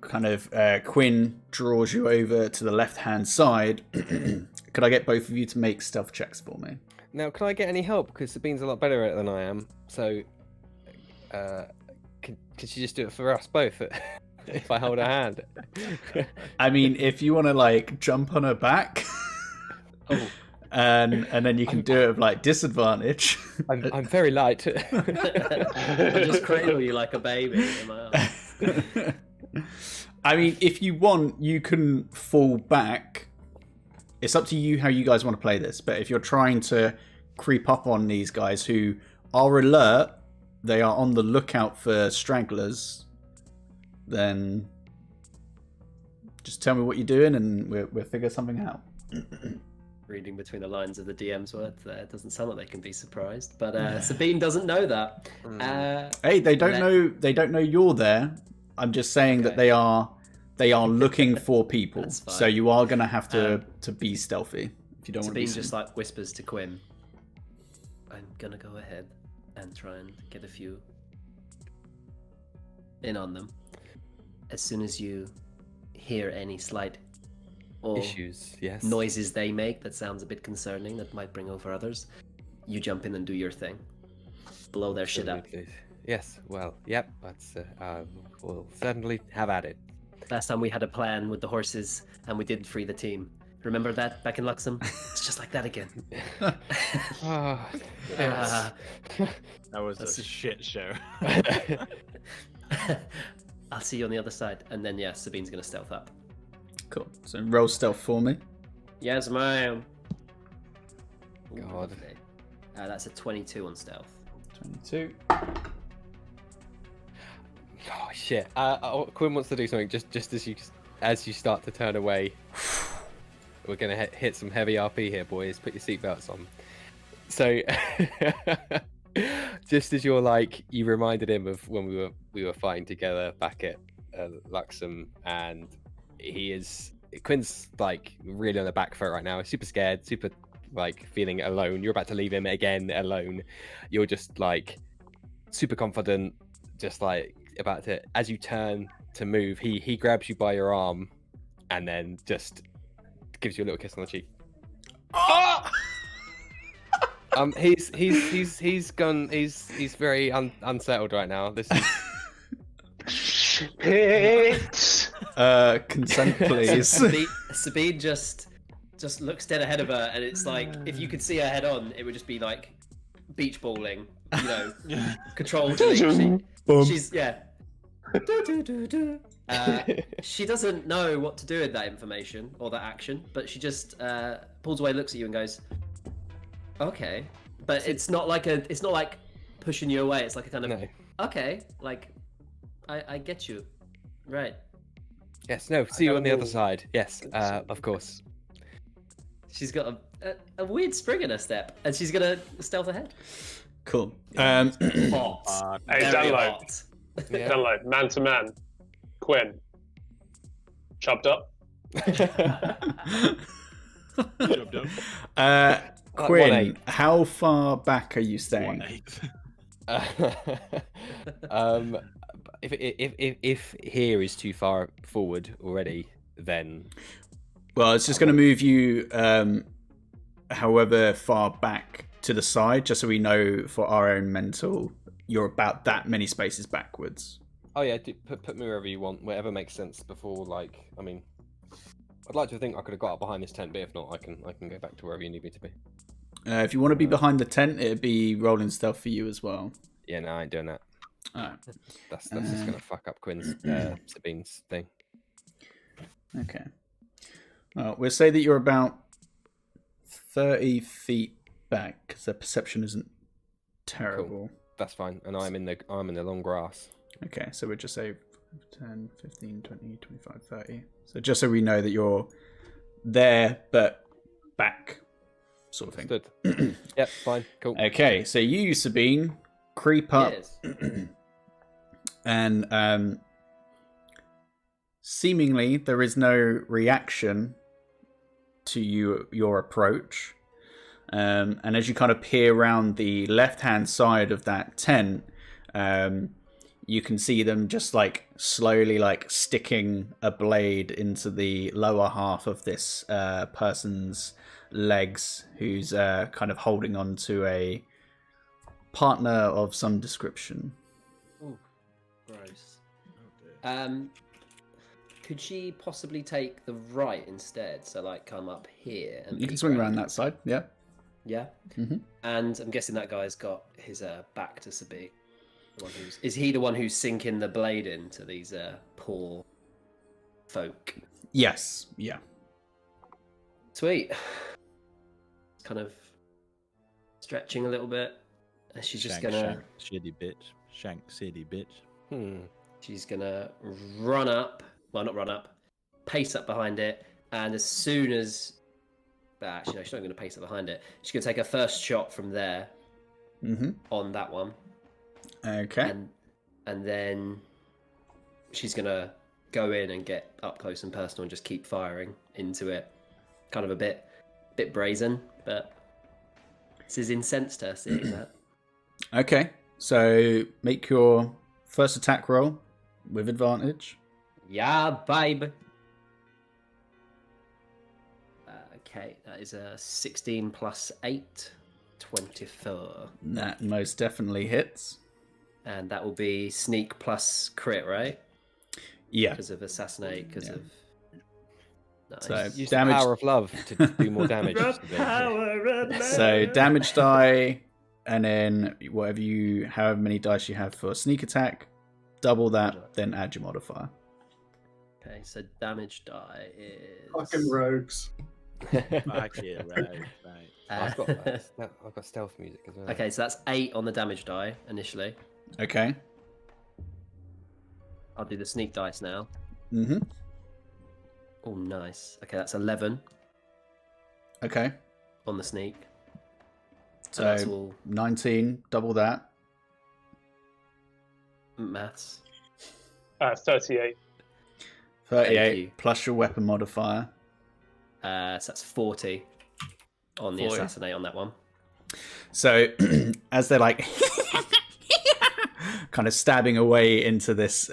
Quinn draws you over to the left-hand side. Could I get both of you to make stealth checks for me? Now, can I get any help? Because Sabine's a lot better at it than I am. So, could she just do it for us both if I hold her hand? I mean, if you want to like jump on her back, and then you can do it with like disadvantage. I'm very light. I'll just cradle you like a baby in my arms. I mean, if you want, you can fall back. It's up to you how you guys want to play this. But if you're trying to creep up on these guys who are alert, they are on the lookout for stragglers, then just tell me what you're doing and we'll figure something out. Reading between the lines of the DM's words there, it doesn't sound like they can be surprised. But Sabine doesn't know that. Hey, they don't know. They don't know you're there. I'm just saying that they are looking for people. So you are going to have to be stealthy if you don't want to be Sabine seen. just like whispers to Quinn, I'm gonna go ahead and try and get a few in on them. As soon as you hear any slight or Issues, yes. noises they make that sounds a bit concerning, that might bring over others, you jump in and do your thing. Blow their shit up. Absolutely. Yes, well, yep, that's, we'll certainly have at it. Last time we had a plan with the horses and we didn't free the team. Remember that back in Luxem? It's just like that again. Ah, yes. That was a shit show. I'll see you on the other side. And then, yeah, Sabine's going to stealth up. Cool. So roll stealth for me. Yes, ma'am. God. That's a 22 on stealth. 22. Oh shit! Quinn wants to do something just as you start to turn away. We're gonna hit some heavy RP here, boys. Put your seatbelts on. So, just as you reminded him of when we were fighting together back at Luxem, and Quinn's like really on the back foot right now. He's super scared, super like feeling alone. You're about to leave him again alone. You're just like super confident, just like about to, as you turn to move, he grabs you by your arm and then just gives you a little kiss on the cheek. Oh! He's gone. He's very unsettled right now. This is Consent, please. Sabine just looks dead ahead of her, and it's like if you could see her head on, it would just be like beach balling, you know, control delete. She's she doesn't know what to do with that information or that action, but she just pulls away, looks at you, and goes, "Okay," but it's not like pushing you away. It's like a kind of okay, like I get you, right? Yes. No. See you on the other side. Yes. Of course. She's got a weird spring in her step, and she's gonna stealth ahead. Cool. Hot. Hey, Very Dunlop. hot. Yeah. Dunlop, man to man. Quinn. Chopped up. Quinn, how far back are you staying? 1/8. If here is too far forward already, then Well, it's just going to move you however far back to the side, just so we know for our own mental, you're about that many spaces backwards. oh yeah, put me wherever you want, whatever makes sense. Before, like, I mean, I'd like to think I could have got up behind this tent, but if not, I can go back to wherever you need me to be. If you want to be behind the tent, it'd be rolling stealth for you as well. Yeah, no, I ain't doing that. Alright. That's just gonna fuck up Quinn's Sabine's thing. Okay. Well, we'll say that you're about 30 feet back, because the perception isn't terrible. Cool. That's fine, and I'm in the long grass. Okay, so we'll just say 10, 15, 20, 25, 30. So just so we know that you're there, but back, sort of thing. Good. Yep, fine, cool. Okay, so you, Sabine, creep up, Yes. and seemingly there is no reaction to your approach. And as you kind of peer around the left-hand side of that tent, you can see them just like slowly like sticking a blade into the lower half of this person's legs, who's kind of holding on to a partner of some description. Ooh, gross. Could she possibly take the right instead? So like come up here and You can swing around that side, yeah. Yeah. Mhm. And I'm guessing that guy's got his back to Sabine. Is he the one who's sinking the blade into these poor folk? Yes, yeah. Sweet. Kind of stretching a little bit. And she's just gonna Shitty bitch. Shank city bitch. She's gonna run up. Well, not run up. Pace up behind it, and as soon as actually, no, she's not going to pace up behind it. She's going to take her first shot from there on that one. Okay. And then she's going to go in and get up close and personal and just keep firing into it. Kind of a bit brazen, but this has incensed her seeing that. Okay, so make your first attack roll. with advantage. Yeah, babe. Okay, that is a 16 plus 8, 24. That most definitely hits. And that will be sneak plus crit, right? Yeah. Because of assassinate, because of... Nice. So Use damage. the power of love to do more damage. So damage die, and then however many dice you have for sneak attack, double that, then add your modifier. Okay, so damage die is... Fucking rogues. Fuck yeah, right. I've got stealth music as well. Okay, so that's 8 on the damage die initially. Okay. I'll do the sneak dice now. Mm-hmm. Oh, nice. Okay, that's 11 Okay. on the sneak. So And that's all 19, double that. maths. 38. 38 plus your weapon modifier. So that's 40 on the 40. assassinate on that one. So as they're like kind of stabbing away into this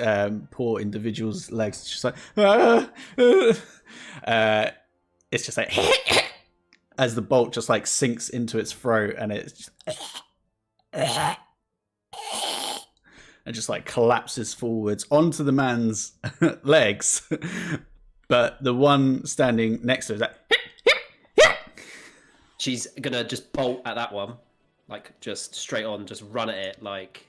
poor individual's legs, it's just like it's just like as the bolt just like sinks into its throat, and it's just and just like collapses forwards onto the man's legs. But the one standing next to it is like She's gonna just bolt at that one, like just straight on, just run at it. Like,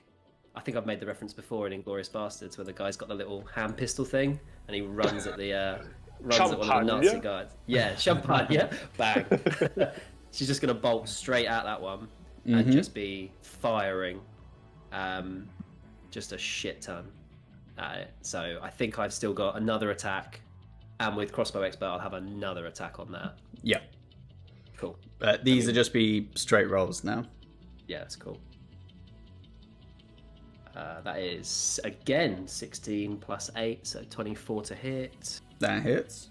I think I've made the reference before in Inglourious Bastards, where the guy's got the little hand pistol thing, and he runs at the at one of the Nazi guys. Yeah, champagne, yeah, bang. She's just gonna bolt straight at that one and just be firing, just a shit ton at it. So I think I've still got another attack, and with crossbow expert, I'll have another attack on that. yeah. Cool. These will just be straight rolls now. Yeah, that's cool. That is, again, 16 plus 8, so 24 to hit. That hits.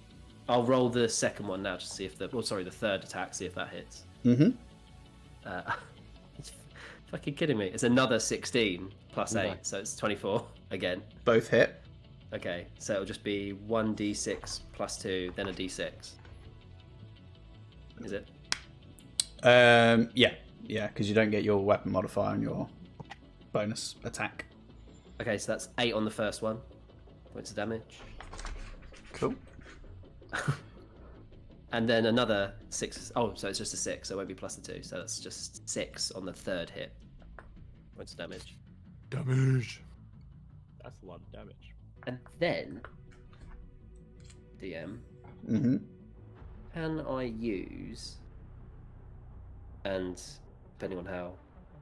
I'll roll the second one now to see if the third attack, see if that hits. Mm-hmm. It's fucking kidding me. It's another 16 plus 8, Nice. so it's 24 again. Both hit. Okay, so it'll just be 1d6 plus 2, then a d6. Is it? Yeah, because you don't get your weapon modifier on your bonus attack. Okay, so that's 8 on the first one. Points of damage. Cool. And then another 6. Oh, so it's just a 6, so it won't be plus the 2. So that's just 6 on the third hit. Points of damage. Damage. That's a lot of damage. And then, DM, Mm-hmm. can I use, and depending on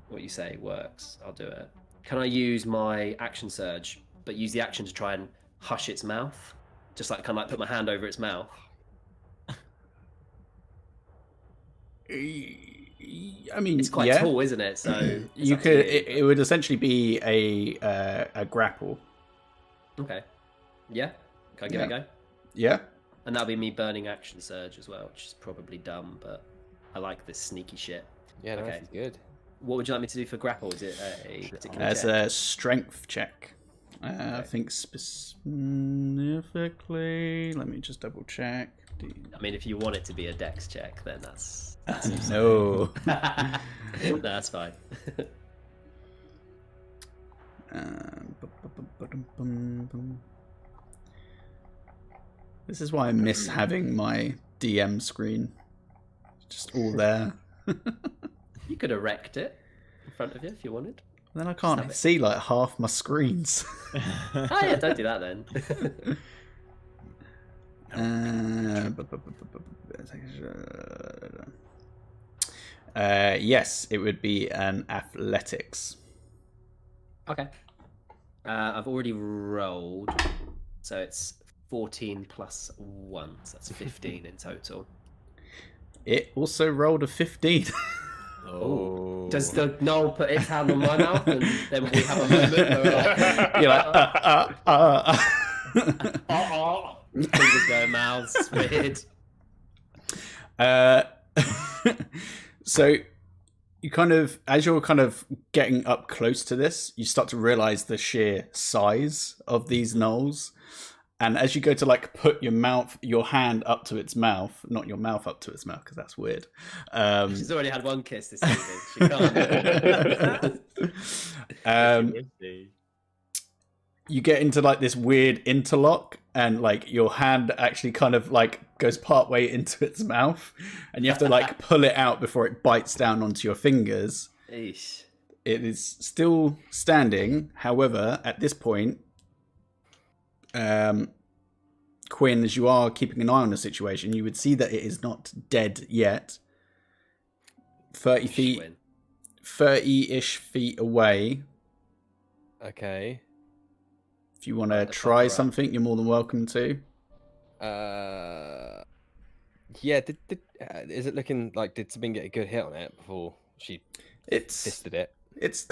what you say works, I'll do it. Can I use my action surge, but use the action to try and hush its mouth? Just like kind of like put my hand over its mouth. I mean, It's quite tall, isn't it? So you could. It would essentially be a grapple. Okay. Yeah. Can I give it a go? Yeah. And that'll be me burning action surge as well, which is probably dumb, but I like this sneaky shit. Yeah, no, Okay. this is good. What would you like me to do for grapple? Is it a particular As check? a strength check. I think specifically. Let me just double check. I mean, if you want it to be a dex check, then that's No. no, that's fine. This is why I miss having my DM screen. Just all there. You could erect it in front of you if you wanted. Then I have can't it. see like half my screens. Oh yeah, don't do that then. Yes, it would be an athletics. Okay. I've already rolled, so it's 14 plus 1, so that's 15 in total. It also rolled a 15. Oh. Does the Noel put its hand on my mouth and then we have a moment where we're like, You're like, fingers going mouths, it's weird. So you kind of, as you're kind of getting up close to this, you start to realize the sheer size of these gnolls. And as you go to like put your hand up to its mouth, not your mouth up to its mouth, because that's weird. She's already had one kiss this evening. She can't. You get into like this weird interlock, and like your hand actually kind of like goes part way into its mouth, and you have to like pull it out before it bites down onto your fingers. Eesh. It is still standing. However, at this point, Quinn, as you are keeping an eye on the situation, you would see that it is not dead yet. 30-ish feet away. Okay. If you want to try something, you're more than welcome to. Yeah. Is it looking like, did Sabine get a good hit on it before she fisted it? It's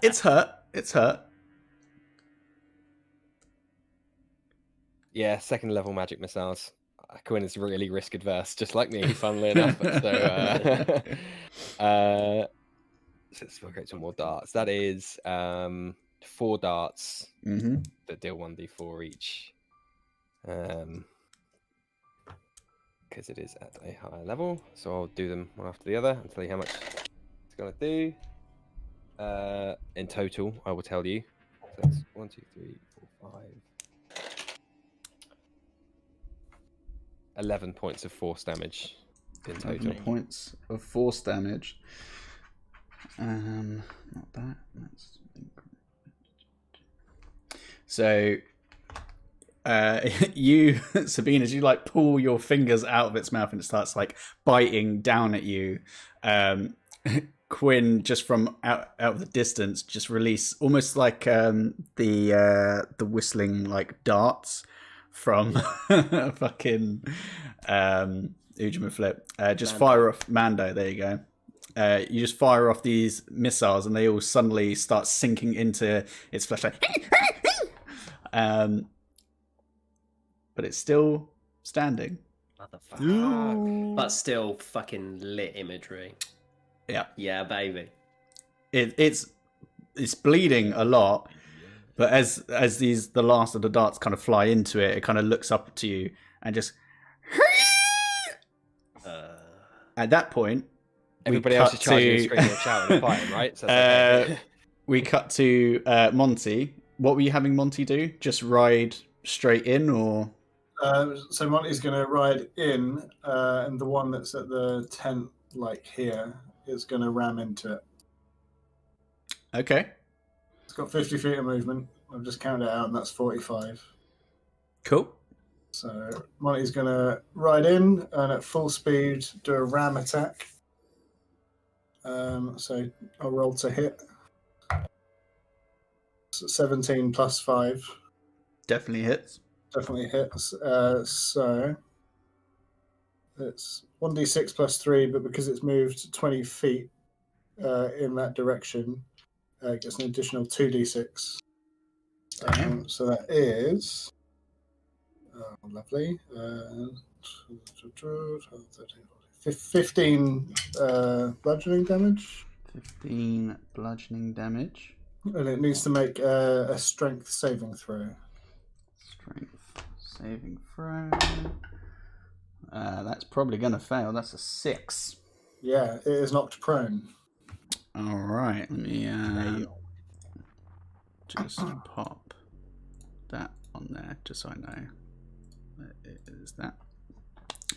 it's hurt. It's hurt. Yeah, second level magic missiles. Quinn is really risk adverse, just like me, funnily enough. So, let's look at some more darts. That is 4 darts that deal 1d4 each. Because it is at a higher level. So I'll do them one after the other and tell you how much it's going to do. In total, I will tell you. So that's 1, 2, 3, 4, 5. 11 points of force damage in total. 11 points of force damage. Not that. That's... So, you, Sabine, as you like pull your fingers out of its mouth and it starts like biting down at you, Quinn, just from out of the distance, just release almost like the whistling like darts from fucking Ujima Flip. Just Mando. fire off Mando. There you go. You just fire off these missiles, and they all suddenly start sinking into its flesh. Like, but it's still standing. Motherfucker. But still fucking lit imagery. Yeah. Yeah, baby. It's bleeding a lot. But as the last of the darts kind of fly into it, it kind of looks up to you and just. At that point, everybody else is charging and screaming and shouting and fighting, right? So okay. We cut to Monty. What were you having Monty do? Just ride straight in, or? So Monty's going to ride in, and the one that's at the tent, like here, is going to ram into it. Okay. It's got 50 feet of movement. I've just counted it out, and that's 45. Cool. So Monty's going to ride in and at full speed do a ram attack. So I'll roll to hit. 17 plus 5. Definitely hits. Definitely hits. So it's 1d6 plus 3, but because it's moved 20 feet in that direction, it gets an additional 2d6. So that is lovely. 15 bludgeoning damage. 15 bludgeoning damage. And it needs to make a strength saving throw. Strength saving throw. That's probably going to fail. That's a 6. Yeah, it is knocked prone. All right, let me just pop that on there, just so I know that it is that.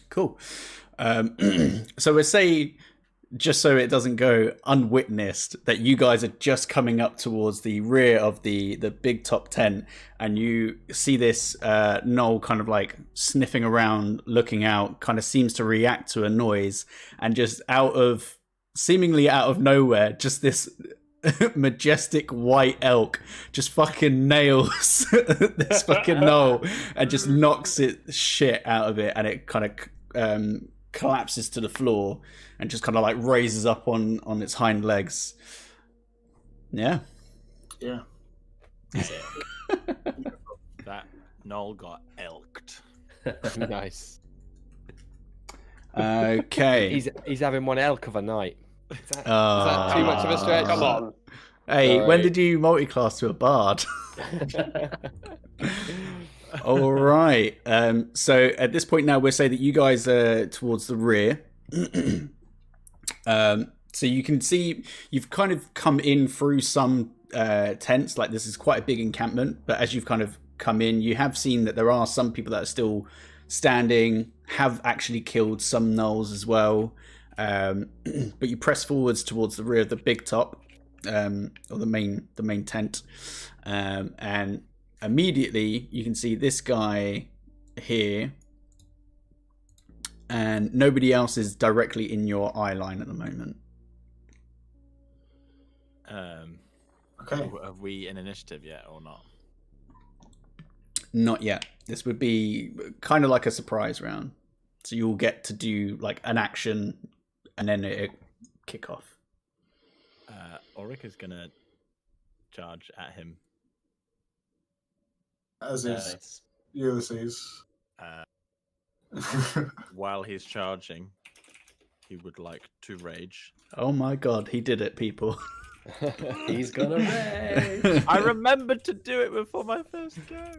Cool. So we'll say, just so it doesn't go unwitnessed, that you guys are just coming up towards the rear of the big top tent, and you see this gnoll kind of like sniffing around, looking out, kind of seems to react to a noise, and just seemingly out of nowhere, just this majestic white elk just fucking nails this fucking gnoll and just knocks it shit out of it, and it kind of collapses to the floor and just kind of like raises up on its hind legs. Yeah. That Noel got elked. Nice. Okay. He's having one elk of a night. Is that too much of a stretch? Come on. Hey, when Sorry. did you multiclass to a bard? All right. So at this point now, we'll say that you guys are towards the rear. So you can see you've kind of come in through some tents. Like this is quite a big encampment, but as you've kind of come in, you have seen that there are some people that are still standing, have actually killed some gnolls as well. But you press forwards towards the rear of the big top, or the main tent, and immediately you can see this guy here, and nobody else is directly in your eye line at the moment. Okay. Have we in initiative yet or not? Not yet. This would be kind of like a surprise round, so you'll get to do like an action and then it kick off. Ulrick is gonna charge at him. As is Nice. Ulysses. While he's charging, he would like to rage. Oh my god, he did it, people. He's gonna rage. I remembered to do it before my first go.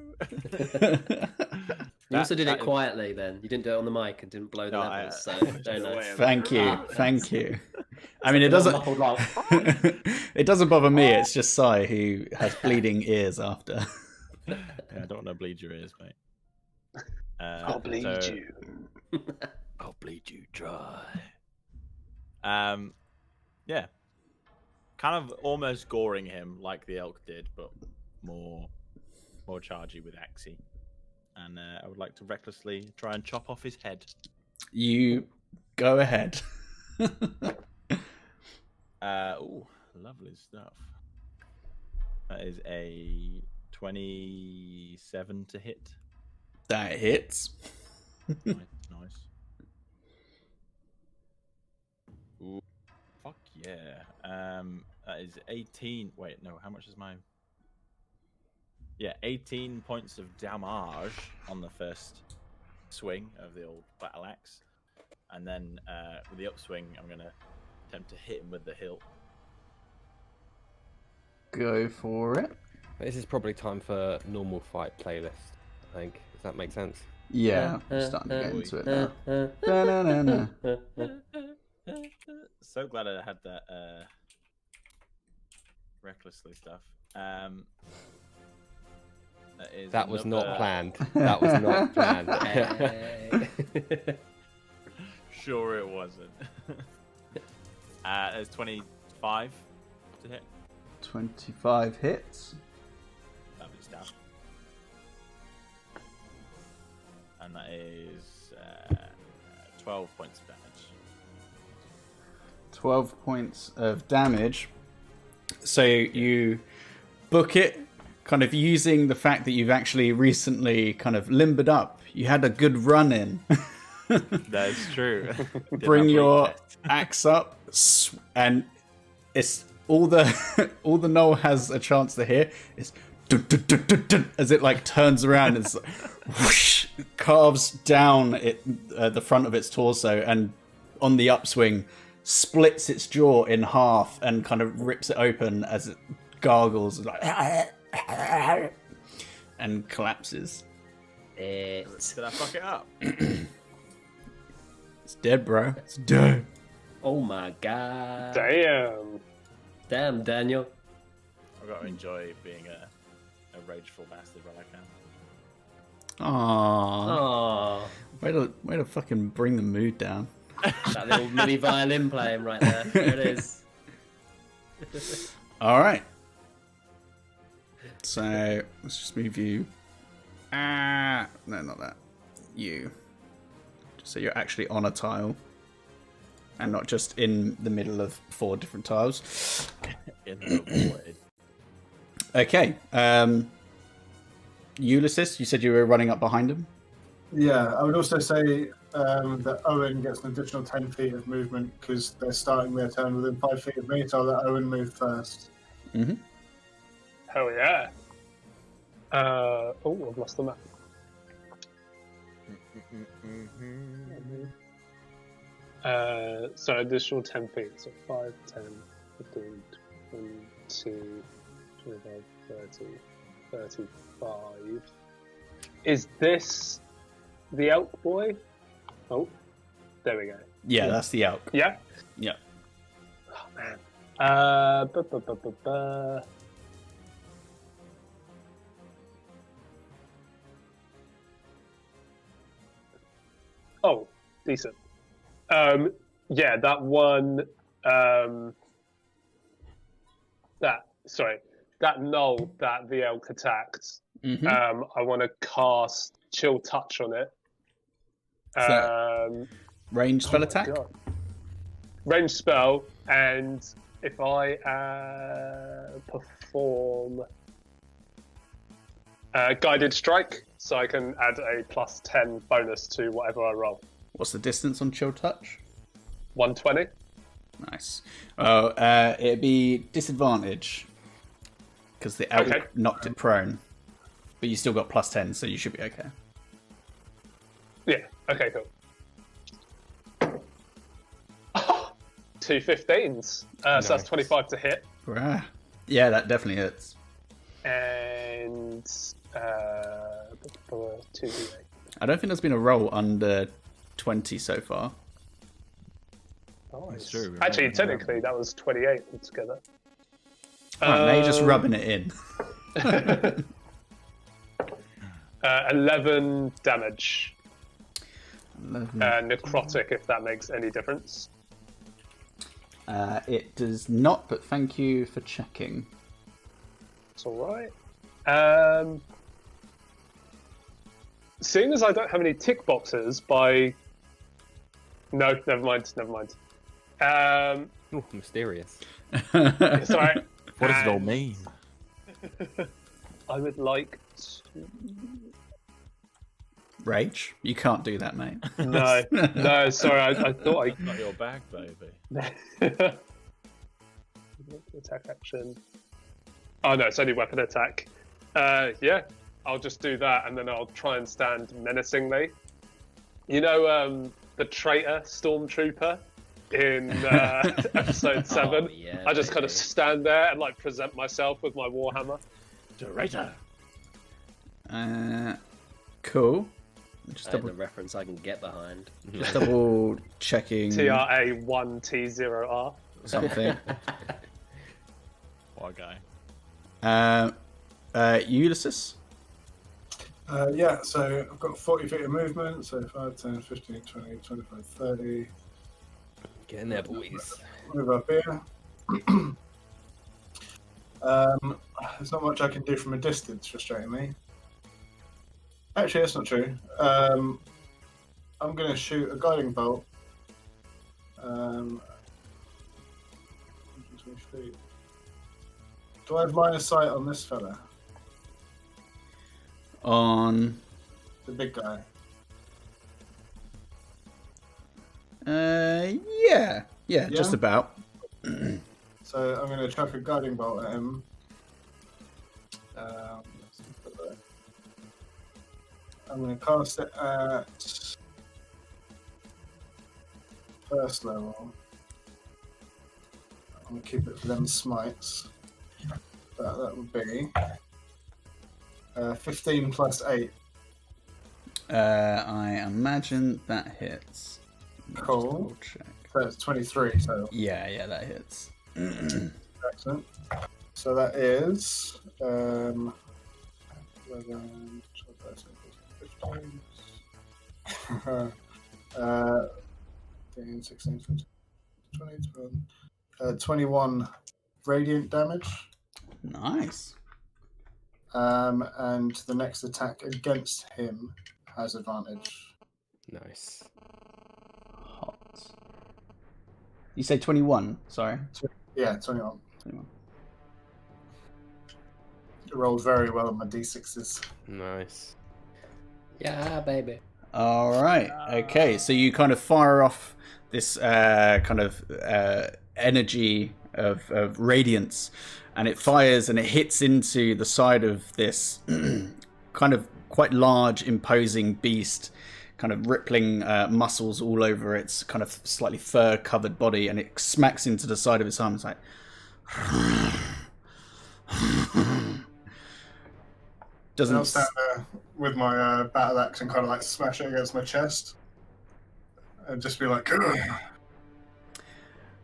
You also did it that is- quietly then. You didn't do it on the mic and didn't blow the No, levels, so very No way. nice. Thank you, thank you. I mean, it Little doesn't. muffled laugh. It doesn't bother me. It's just Sai who has bleeding ears after. Yeah, I don't want to bleed your ears, mate. I'll bleed so- you. I'll bleed you dry. Yeah. Kind of almost goring him like the elk did, but more chargy with Axie. And I would like to recklessly try and chop off his head. You go ahead. Ooh, lovely stuff. That is a 27 to hit. That hits. Nice. Ooh, fuck yeah. That is 18. Wait, no, how much is mine? Yeah, 18 points of damage on the first swing of the old battle axe. And then with the upswing, I'm going to attempt to hit him with the hilt. Go for it. This is probably time for normal fight playlist, I think. Does that make sense? Yeah, I'm starting to get into it now. Da-na-na-na. So glad I had that recklessly stuff. That was another- not planned. That was not planned. Hey. Sure it wasn't. There's 25 to hit. 25 hits. Damage down. And that is 12 points of damage. 12 points of damage. So you book it, kind of using the fact that you've actually recently kind of limbered up. You had a good run in. That is true. Bring your axe up, and it's all the gnoll has a chance to hear is dun, dun, dun, dun, dun, as it like turns around and whoosh, carves down the front of its torso, and on the upswing splits its jaw in half and kind of rips it open as it gargles like and collapses. Did I fuck it up? It's dead, bro. It's dead. Oh my god. Damn. Damn, Daniel. I've got to enjoy being a rageful bastard while I can. Aww. Oh, Way to fucking bring the mood down. that little mini violin playing right there. There it is. All right. So let's just move you. No, not that. You. So you're actually on a tile, and not just in the middle of 4 different tiles. In the void. Okay. Ulysses, you said you were running up behind him. Yeah, I would also say that Owen gets an additional 10 feet of movement because they're starting their turn within 5 feet of me, so I'll let Owen move first. Mm-hmm. Hell yeah. Oh, I've lost the map. So additional 10 feet. So 5, 10, 15, 22, 25, 30, 35. Is this the elk boy? Oh, there we go. Yeah, that's the elk. Yeah? Yeah. Oh, man. Oh, decent. Yeah, that one. That knoll that the elk attacked. Mm-hmm. I want to cast Chill Touch on it. Range spell my attack? God. Range spell, and if I perform Guided Strike, so I can add a +10 bonus to whatever I roll. What's the distance on Chill Touch? 120. Nice. Oh, it'd be disadvantage because the elk knocked it prone, but you still got +10, so you should be okay. Yeah. Okay. Cool. 2 15s. Nice. So that's 25 to hit, Rah. Yeah, that definitely hits. and 2d8. I don't think there's been a roll under 20 so far. Nice. true, we Actually, haven't- technically, that was 28 altogether. Right, now you're just rubbing it in. 11 damage. 11. Necrotic, if that makes any difference. It does not, but thank you for checking. It's all right. Seeing as I don't have any tick boxes by... No, never mind. Ooh, mysterious. It's all right. What does it all And mean? I would like to... Rage? You can't do that, mate. No, sorry, I thought I... Not your bag, baby. Attack action. Oh no, it's only weapon attack. Yeah, I'll just do that, and then I'll try and stand menacingly. You know, the traitor stormtrooper in episode 7. Oh, yeah, I just kind of baby. stand there and like present myself with my warhammer. Traitor. Cool. Just The reference I can get behind. double checking TRA1T0R. something. What a guy. Ulysses? Yeah, so I've got 40 feet of movement, so 5, 10, 15, 20, 25, 30. Get in there, boys. Move up here. There's not much I can do from a distance, frustratingly. Actually, that's not true. I'm going to shoot a guiding bolt. 120 feet. Do I have line of sight on this fella? On... The big guy? Yeah, just about. So I'm going to chuck a guiding bolt at him. I'm going to cast it at first level. I'm going to keep it for them smites. That would be 15 plus 8. I imagine that hits. Let me just Cool. double check. So it's 23. So Yeah, that hits. excellent. So that is 11, 12, 13, 15, 15, 16, 17, 20, 21 radiant damage. Nice. And the next attack against him has advantage. Nice. Hot. You say 21, sorry. Yeah, 21. 21. It rolled very well on my d6s. Nice. Yeah, baby. All right. Okay. So you kind of fire off this kind of energy of radiance, and it fires and it hits into the side of this kind of quite large, imposing beast, kind of rippling muscles all over its kind of slightly fur-covered body, and it smacks into the side of its arm. It's like... I'll stand there with my battle axe and kind of like smash it against my chest. And just be like...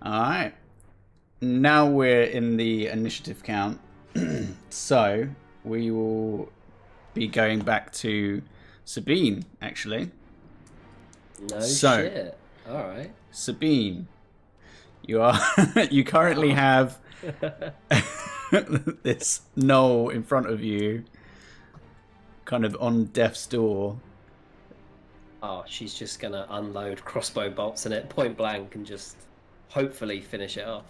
Alright. Now we're in the initiative count. So, we will be going back to Sabine, actually. No So, shit. All right. Sabine, you currently have this knoll in front of you, kind of on death's door. Oh, she's just gonna unload crossbow bolts in it point blank and just hopefully finish it off.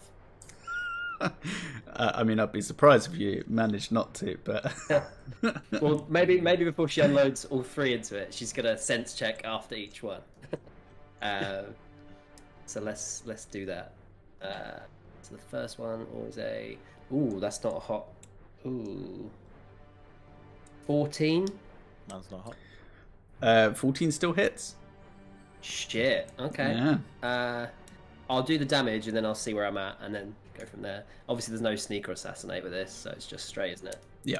I mean, I'd be surprised if you managed not to, but... Well, maybe before she unloads all three into it, she's gonna sense check after each one. So let's do that. So the first one was a... Ooh, that's not a hot... Ooh. 14? Mine's not hot. 14 still hits. Shit. Okay. Yeah. I'll do the damage and then I'll see where I'm at and then go from there. Obviously, there's no sneak or assassinate with this, so it's just straight, isn't it? Yeah.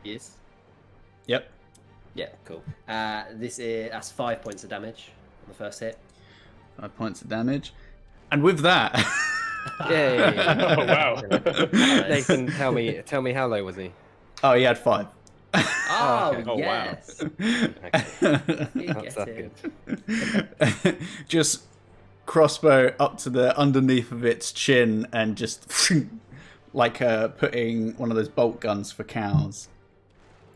Yes. Yep. Yeah. Cool. That's 5 points of damage on the first hit. 5 points of damage. And with that... Yay! Oh wow! Nathan, tell me how low was he? Oh, he had 5. Oh, okay. Oh, wow. yes. Okay. You That's get it. it. Just crossbow up to the underneath of its chin and just like putting one of those bolt guns for cows.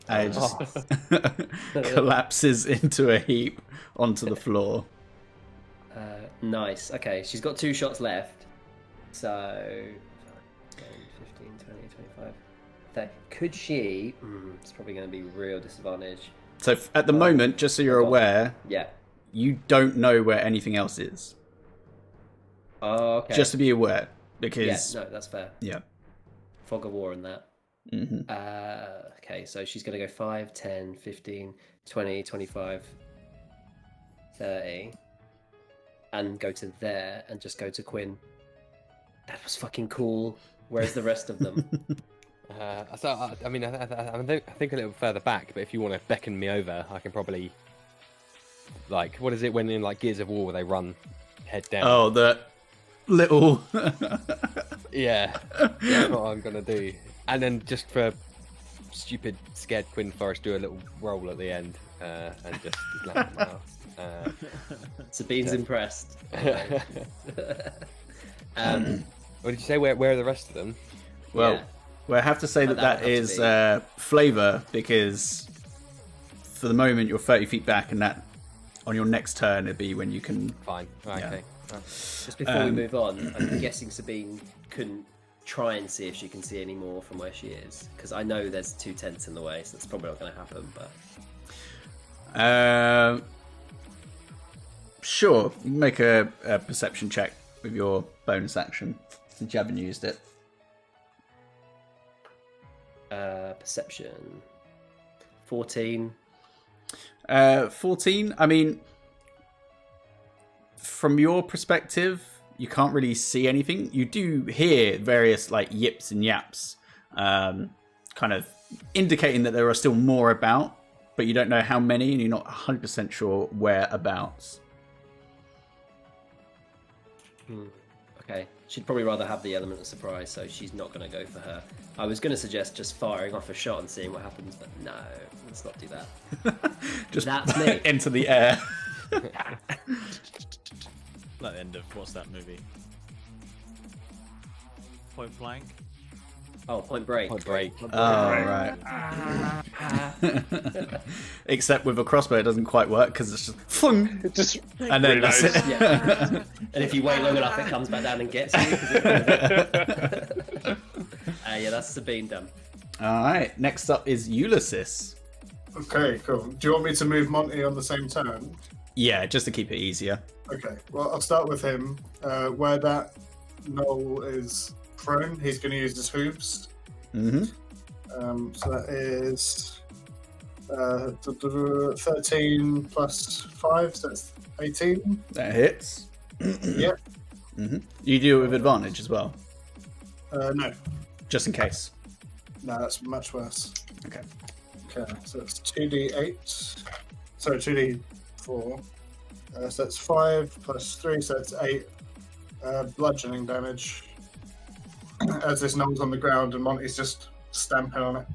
And it just collapses into a heap onto the floor. Nice. Okay, she's got 2 shots left. So 10, 15, 20, 25. Could she... it's probably going to be real disadvantage. So at the moment, just so you're aware, Yeah. you don't know where anything else is. Oh, okay. Just to be aware, because... Yeah, no, that's fair. Yeah. Fog of war and that. Mm-hmm. Okay, so she's going to go 5, 10, 15, 20, 25, 30. And go to there and just go to Quinn. That was fucking cool. Where's the rest of them? I mean, I think a little further back, but if you want to beckon me over, I can probably... Like, what is it when in like Gears of War where they run head down? Oh, the little... Yeah, that's what I'm going to do. And then just for stupid scared Quinn Forrest, do a little roll at the end and just slap my ass. Sabine's impressed. What did you say? Where are the rest of them? Well, Yeah. well, I have to say that That would is have flavour, because for the moment you're 30 feet back, and that on your next turn it'd be when you can... Fine. Right, Yeah. okay. Just before we move on, I'm guessing Sabine couldn't try and see if she can see any more from where she is, because I know there's 2 tents in the way, so that's probably not going to happen. But Sure, you can make a perception check with your bonus action, since you haven't used it. Perception 14. 14, I mean, from your perspective, you can't really see anything. You do hear various like yips and yaps, kind of indicating that there are still more about, but you don't know how many, and you're not 100% sure whereabouts. Okay, she'd probably rather have the element of surprise, so she's not going to go for her. I was going to suggest just firing off a shot and seeing what happens, but no, let's not do that. Just That's me. into the air. Like the end of what's that movie? Point Blank. Oh, Point Break. Point Break. Oh, right. Except with a crossbow, it doesn't quite work because it's just flung, Just and then that's reload. it. Yeah. And if you wait long enough, it comes back down and gets you. Yeah, that's Sabine done. All right. Next up is Ulysses. Okay, cool. Do you want me to move Monty on the same turn? Yeah, just to keep it easier. Okay, well, I'll start with him. Where that knoll is prone, he's going to use his hooves. Mm-hmm. So that is 13 plus 5, so that's 18. That hits. Yep. You do it with advantage as well, No, just in case. no, that's much worse. Okay. Okay, so it's 2d8. Sorry, 2d4. So that's 5 plus 3, so that's 8 bludgeoning damage. As this gnome's on the ground and Monty's just stamping on it.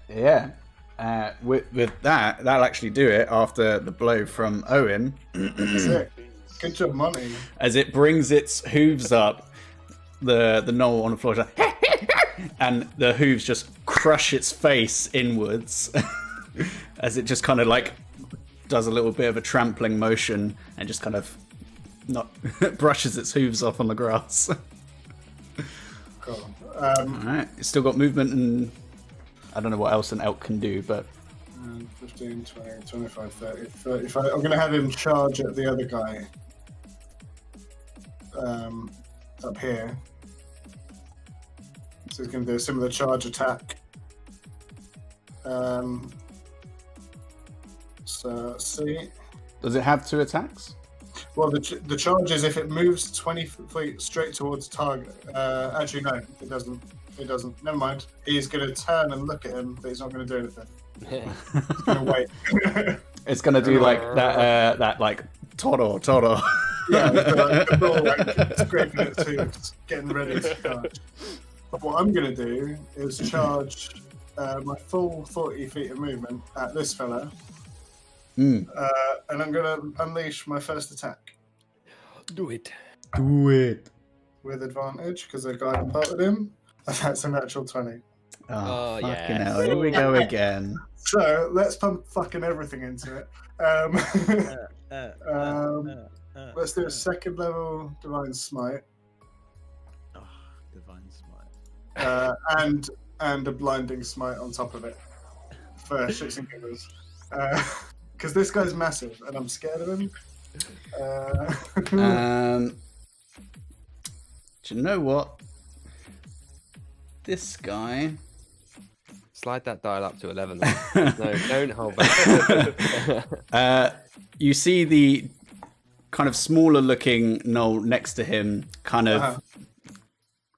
Yeah. With that, that'll actually do it after the blow from Owen. Sick. Good job, Monty. As it brings its hooves up, the gnoll on the floor, and the hooves just crush its face inwards as it just kind of like does a little bit of a trampling motion and just kind of not brushes its hooves off on the grass. Cool. Alright, it's still got movement, and I don't know what else an elk can do, but 15, 20, 25, 30, 35. I'm going to have him charge at the other guy. Up here. So he's going to do a similar charge attack. So let's see. does it have 2 attacks? Well, the charge is if it moves 20 feet straight towards target. Actually, no, it doesn't. It doesn't. Never mind. He's going to turn and look at him, but he's not going to do anything. He's going to wait. It's going to do like that like Toro. Yeah, like scraping it to getting ready to charge. But what I'm going to do is charge my full 40 feet of movement at this fella. And I'm going to unleash my first attack. Do it. Do it. With advantage, because I got imparted him. And that's a natural 20. Oh, fucking yes. hell. Here we go again. So, let's pump fucking everything into it. Let's do a second level Divine Smite. Oh, Divine Smite. And a Blinding Smite on top of it. For shits and giggles. Because this guy's massive, and I'm scared of him. Do you know what? This guy. Slide that dial up to 11. No, don't hold back. You see the kind of smaller looking gnoll next to him kind of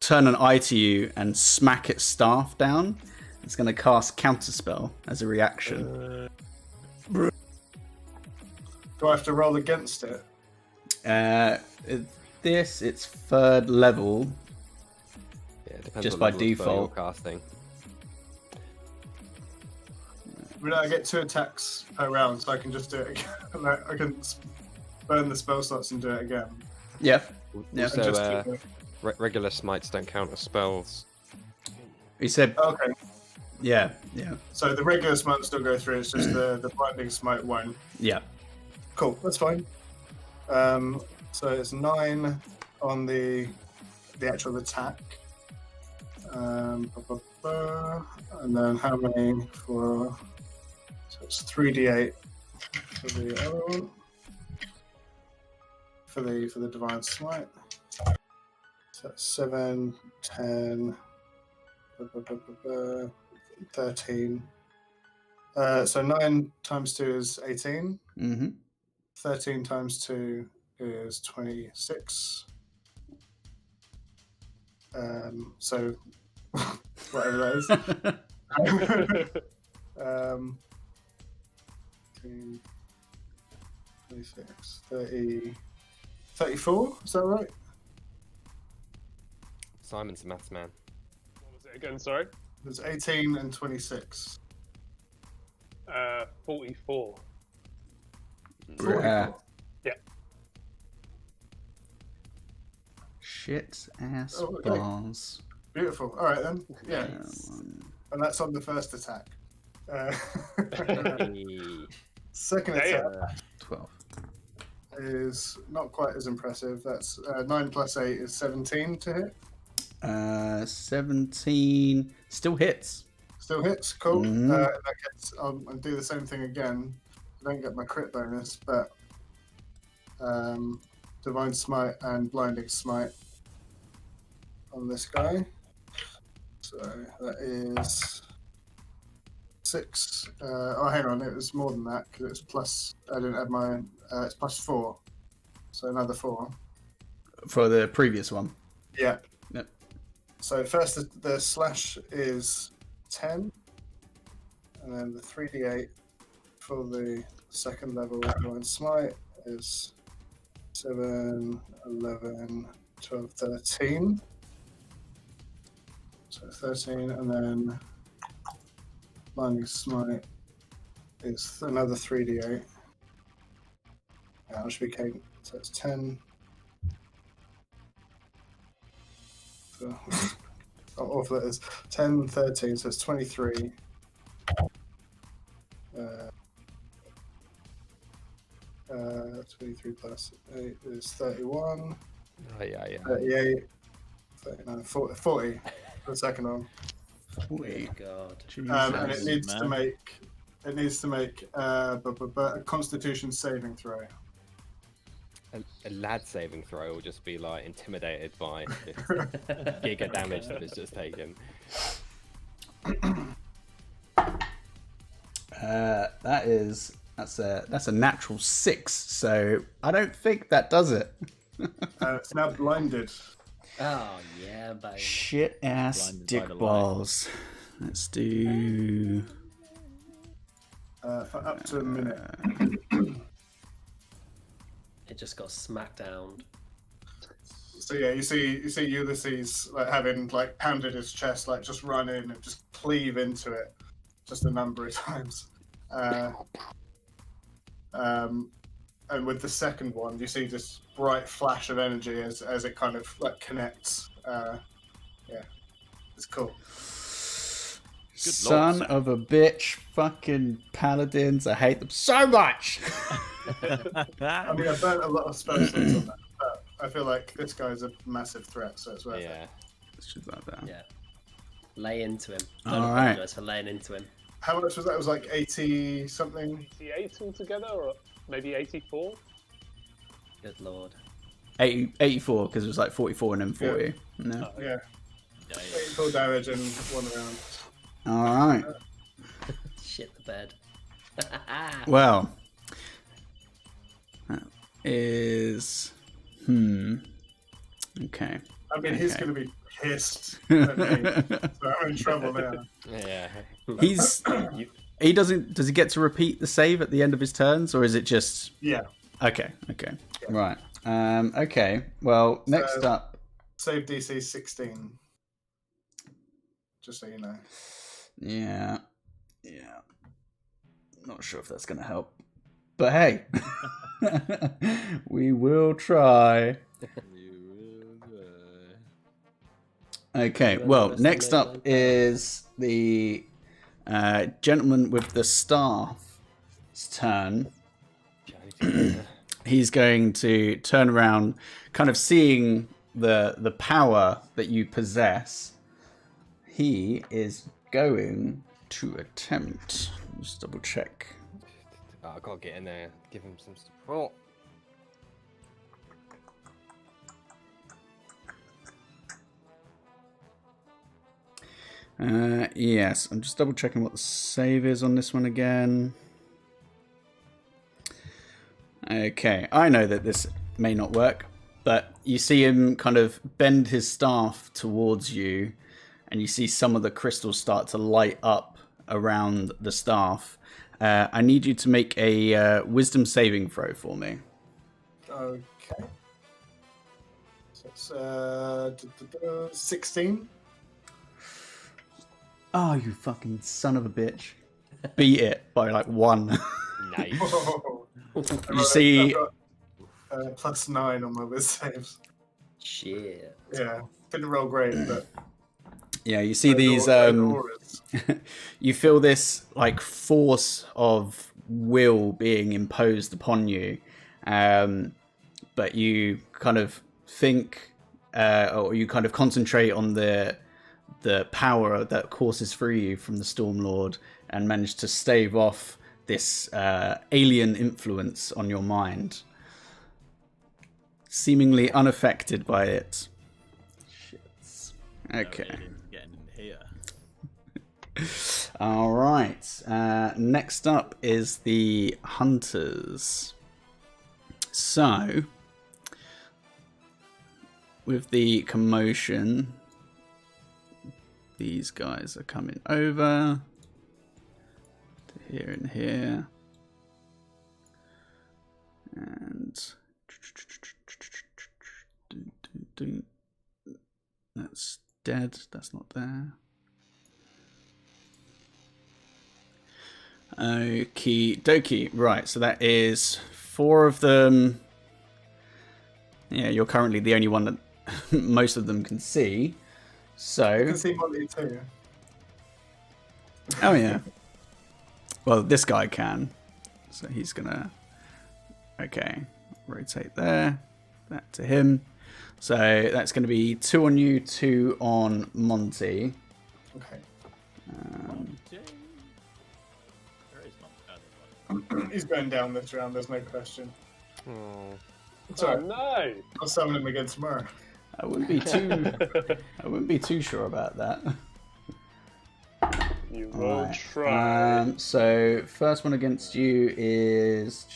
turn an eye to you and smack its staff down. It's going to cast Counterspell as a reaction. Do I have to roll against it? It's 3rd level. Yeah, it depends Just what by level of spell you're default. casting. I get 2 attacks per round, so I can just do it again. Like, I can burn the spell slots and do it again. Yeah. Yeah. So, Just keep it. regular smites don't count as spells. He said, Okay, yeah. so the regular smite still go through, it's just the blinding smite won't. Yeah. Cool, that's fine. So it's 9 on the actual attack. And then how many for... So it's 3d8 for the other one. For the Divine Smite. So that's 7, 10, 13. So 9 times 2 is 18. Mm-hmm. 13 times 2 is 26. So whatever that is. 26, 30, 34, is that right? Simon's the maths man. What was it again? Sorry. There's 18 and 26. 44. Yeah. Yeah. Shit ass Oh, okay. balls. Beautiful. All right then. Yeah. Yes. And that's on the first attack. Hey. Second Damn. attack 12. is not quite as impressive. That's 9 plus 8 is 17 to hit. 17 still hits. Still hits. Cool. Mhm. In that case, I'll do the same thing again. I don't get my crit bonus, but Divine Smite and Blinding Smite on this guy. So that is 6. Oh, hang on, it was more than that because it's plus. I didn't add my. It's plus 4, so another 4. For the previous one. Yeah. Yep. So first the slash is 10, and then the 3d8 for the second level blind smite is 7, 11, 12, 13. So 13, and then blinding smite is another 3d8. Yeah, that should be Kate. So it's 10. So, how awful that is. 10, 13, so it's 23. 23 plus 8 is 31. Oh, yeah. 38. 39, 40 for the second one. Oh God. And it needs to make a Constitution saving throw. A lad saving throw will just be like intimidated by this giga damage that it's just taken. That's a natural 6. So I don't think that does it. It's now blinded. Oh yeah, baby. Shit ass Blinded by dick the light. balls. Let's do. For up to a minute. It just got smacked down. So yeah, you see Ulysses like having like pounded his chest, like just run in and just cleave into it, just a number of times. And with the second one, you see this bright flash of energy as it kind of like connects. Yeah, it's cool. Son of a bitch, fucking paladins! I hate them so much. I mean, I burnt a lot of spell slots on that, but I feel like this guy's a massive threat, so it's worth it. Yeah. Let's just like that. Yeah. Lay into him. All Don't right. apologize for laying into him. How much was that? It was like 80 something. 88 altogether, or maybe 84? Good lord. 84 because it was like 44 and then 40. No. Yeah. 84 damage in 1 round. All right. Shit the bed. Well, that is. Okay. I mean, he's going to be pissed at me, so I'm in trouble now. Yeah. He doesn't. Does he get to repeat the save at the end of his turns, or is it just? Yeah. Okay. Right. Okay. Well, next up. Save DC 16. Just so you know. Yeah. Not sure if that's going to help, but hey, we will try. Okay. Well, next up is the gentleman with the staff's turn. He's going to turn around, kind of seeing the power that you possess. He is going to attempt. Just double check. Oh, I gotta get in there, give him some support. Yes, I'm just double checking what the save is on this one again. Okay, I know that this may not work, but you see him kind of bend his staff towards you, and you see some of the crystals start to light up around the staff. I need you to make a wisdom saving throw for me. Okay. So it's 16. Oh, you fucking son of a bitch. Beat it by like 1. Nice. Whoa. You see... I've got, +9 on my wisdom saves. Shit. Yeah, didn't roll great, but... Yeah, you see these... you feel this like force of will being imposed upon you, but you kind of think, or you kind of concentrate on the power that courses through you from the Stormlord, and manage to stave off this alien influence on your mind, seemingly unaffected by it. Shit. Okay. getting in here. All right. Next up is the hunters. So, with the commotion, these guys are coming over to here and here. And that's dead. That's not there. Okie dokie. Right, so that is 4 of them. Yeah, you're currently the only one that most of them can see. So. You can see Molly too. Oh yeah. Well, this guy can. So he's gonna. Okay, rotate there. That to him. So that's going to be 2 on you, 2 on Monty. Okay. He's going down this round, there's no question. Oh. Oh no! I'll summon him again tomorrow. I wouldn't be too sure about that. You will try. So first one against you is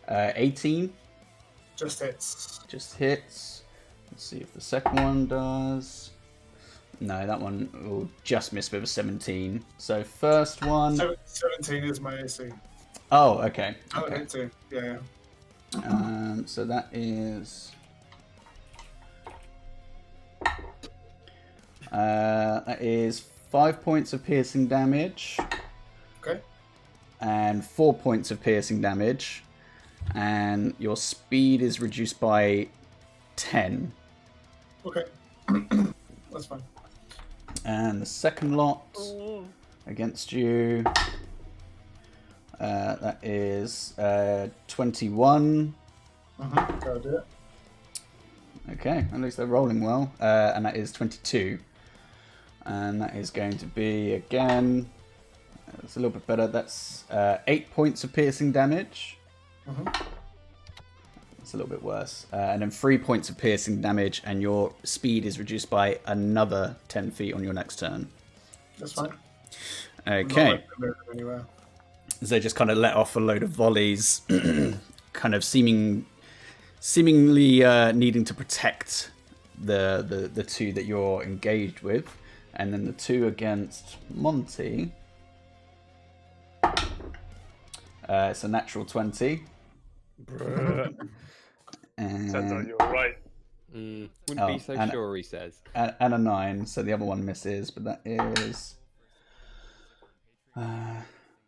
18. Just hits. Just hits. Let's see if the second one does. No, that one will just miss with a 17. So first one. 17 is my AC. Oh, okay. Oh, Okay. 18. Yeah. So that is. That is 5 points of piercing damage. Okay. And 4 points of piercing damage. And your speed is reduced by 10. Okay. That's fine. And the second lot against you. That is 21. Gotta do it. Okay, at least they're rolling well. And that is 22. And that is going to be, again, it's a little bit better. That's 8 points of piercing damage. It's a little bit worse. And then 3 points of piercing damage, and your speed is reduced by another 10 feet on your next turn. That's fine. Okay. Anywhere. As they just kind of let off a load of volleys, kind of seemingly needing to protect the 2 that you're engaged with. And then the 2 against Monty. It's a natural 20. And, Turns out you're right. Wouldn't be so sure, he says. And a 9, so the other one misses, but that is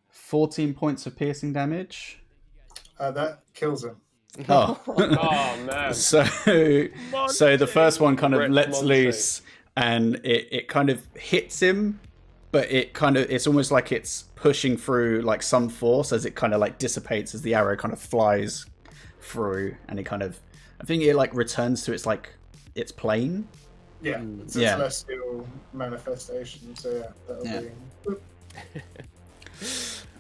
14 points of piercing damage. That kills him. Oh, Oh man! so the first one kind of Rip lets Monty. loose, and it kind of hits him, but it's almost like it's pushing through like some force as it kind of like dissipates as the arrow kind of flies through, and I think it like returns to its plane. Yeah, it's a celestial manifestation, so yeah, that'll be...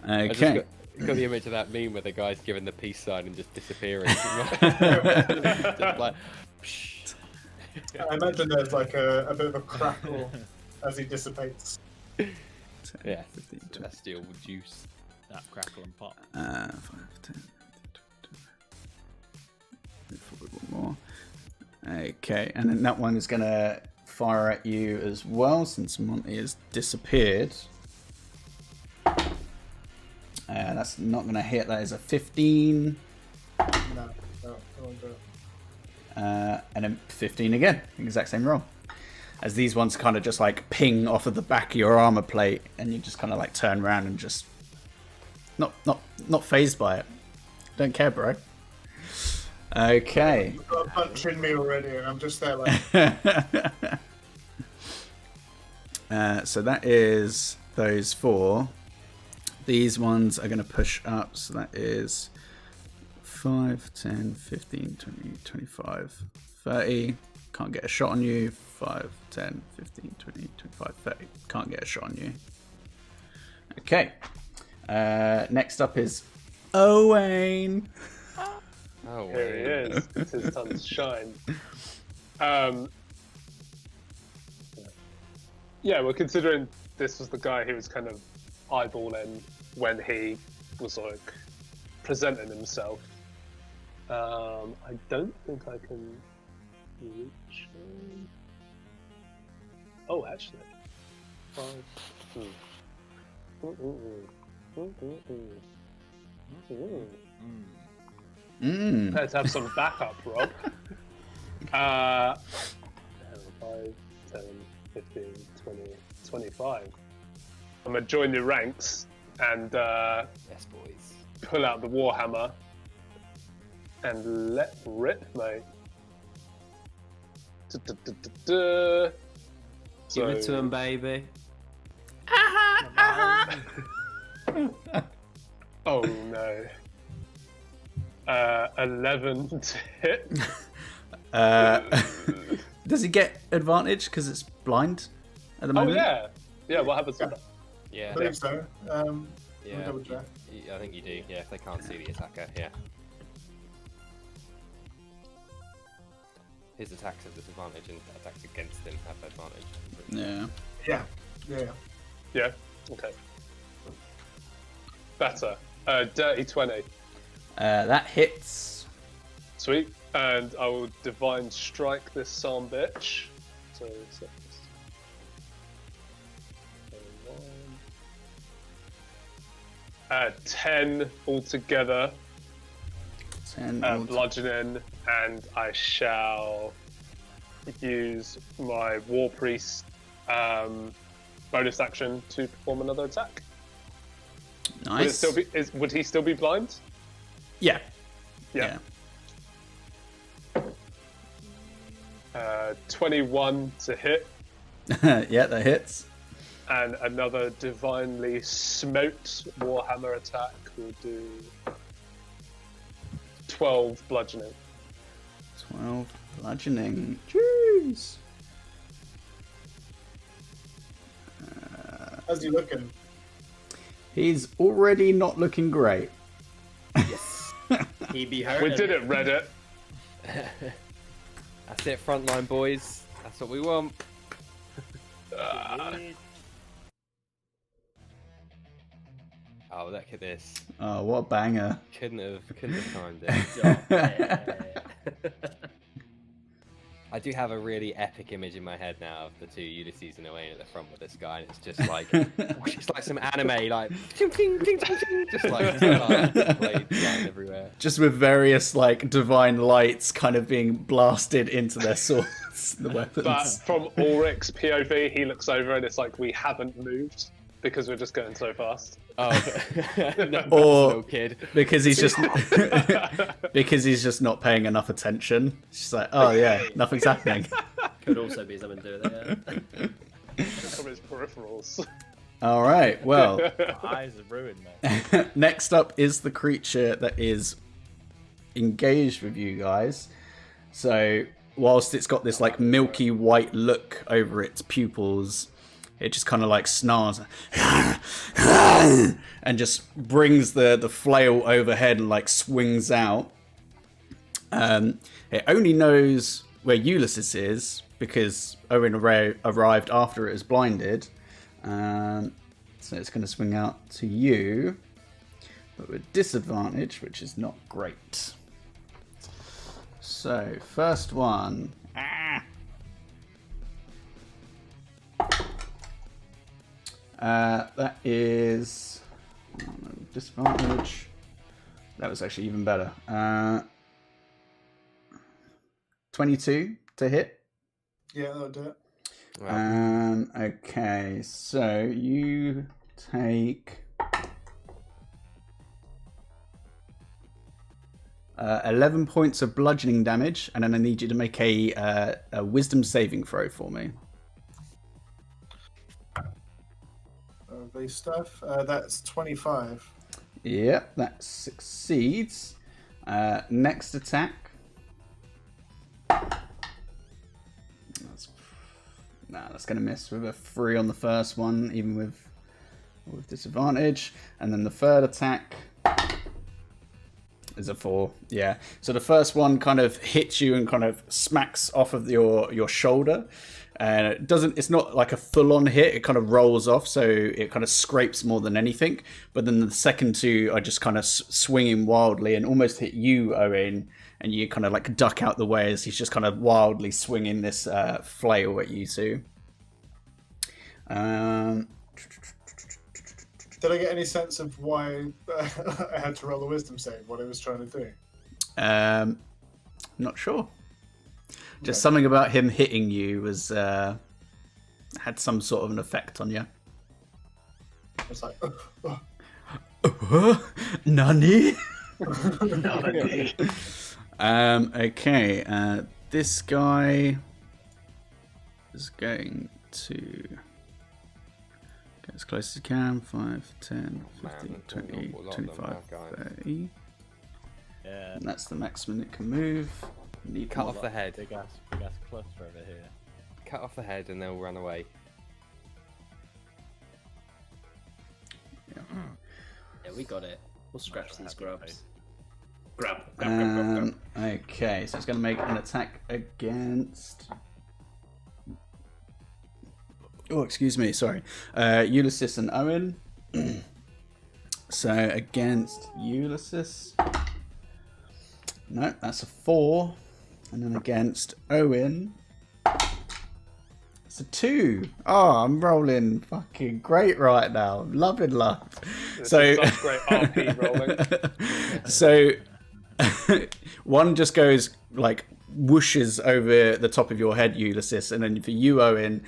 Okay. Got the image of that meme where the guy's giving the peace sign and just disappearing. Just like, psh. I imagine there's like a bit of a crackle as he dissipates. Yeah, celestial juice. That crackle and pop. 5, 10, 1 more. Okay, and then that one is going to fire at you as well, since Monty has disappeared. That's not going to hit. That is a 15. No, I won't do it. And then 15 again. Exact same roll. As these ones kind of just like ping off of the back of your armor plate, and you just kind of like turn around and just not phased by it. Don't care, bro. Okay. You've got a punch in me already, and I'm just there like... So that is those 4. These ones are going to push up, so that is 5, 10, 15, 20, 25, 30. Can't get a shot on you. 5, 10, 15, 20, 25, 30. Can't get a shot on you. Okay. Next up is Owain. Oh, Here he is. It's his time to shine. Yeah, we're considering this was the guy who was kind of eyeballing when he was like presenting himself. I don't think I can reach him. Oh, actually. Prepared to have some backup, Rob. 5, 10, 15, 20, 25. I'm gonna join your ranks and Yes, boys. pull out the Warhammer and let rip, mate. Give it to him, baby. Oh no. 11 to hit. Does he get advantage because it's blind at the Oh moment? yeah. Yeah, what happens with that? Yeah. I think so. Yeah. Double check. I think you do. Yeah, if they can't see the attacker. Yeah. His attacks have disadvantage and attacks against him have advantage. Yeah. Yeah. Okay. Better. Dirty 20. That hits. Sweet. And I will divine strike this son bitch. So 6. 10 altogether. 10. Bludgeoning, and I shall use my War Priest bonus action to perform another attack. Nice. Would he still be blind? Yeah. Yeah. 21 to hit, Yeah, that hits. and another divinely smote Warhammer attack will do 12 bludgeoning. 12 bludgeoning. Jeez. How's he looking? He's already not looking great. Yes. He be hurt. We did it, Reddit. That's it, frontline boys. That's what we want. Oh, look at this. Oh, what a banger. Couldn't have timed it. I do have a really epic image in my head now of the two Ulysses and Owain at the front with this guy, and it's just like it's like some anime, like ting, ting, ting, ting, ting, just like blades flying everywhere. Just with various like divine lights kind of being blasted into their swords, the weapons. But from Ulrich's POV, he looks over and it's like we haven't moved because we're just going so fast. Oh, no, Or- little kid. because he's just not paying enough attention. It's just like, oh yeah, nothing's happening. Could also be something to do with it. Yeah. From his peripherals. All right, well, Eyes are ruined, man. next up is the creature that is engaged with you guys. So whilst it's got this like milky white look over its pupils, it just kind of like snarls and just brings the flail overhead and like swings out. It only knows where Ulysses is because Owain arrived after it is blinded. So it's going to swing out to you, but with disadvantage, which is not great. So first one. That is disadvantage. That was actually even better. 22 to hit. Yeah, that'll do it. Okay, so you take 11 points of bludgeoning damage, and then I need you to make a wisdom saving throw for me. Base stuff. That's 25. Yep, that succeeds. Next attack. That's going to miss with a 3 on the first one, even with disadvantage. And then the third attack. Is a 4, yeah. So the first one kind of hits you and kind of smacks off of your shoulder, and it doesn't. It's not like a full-on hit. It kind of rolls off, so it kind of scrapes more than anything. But then the second 2 are just kind of swinging wildly and almost hit you, Owain, and you kind of like duck out the way as he's just kind of wildly swinging this flail at you two. Did I get any sense of why I had to roll a wisdom save? What I was trying to do? Not sure. Just something about him hitting you was had some sort of an effect on you. I was like, Nani? Nani. Okay. This guy is going to get as close as he can. 5, 10, 15, 20, 25, 30. Yeah. And that's the maximum it can move. Need Cut more. off the head. Big ass cluster over here. Cut off the head and they'll run away. Yeah. Yeah, we got it. We'll scratch these happy grubs. Grab. Okay, so it's going to make an attack against. Oh, excuse me, sorry. Ulysses and Owen. So against Ulysses. No, that's a 4. And then against Owen. It's a 2. Oh, I'm rolling fucking great right now. I'm loving life. This is such great RP rolling. So one just goes like whooshes over the top of your head, Ulysses, and then for you, Owen,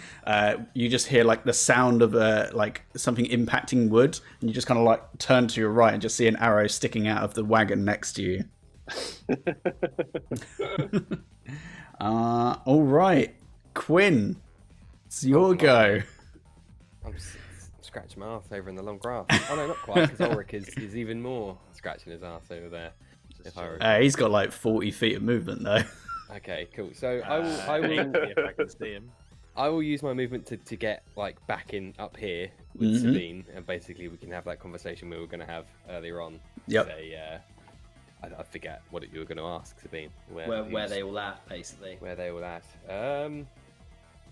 you just hear like the sound of like something impacting wood, and you just kind of like turn to your right and just see an arrow sticking out of the wagon next to you. All right, Quinn, it's your go. I'm scratching my arse over in the long grass. Oh no, not quite, because Ulrick is even more scratching his arse over there. If I He's got like 40 feet of movement though. Okay, cool. So I will if I can see him. I will use my movement to get like back in up here with Sabine, and basically we can have that conversation we were going to have earlier on. Yep. Say, I forget what you were going to ask, Sabine. Where they all at, basically. Where they all at?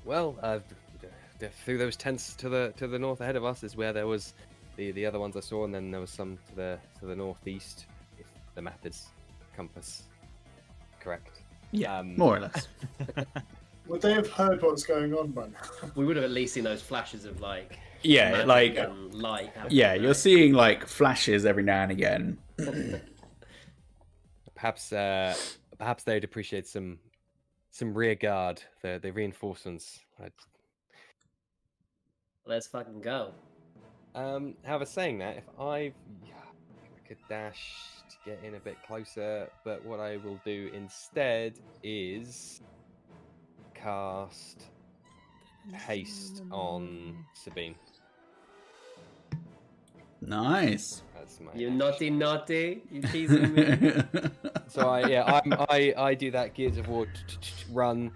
Well, through those tents to the north ahead of us is where there was the other ones I saw, and then there was some to the northeast, if the map is compass correct. Yeah, more or less. would they have heard what's going on by now? We would have at least seen those flashes of like Yeah, like light. yeah, you're seeing like flashes every now and again. Perhaps they'd appreciate some rear guard, the reinforcements. Let's fucking go. However, saying that, if I could dash to get in a bit closer, but what I will do instead is cast haste on Sabine. Nice. That's my You action. naughty, you teasing me. So I do that Gears of War run,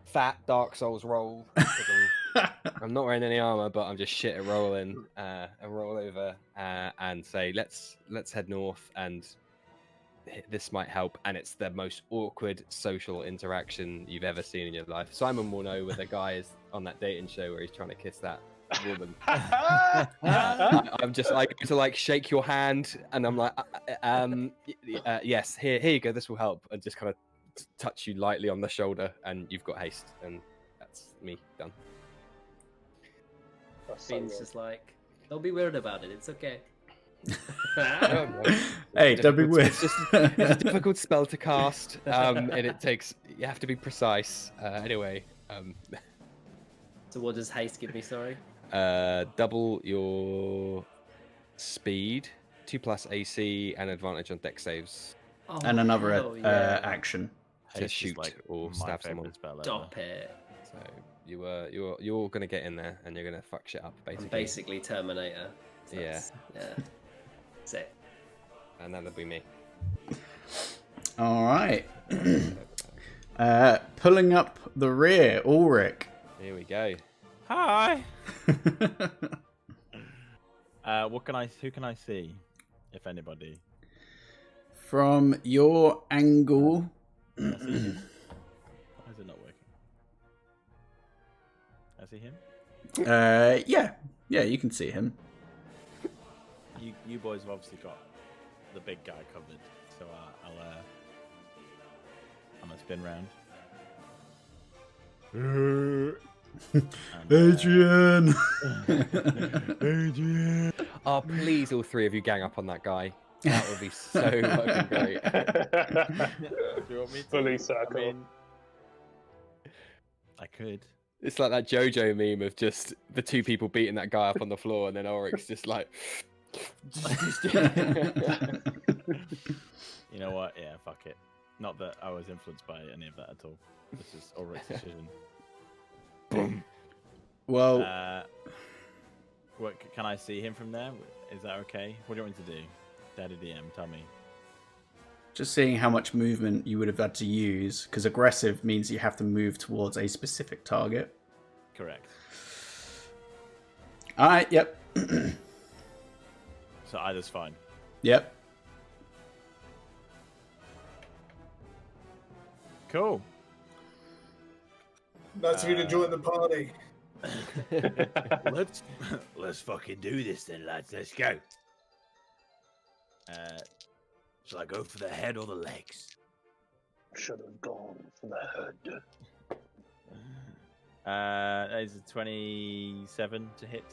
fat Dark Souls roll. 'Cause I'm not wearing any armor, but I'm just shit at rolling. And roll over and say, let's head north, and this might help. And it's the most awkward social interaction you've ever seen in your life. Simon will know where the guy is on that dating show where he's trying to kiss that woman. I'm just like to like shake your hand, and I'm like, yes, here you go. This will help, and just kind of touch you lightly on the shoulder, and you've got haste, and that's me done. That's so Finn's good. just like, don't be weird about it. It's okay. Hey, don't be weird. It's a difficult spell to cast, and you have to be precise. Anyway, So what does haste give me? Sorry. double your speed, 2+ AC, and advantage on dex saves Oh, And another hell yeah. action. to Haste is shoot like or my stab favourite someone. spell ever. Stop it. So you're gonna get in there, and you're gonna fuck shit up, I'm basically. basically Terminator. So Yeah. Yeah. That's it. And that'll be me. All right. Pulling up the rear, Ulrick. Here we go. Hi. Who can I see, if anybody? from your angle. Why is it not working? I see him. Yeah, you can see him. You boys have obviously got the big guy covered, so I'm gonna spin round. Adrian. Adrian. Oh, please, all three of you gang up on that guy. That would be so fucking great. Do you want me to? Fully circle. I mean, I could. It's like that JoJo meme of just the two people beating that guy up on the floor, and then Ulrich's just like. You know what? Yeah, fuck it. Not that I was influenced by any of that at all. This is Ulrich's decision. Boom. Well, what can I see him from there? Is that okay? What do you want me to do? Daddy DM, tell me. just seeing how much movement you would have had to use, because aggressive means you have to move towards a specific target. Correct. All right. Yep. So either's fine. Yep. Cool. Nice of you to join the party. Let's fucking do this then, lads. Let's go. Shall I go for the head or the legs? Should have gone for the head. That is a 27 to hit.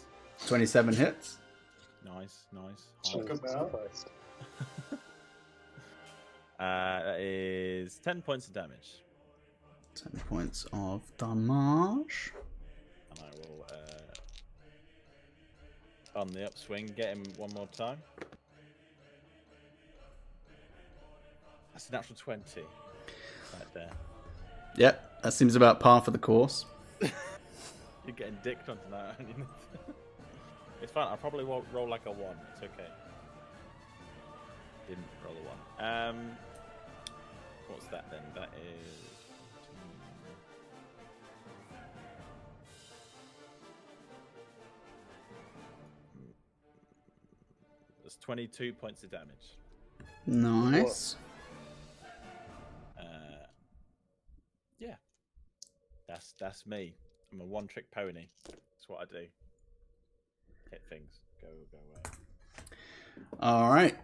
27 hits. Nice. Check Jesus 'em out. Christ. That is 10 points of damage. 10 points of damage. And I will, on the upswing, get him one more time. That's a natural 20. Right there. Yep. That seems about par for the course. You're getting dicked on tonight, aren't you? It's fine. I'll probably roll like a 1. It's okay. Didn't roll a 1. What's that then? That is... That's 22 points of damage. Nice. Yeah. That's me. I'm a one-trick pony. That's what I do. Hit things. Go away. All right.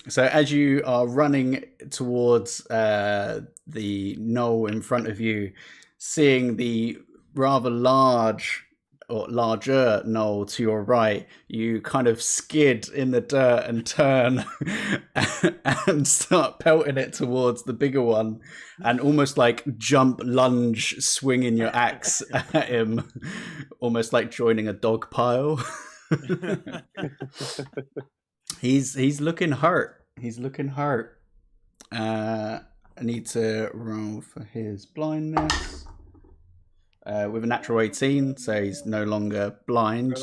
So as you are running towards the knoll in front of you, seeing the rather large or larger knoll to your right, you kind of skid in the dirt and turn and start pelting it towards the bigger one, and almost like jump, lunge, swinging your axe at him, almost like joining a dog pile. He's looking hurt. He's looking hurt. I need to roll for his blindness. With a natural 18, so he's no longer blind.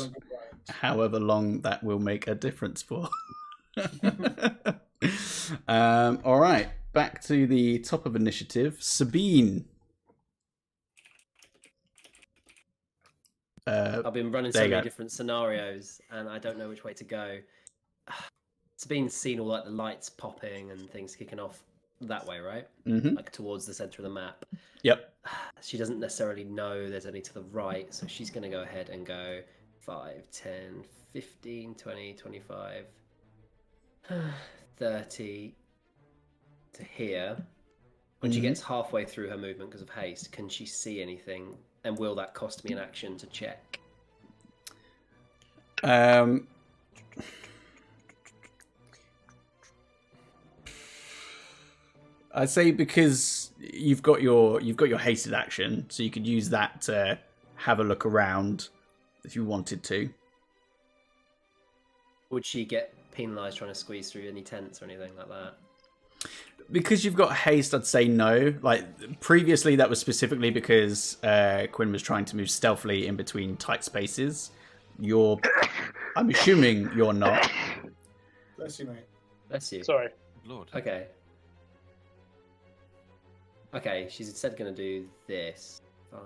However long that will make a difference for. All right, back to the top of initiative. Sabine. I've been running so many different scenarios, and I don't know which way to go. Sabine's seen all like the lights popping and things kicking off that way, right? Mm-hmm. Like towards the center of the map. Yep. She doesn't necessarily know there's any to the right, so she's going to go ahead and go 5, 10, 15, 20, 25, 30 to here. When she gets halfway through her movement because of haste, can she see anything? And will that cost me an action to check? I'd say because you've got your hasted action, so you could use that to have a look around if you wanted to. Would she get penalised trying to squeeze through any tents or anything like that? Because you've got haste, I'd say no. Like previously, that was specifically because Quinn was trying to move stealthily in between tight spaces. I'm assuming you're not. Bless you, mate. Bless you. Sorry. Lord. Okay. Okay, she's instead going to do this. 5,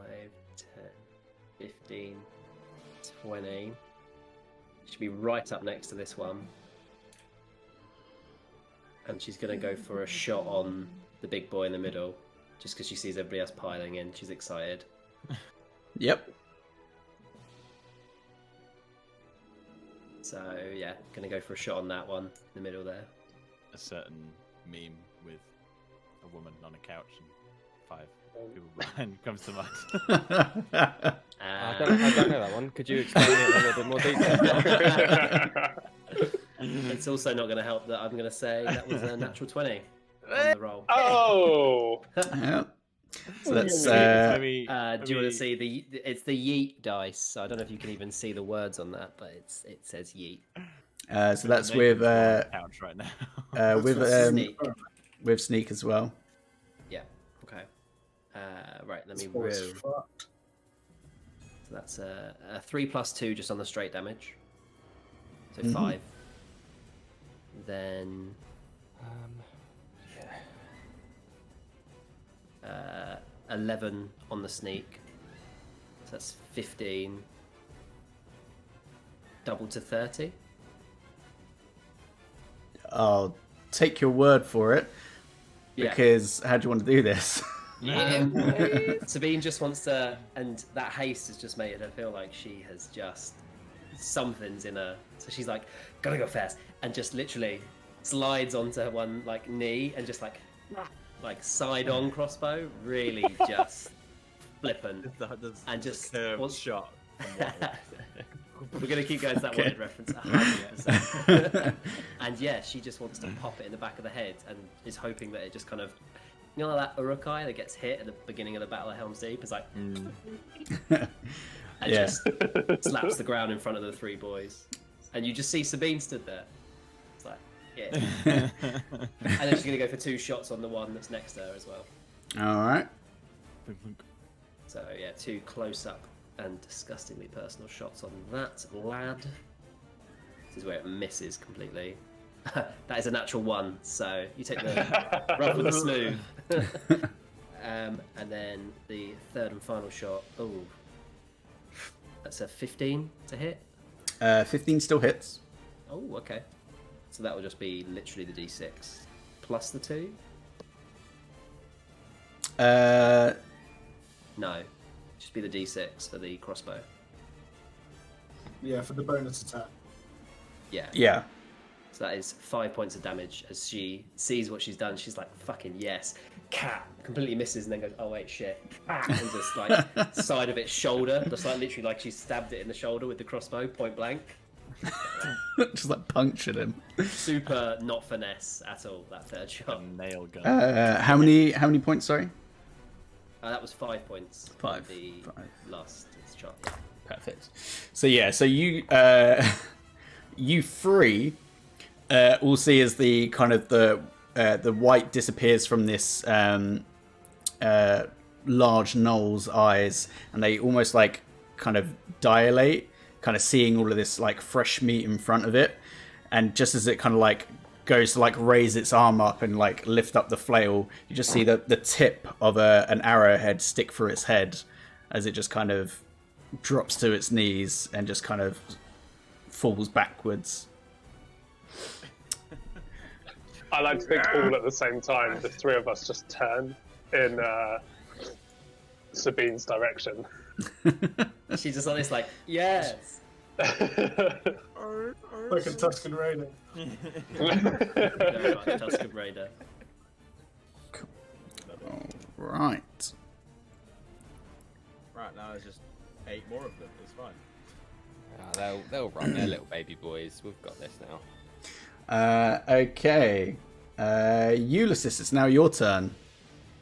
10, 15, 20. Should be right up next to this one. and she's going to go for a shot on the big boy in the middle, just because she sees everybody else piling in. She's excited. Yep. So yeah, going to go for a shot on that one in the middle there. A certain meme with a woman on a couch and 5 people behind comes to mind. I don't know that one. Could you explain it in a little bit more detail? It's also not going to help that I'm going to say that was a natural 20 on the roll. Oh, Yeah. So that's Do you want to see it's the yeet dice? So I don't know if you can even see the words on that, but it says yeet. so that's with couch right now. Sneak. with sneak as well. Yeah. Okay. Right. Let me This was roll. fucked. So that's a 3 + 2 just on the straight damage. So Mhm. 5. Then 11 on the sneak. So that's 15. Double to 30. I'll take your word for it, Yeah. because how do you want to do this? Sabine just wants to, and that haste has just made her feel like she has just something's in her. So she's like, gotta go fast, and just literally slides onto her one like knee and just like side on crossbow, really just flippant, and just curved shot. We're gonna keep going to that Okay. word reference 100%. And yeah, she just wants to pop it in the back of the head and is hoping that it just kind of, you know, like that Uruk-hai that gets hit at the beginning of the Battle of Helm's Deep is like, and Yeah. just slaps the ground in front of the 3 boys, and you just see Sabine stood there. It's like, yeah. And then she's gonna go for 2 shots on the one that's next to her as well. All right. So yeah, 2 close-up and disgustingly personal shots on that lad. This is where it misses completely. That is a natural 1, so you take the rough with the smooth. And then the 3rd and final shot. Oh, that's a 15 to hit. 15 still hits. Oh, okay. So that will just be literally the d6 plus the 2. No, just be the d6 for the crossbow. Yeah, for the bonus attack. Yeah. Yeah. So that is 5 points of damage as she sees what she's done. She's like, fucking yes. Cat completely misses and then goes, oh wait, shit. And just like side of its shoulder, just like literally like she stabbed it in the shoulder with the crossbow, point blank. Just like punctured him. Super not finesse at all, that 3rd shot. Nail gun. How many points? Sorry. That was 5 points. 5. The 5. last shot. Yeah. Perfect. So yeah, so you you 3 all see as the kind of the white disappears from this large knoll's eyes, and they almost like kind of dilate, kind of seeing all of this like fresh meat in front of it, and just as it kind of like goes to like raise its arm up and like lift up the flail, you just see the tip of an arrowhead stick through its head as it just kind of drops to its knees and just kind of falls backwards. I like to think all at the same time. The 3 of us just turn in Sabine's direction. She's just on this like, yes. Like a Tuscan Raider. Very much Tuscan Raider. All right. Right, now there's just 8 more of them. It's fine. They'll run. They're little baby boys. We've got this now. Okay. Ulysses, it's now your turn.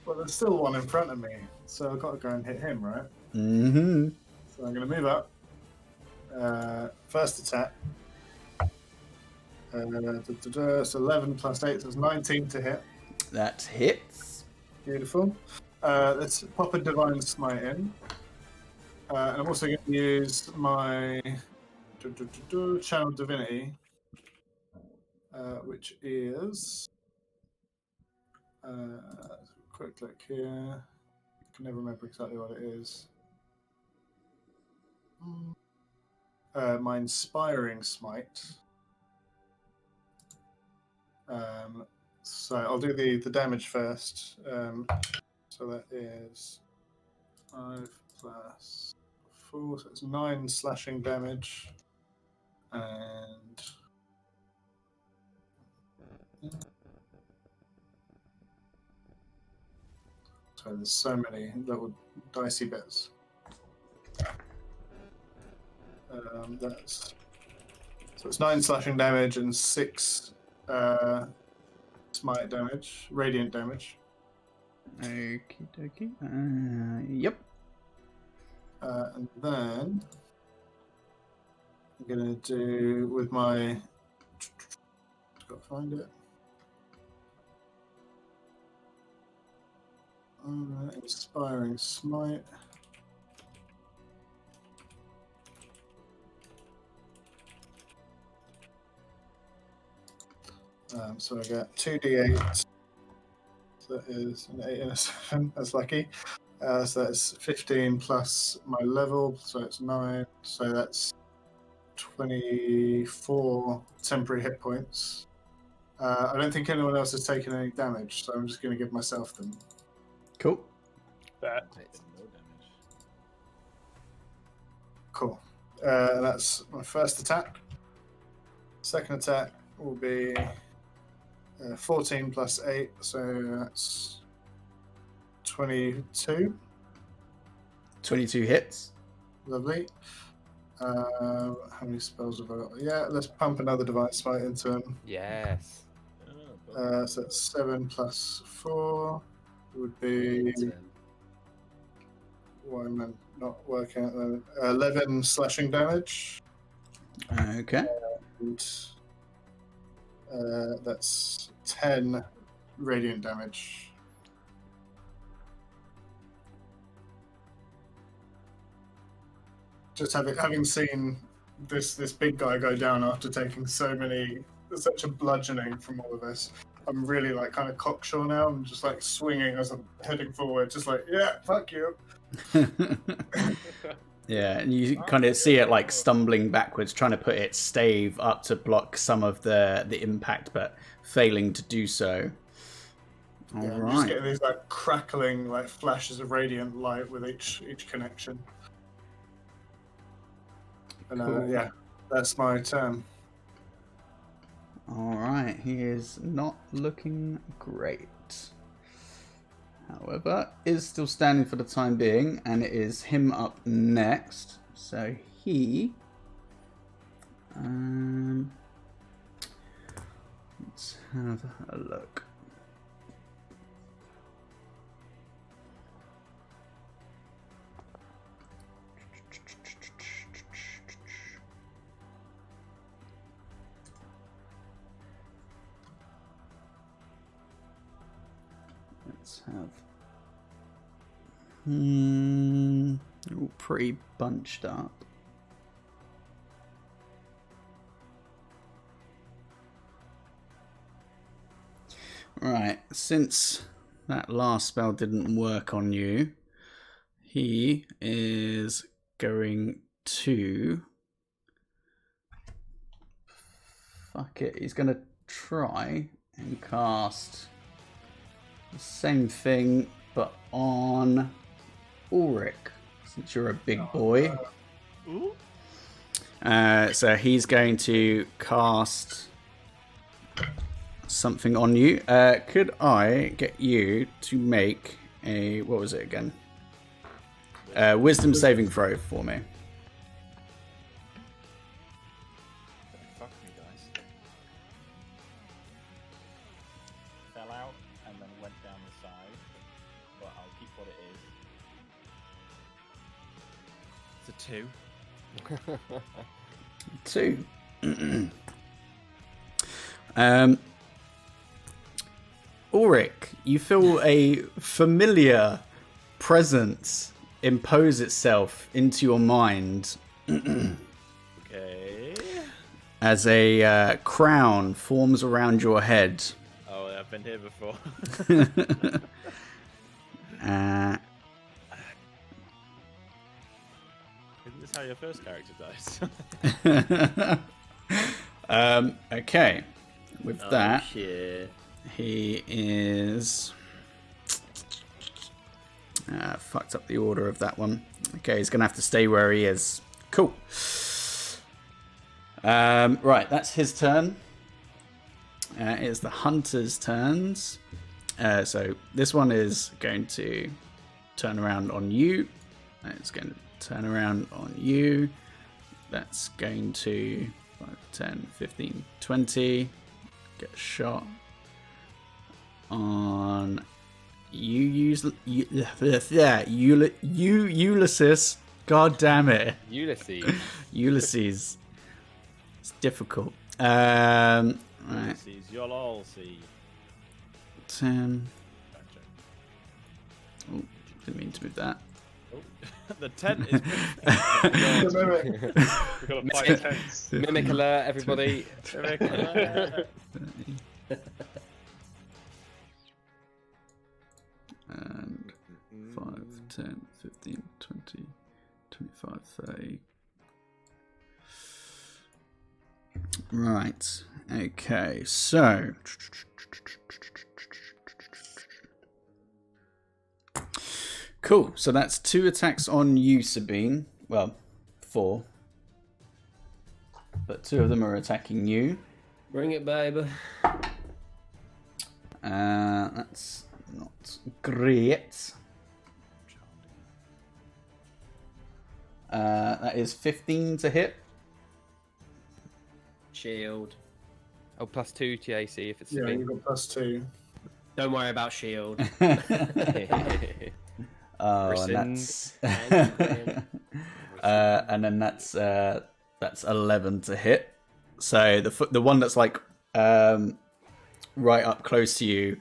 Well, there's still one in front of me, so I've got to go and hit him, right? Mm-hmm. So I'm going to move up. First attack. It's 11 plus 8, so it's 19 to hit. That hits. Beautiful. Let's pop a Divine Smite in. And I'm also going to use my Channel Divinity, which is... quick look here. I can never remember exactly what it is. My Inspiring Smite. So I'll do the damage first. So that is 5 plus 4, so it's 9 slashing damage. And so there's so many little dicey bits. So it's 9 slashing damage and 6 smite damage, radiant damage. Okie dokie. Yep. And then I'm gonna do with my. Got to find it. Inspiring smite. So I get 2d8. So that is an 8 and a 7. That's lucky. So that's 15 plus my level. So it's 9. So that's 24 temporary hit points. I don't think anyone else has taken any damage, so I'm just going to give myself them. Cool. That. No damage. Cool. That's my first attack. Second attack will be 14 plus 8, so that's 22. 22 hits. Lovely. How many spells have I got? Yeah, let's pump another Divine Smite into him. Yes. So that's 7 plus 4 would be. Why am I not working at the moment? 11 slashing damage. Okay. And that's 10 radiant damage. Just having seen this big guy go down after taking such a bludgeoning from all of this, I'm really like kind of cocksure now. I'm just like swinging as I'm heading forward, just like, yeah, fuck you. Yeah, and you kind of see it like stumbling backwards, trying to put its stave up to block some of the impact, but failing to do so. All Yeah, I'm right. just getting these like crackling like flashes of radiant light with each connection. And Cool. yeah, that's my turn. All right. He is not looking great. However, is still standing for the time being, and it is him up next. So he, let's have a look. Let's have. They're all pretty bunched up. Right, since that last spell didn't work on you, he is going to. Fuck it, he's going to try and cast the same thing, but on Ulrick, since you're a big boy. So he's going to cast something on you. Could I get you to make a, what was it again? Wisdom saving throw for me. Fuck me, guys. Fell out and then went down the side, but I'll keep what it is. It's a 2. 2. Ulrick, you feel a familiar presence impose itself into your mind. Okay. As a crown forms around your head. Oh, I've been here before. Isn't this how your first character dies? Okay. With that, shit. He is... fucked up the order of that one. Okay, he's going to have to stay where he is. Cool. Right, that's his turn. It's the hunter's turns. So this one is going to turn around on you. It's going to turn around on you. That's going to 5, 10, 15, 20. Get a shot on you. Ulysses. God damn it. Ulysses. It's difficult. Right. Ulysses, you'll all see. 10. Oh, didn't mean to move that. Oh, the tent is. We've got to fight tents. Mimic alert, everybody. Mimic alert. And 5, 10, 15, 20, 25, 30. Right. Okay, so. Cool. So that's 2 attacks on you, Sabine. Well, 4. But 2 of them are attacking you. Bring it, baby. That's not great. That is 15 to hit. Shield. Oh, +2 to AC if it's Yeah, Sabine. you've got +2. Don't worry about shield. Oh, and Rescind. that's and then that's 11 to hit. So the one that's like right up close to you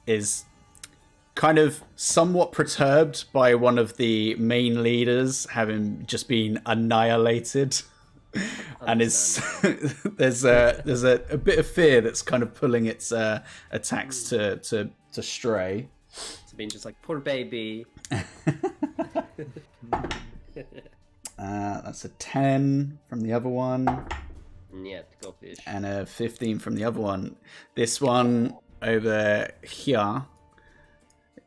is kind of somewhat perturbed by one of the main leaders having just been annihilated. And there's a bit of fear that's kind of pulling its attacks to stray. Sabine's just like, poor baby. That's a 10 from the other one. Yeah, go fish. And a 15 from the other one. This one over here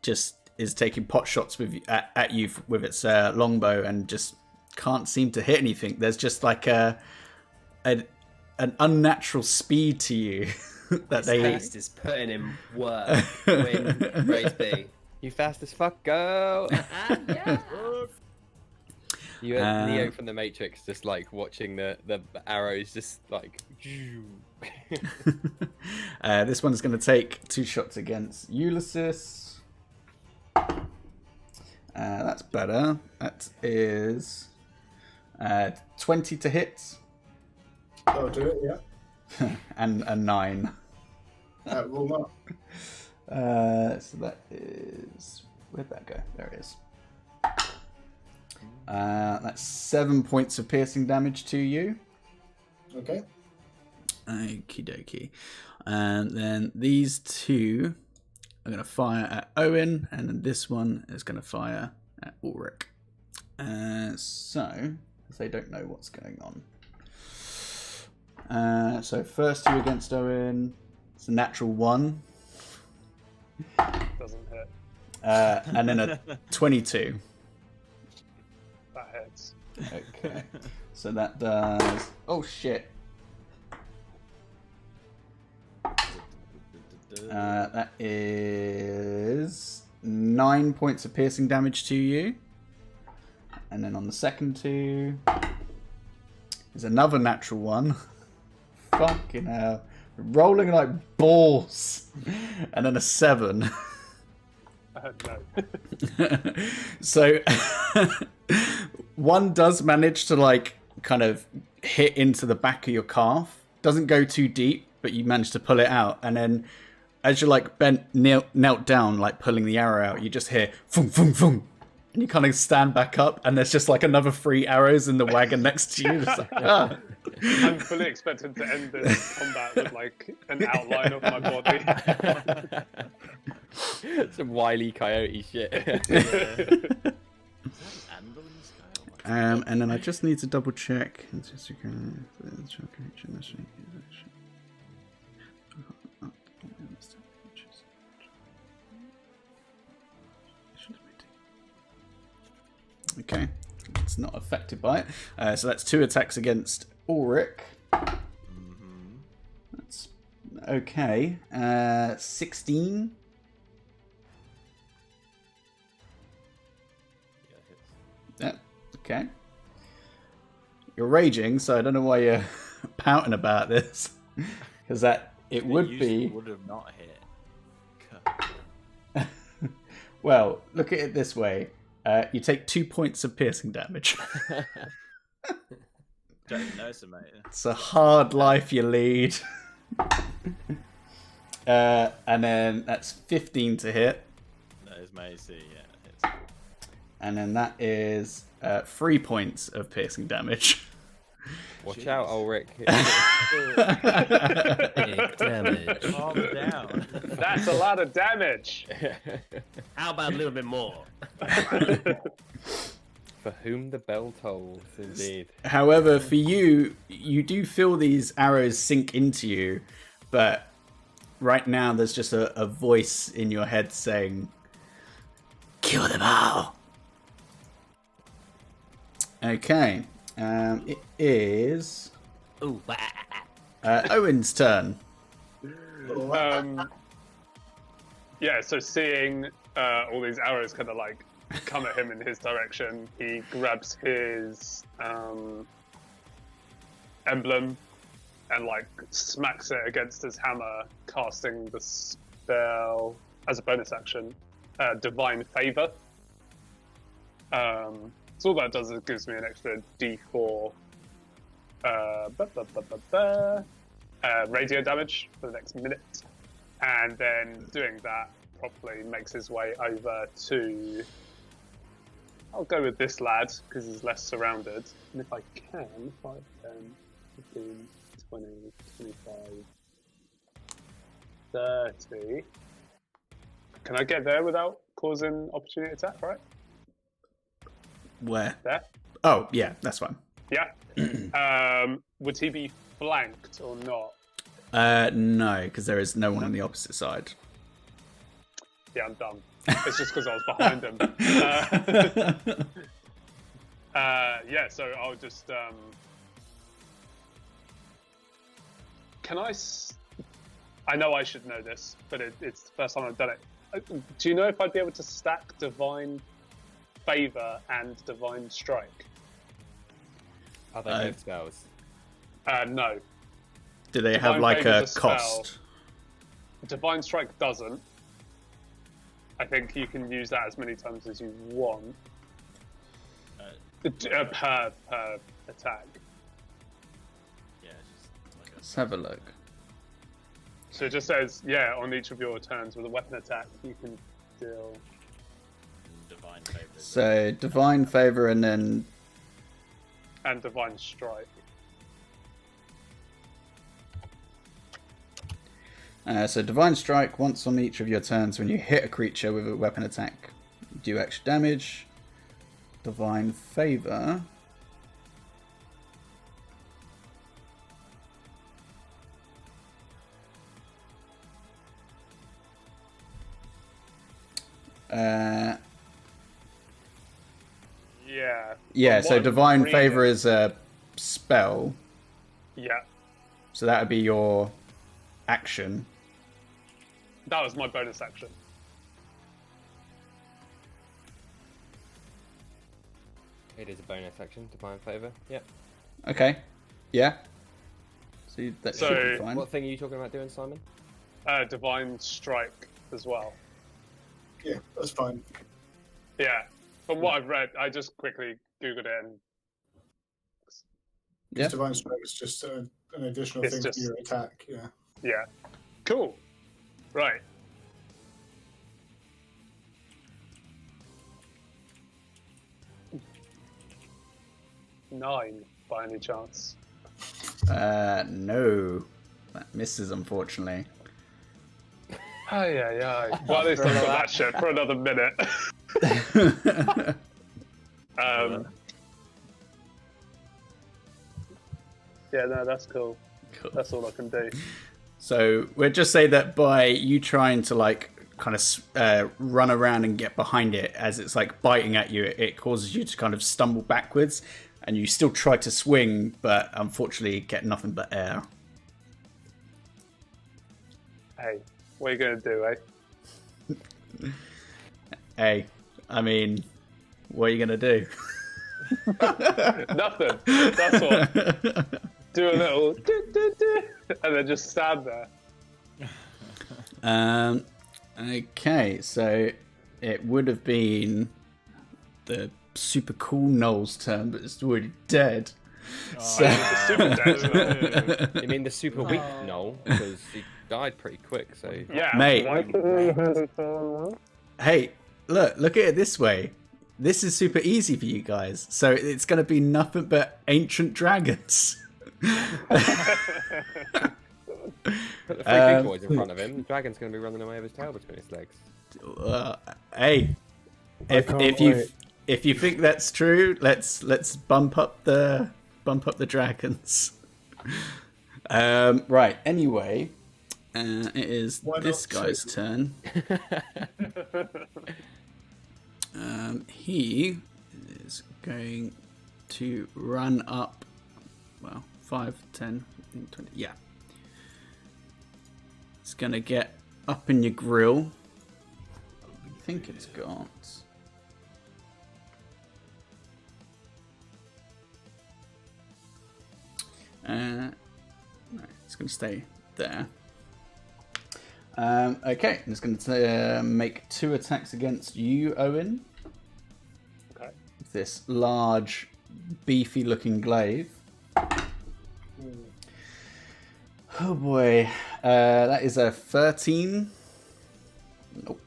just is taking pot shots at you with its longbow and just can't seem to hit anything. There's just like an unnatural speed to you that His haste is putting him work. Win, praise be. You fast as fuck, go! Yeah. You had Neo from the Matrix just like watching the arrows just like... This one's going to take 2 shots against Ulysses. That's better. That is 20 to hit. That'll do it, yeah. And a 9. That will not. So that is... Where'd that go? There it is. That's 7 points of piercing damage to you. Okay. Okie dokie. And then these 2 are going to fire at Owen, and then this one is going to fire at Ulrick. So, they don't know what's going on. So first 2 against Owen. It's a natural 1. Doesn't hit. And then a 22. That hits. Okay. So that does... Oh, shit. That is 9 points of piercing damage to you. And then on the second 2 is another natural 1. Fucking hell. Rolling like balls. And then a 7. No. So one does manage to like kind of hit into the back of your calf. Doesn't go too deep, but you manage to pull it out. And then as you're like knelt down, like pulling the arrow out, you just hear fung fung fung. And you kind of stand back up, and there's just like another 3 arrows in the wagon next to you. It's like, ah. I'm fully expected to end this combat with like an outline of my body. Some Wile E. Coyote shit. And then I just need to double check. it's not affected by it. So that's 2 attacks against Ulrick. That's okay. 16. Yeah, okay. You're raging, so I don't know why you're pouting about this. Because it would have not hit. Well, look at it this way. You take 2 points of piercing damage. Don't know, so mate. It's a hard life you lead. And then that's 15 to hit. That is my AC, yeah. Hits. And then that is 3 points of piercing damage. Watch out, Ulrick. Big damage. Calm down. That's a lot of damage. How about a little bit more? For whom the bell tolls, indeed. However, for you do feel these arrows sink into you, but right now there's just a voice in your head saying, "Kill them all." Okay. It is Ooh. Owen's turn. Yeah, so seeing all these arrows kind of like come at him in his direction, he grabs his emblem and like smacks it against his hammer, casting the spell as a bonus action, Divine Favor. So all that does is it gives me an extra D4 radio damage for the next minute, and then doing that properly makes his way over to. I'll go with this lad because he's less surrounded, and if I can, 5, 10, 15, 20, 25, 30. Can I get there without causing opportunity attack? Right Where? there. Oh, yeah, that's fine. Yeah. Would he be flanked or not? No, because there is no one on the opposite side. Yeah, I'm done. It's just because I was behind him. Yeah, so I'll just. Can I? I know I should know this, but it's the first time I've done it. Do you know if I'd be able to stack Divine Favor and Divine Strike? Are they both spells? No. Do they have Divine like a Favor's spell. cost? Divine Strike doesn't. I think you can use that as many times as you want. Per attack. Yeah, just like Let's have a look. So it just says, yeah, on each of your turns with a weapon attack, you can deal. divine favor. So divine favor and then And Divine Strike. So Divine Strike, once on each of your turns when you hit a creature with a weapon attack, you do extra damage. Divine Favor. Yeah, so Divine Favor is a spell. Yeah, So that would be your action. that was my bonus action. It is a bonus action, Divine Favor. Yep. Okay. Yeah. So that So- should be fine. What thing are you talking about doing, Simon? Divine Strike as well. Yeah, that's fine. Yeah, from what I've read, I just quickly Googled it and Yeah. Divine Strike is just an additional It's thing just- to your attack. Yeah. yeah. Cool. Right. Nine, by any chance? No. That misses, unfortunately. Aye, aye, aye. Well, at least I've got that shit for another minute. Yeah, no, that's cool. Cool. That's all I can do. So we'll just say that by you trying to like kind of run around and get behind it as it's like biting at you. It causes you to kind of stumble backwards, and you still try to swing, but unfortunately get nothing but air. Hey, what are you going to do, eh? Hey, I mean, what are you going to do? Nothing. That's all. Do a little and then just stand there. Okay, so it would have been the super cool Noel's turn, but it's already dead. Super dead. You mean the super weak Noel? Because he died pretty quick, so... Yeah, Mate. Why Hey, look at it this way. This is super easy for you guys, so it's going to be nothing but ancient dragons. Put the three big boys in front of him. The dragon's going to be running away with his tail between his legs. Hey, if you think that's true, let's bump up the dragons. Right. Anyway, it is this guy's turn. He is going to run up. Well, 5, 10, 15, 20. Yeah. It's going to get up in your grill. I think it's got... no, it's going to stay there. Okay, I'm just going to make 2 attacks against you, Owen. Okay. This large, beefy-looking glaive. Oh boy, that is a 13. Nope.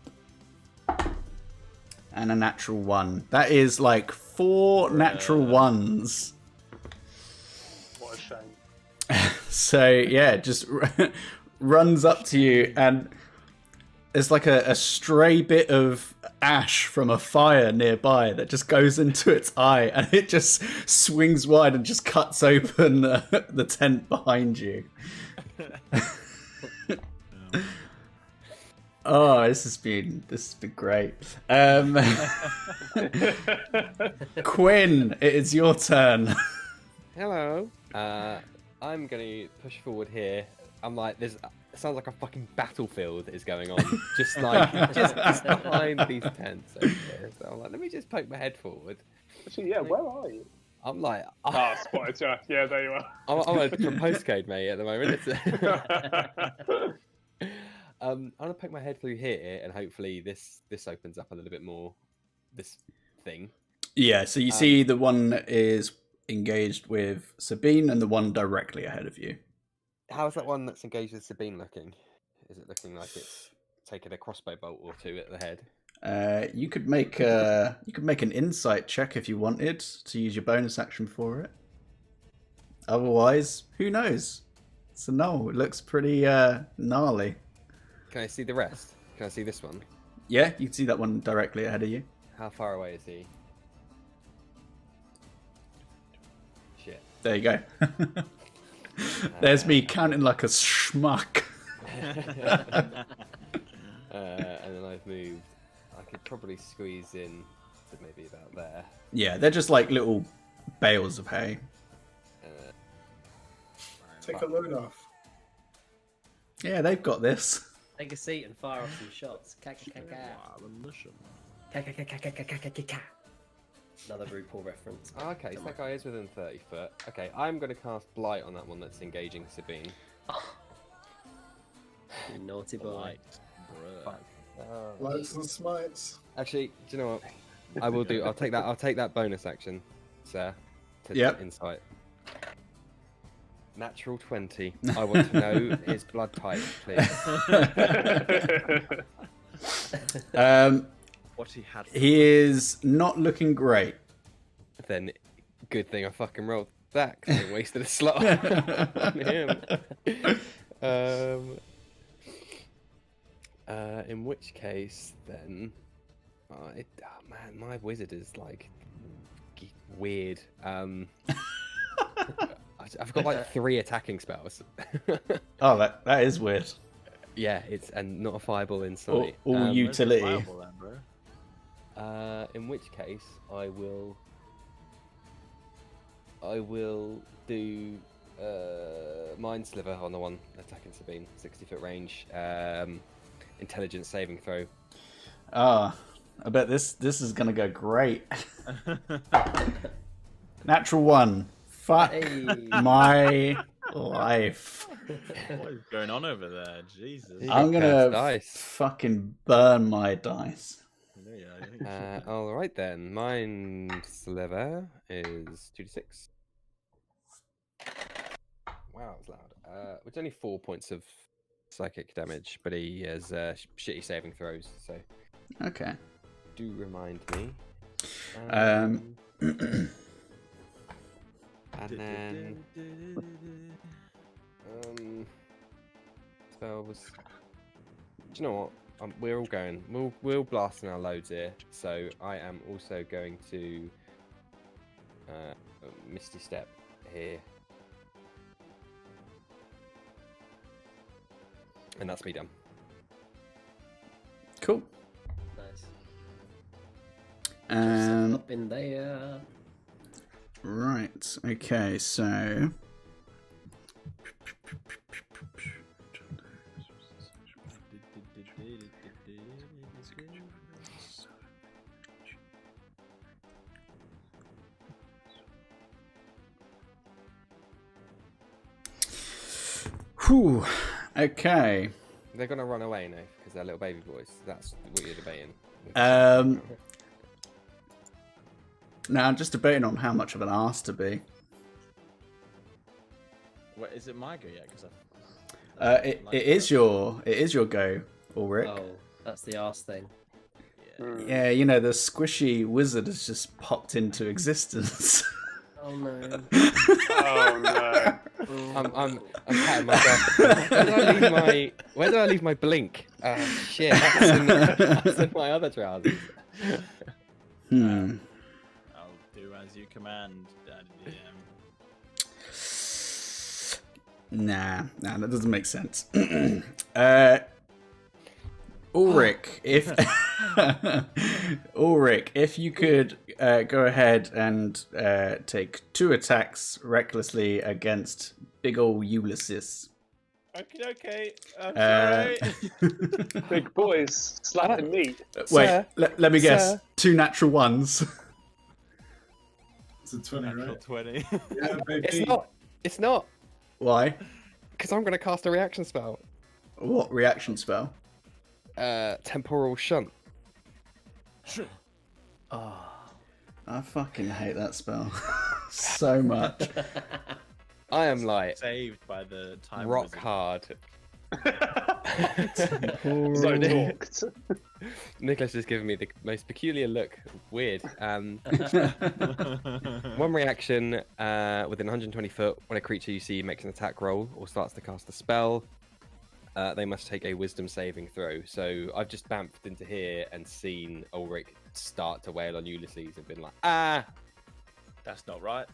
And a natural 1. That is like 4 natural 1s. What a shame. So yeah, just runs up to you, and there's like a stray bit of ash from a fire nearby that just goes into its eye, and it just swings wide and just cuts open the tent behind you. Oh, this has been great. Quinn, it is your turn. Hello. I'm going to push forward here. I'm like, it sounds like a fucking battlefield is going on, just behind these tents over here. So I'm like, let me just poke my head forward. Actually, yeah, where are you? I'm like, Spotted you. Yeah, there you are. I'm a postcode mate at the moment. I'm gonna poke my head through here, and hopefully this opens up a little bit more. This thing. Yeah. So you see the one that is engaged with Sabine, and the one directly ahead of you. How's that one that's engaged with Sabine looking? Is it looking like it's taken a crossbow bolt or 2 at the head? You could make an insight check if you wanted to use your bonus action for it. Otherwise, who knows? So no, it looks pretty gnarly. Can I see the rest? Can I see this one? Yeah, you can see that one directly ahead of you. How far away is he? Shit. There you go. There's me counting like a schmuck. And then I've moved. I could probably squeeze in to maybe about there. Yeah, they're just like little bales of hay. Take a load off. Yeah, they've got this. Take a seat and fire off some shots. Another RuPaul reference. Oh, okay, so that guy is within 30 foot. Okay, I'm going to cast Blight on that one that's engaging Sabine. You naughty boy. Lights and smites. Actually, do you know what? I will do. I'll take that bonus action, sir. Yep. Insight. Natural 20. I want to know his blood type, please. What he had. He is not looking great. Then, good thing I fucking rolled that, because I wasted a slot on him. In which case, then, man, my wizard is like weird. I've got like 3 attacking spells. Oh, that is weird. Yeah, it's and not a fireball in sight. All Where's the utility. fireball then, bro? In which case, I will do Mind Sliver on the one attacking Sabine, 60-foot range. Intelligence saving throw. Ah, I bet this is gonna go great. Natural 1. Fuck Hey. my life. What is going on over there? Jesus. You I'm got gonna cursed dice. fucking burn my dice. Yeah, I think All right then. Mind Sliver is 2d6. Wow, it's loud. It's only 4 points of psychic damage, but he has shitty saving throws, so Okay. do remind me. Um, And then spell was. Do you know what? We're all going. We're blasting our loads here. So I am also going to Misty Step here, and that's me done. cool. Nice. Um, Up in there. right. Okay. So. Whew. Okay. They're gonna run away now because they're little baby boys. That's what you're debating. Now I'm just debating on how much of an arse to be. What is it my go yet? Because It is your go, Ulrick. Oh, that's the arse thing. Yeah, you know the squishy wizard has just popped into existence. Oh no. Oh no. I'm patting myself. Where did I leave my blink? Shit, that's in my other trousers. Hmm. I'll do as you command, Daddy DM. Nah, that doesn't make sense. Ulrick, if you could go ahead and take 2 attacks recklessly against big ol' Ulysses. Okay. I'm Uh, sorry. Big boys slapping meat. Wait, Sir? let me guess. Sir? 2 natural ones. It's a 20, Natural right? 20. Yeah, baby. It's not. Why? Because I'm gonna cast a reaction spell. What reaction spell? Temporal Shunt. Oh. I fucking hate that spell so much. I am like Saved by the time. rock wizard. hard. So talked. Nicholas has given me the most peculiar look. Weird. One reaction within 120 foot. When a creature you see makes an attack roll or starts to cast a spell, they must take a wisdom saving throw. So I've just bamfed into here and seen Ulrick start to wail on Ulysses and been like, That's not right.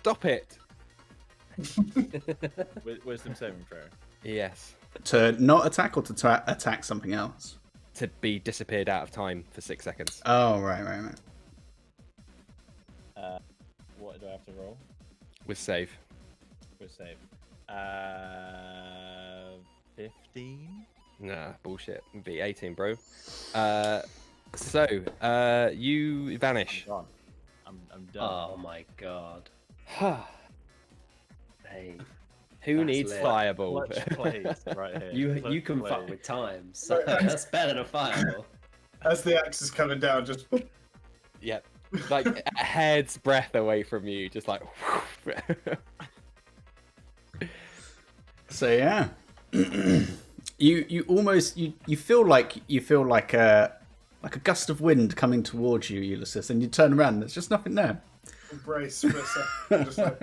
stop it. Wisdom saving throw. Yes. To not attack or to attack something else? To be disappeared out of time for 6 seconds. Oh, right. What do I have to roll? With save. With save. 15. Nah, bullshit. It'd be 18, bro. You vanish. I'm gone. I'm done. Oh my god. Hey. Who That's needs lit. fireball? Clutch plays right here. You Clutch can fuck plays. with time, so that's better than a fireball. As the axe is coming down, just Yep. Like a hair's breadth away from you, just like. So yeah, you almost you feel like a gust of wind coming towards you, Ulysses, and you turn around and there's just nothing there. embrace for a second. Just like,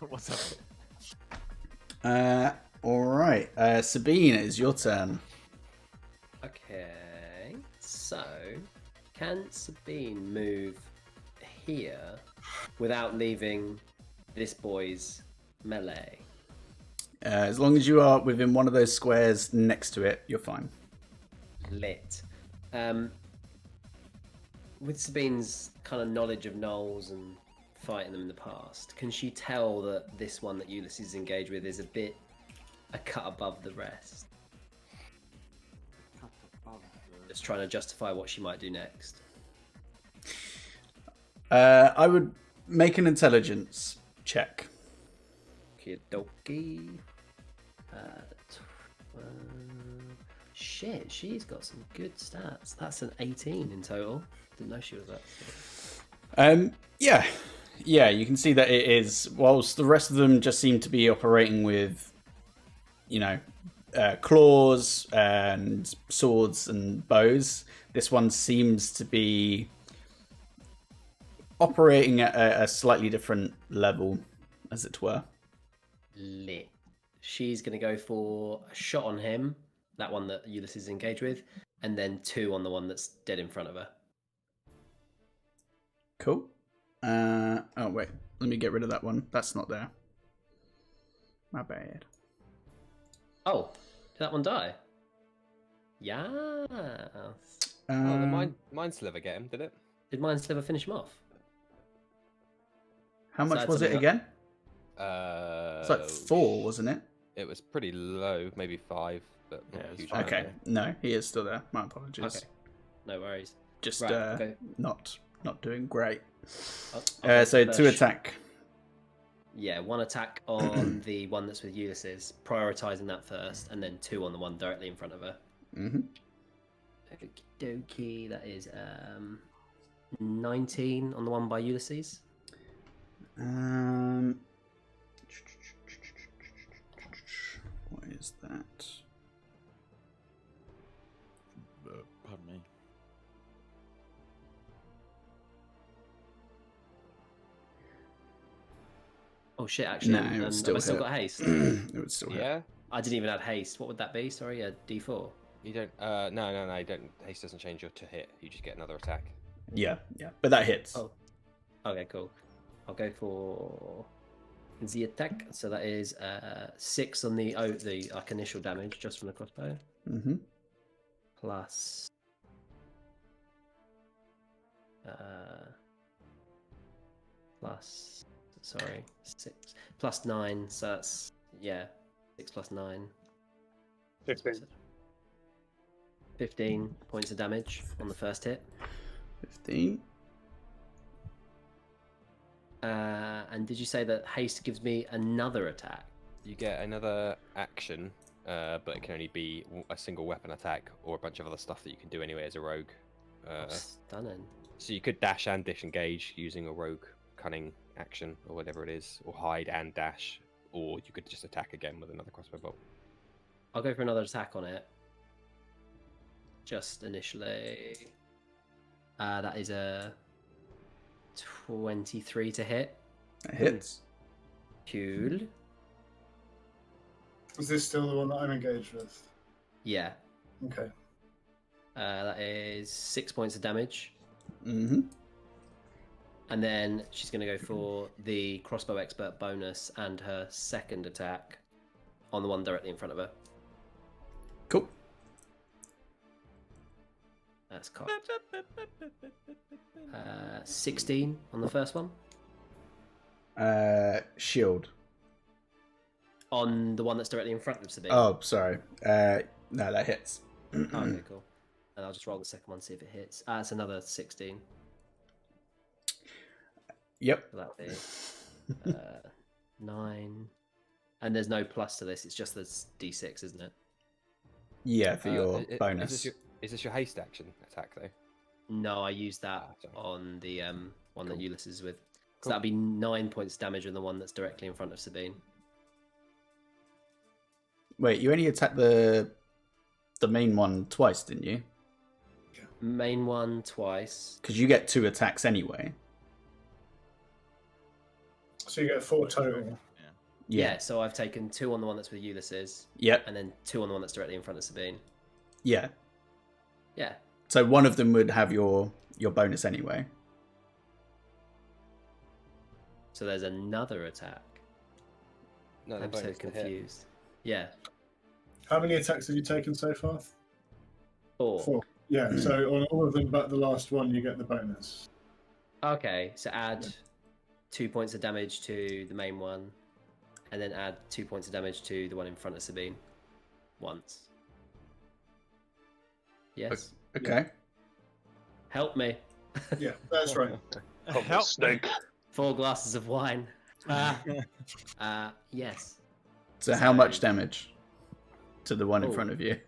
What's up? All right, Sabine, it's your turn. Okay, so can Sabine move here without leaving this boy's melee? As long as you are within one of those squares next to it, you're fine. Lit. With Sabine's kind of knowledge of gnolls and fighting them in the past, can she tell that this one that Ulysses is engaged with is a cut above the rest? Just trying to justify what she might do next. I would make an intelligence check. Okie shit, she's got some good stats. That's an 18 in total. Didn't know she was that. Yeah, you can see that it is. Whilst the rest of them just seem to be operating with, claws and swords and bows, this one seems to be operating at a slightly different level, as it were. Lit. She's going to go for a shot on him, that one that Ulysses is engaged with, and then 2 on the one that's dead in front of her. Cool. Oh, wait. Let me get rid of that one. That's not there. My bad. Oh, did that one die? Yeah. Oh, the mind sliver get him, did it? Did Mind Sliver finish him off? How much Sad was it something again? It's It's like 4, wasn't it? It was pretty low, maybe 5, but not Yeah, it's huge. fine. Okay. No, he is still there. My apologies. Okay. No worries. Just Right, okay. not doing great. I'll So go 2 first. attack. Yeah, 1 attack on the one that's with Ulysses, prioritizing that first, and then 2 on the one directly in front of her. Mm-hmm. Okie dokie, that is 19 on the one by Ulysses. What is that? Pardon me. Oh shit, actually, No, it would have still I still hit. got haste? It would still hit. Yeah, I didn't even add haste. What would that be? Sorry, a D4. you don't. No, you don't. Haste doesn't change your to hit. You just get another attack. Yeah. But that hits. Oh. Okay, cool. I'll go for the attack. So that is 6 on the like initial damage just from the crossbow, Mm-hmm. plus sorry, 6 plus 9. So that's 6 plus 9. 15. 15 points of damage on the first hit. 15. And did you say that haste gives me another attack? You get another action, but it can only be a single weapon attack or a bunch of other stuff that you can do anyway as a rogue. Stunning. So you could dash and disengage using a rogue cunning action or whatever it is, or hide and dash, or you could just attack again with another crossbow bolt. I'll go for another attack on it. Just initially. That is a 23 to hit. That hits. Cool. Is this still the one that I'm engaged with? Yeah. Okay. That is 6 points of damage. Mm-hmm. And then she's going to go for the crossbow expert bonus and her second attack on the one directly in front of her. Cool. That's cocked. 16 on the first one. Shield. On the one that's directly in front of Sabine. Oh, sorry. No, that hits. Okay, cool. And I'll just roll the second one, see if it hits. It's another 16. Yep. So that'd be 9. And there's no plus to this, it's just the D6, isn't it? Yeah, for your bonus. Is this your haste action attack though? No, I used that sorry. on the one that Cool. Ulysses is with. So Cool. that'd be 9 points damage on the one that's directly in front of Sabine. Wait, you only attacked the main one twice, didn't you? Main one twice. Because you get 2 attacks anyway. So you get 4 total. Yeah, so I've taken 2 on the one that's with Ulysses, Yep. and then 2 on the one that's directly in front of Sabine. Yeah. Yeah. So one of them would have your bonus anyway. So there's another attack. No, the I'm so bonus to hit. confused. Yeah. How many attacks have you taken so far? 4. Yeah, so on all of them but the last one, you get the bonus. Okay, so add 2 points of damage to the main one, and then add 2 points of damage to the one in front of Sabine. Once. Yes. Okay. Help me. Yeah, that's right. Help. Snake. 4 glasses of wine. Yes. So how much damage to the one in Oh. front of you?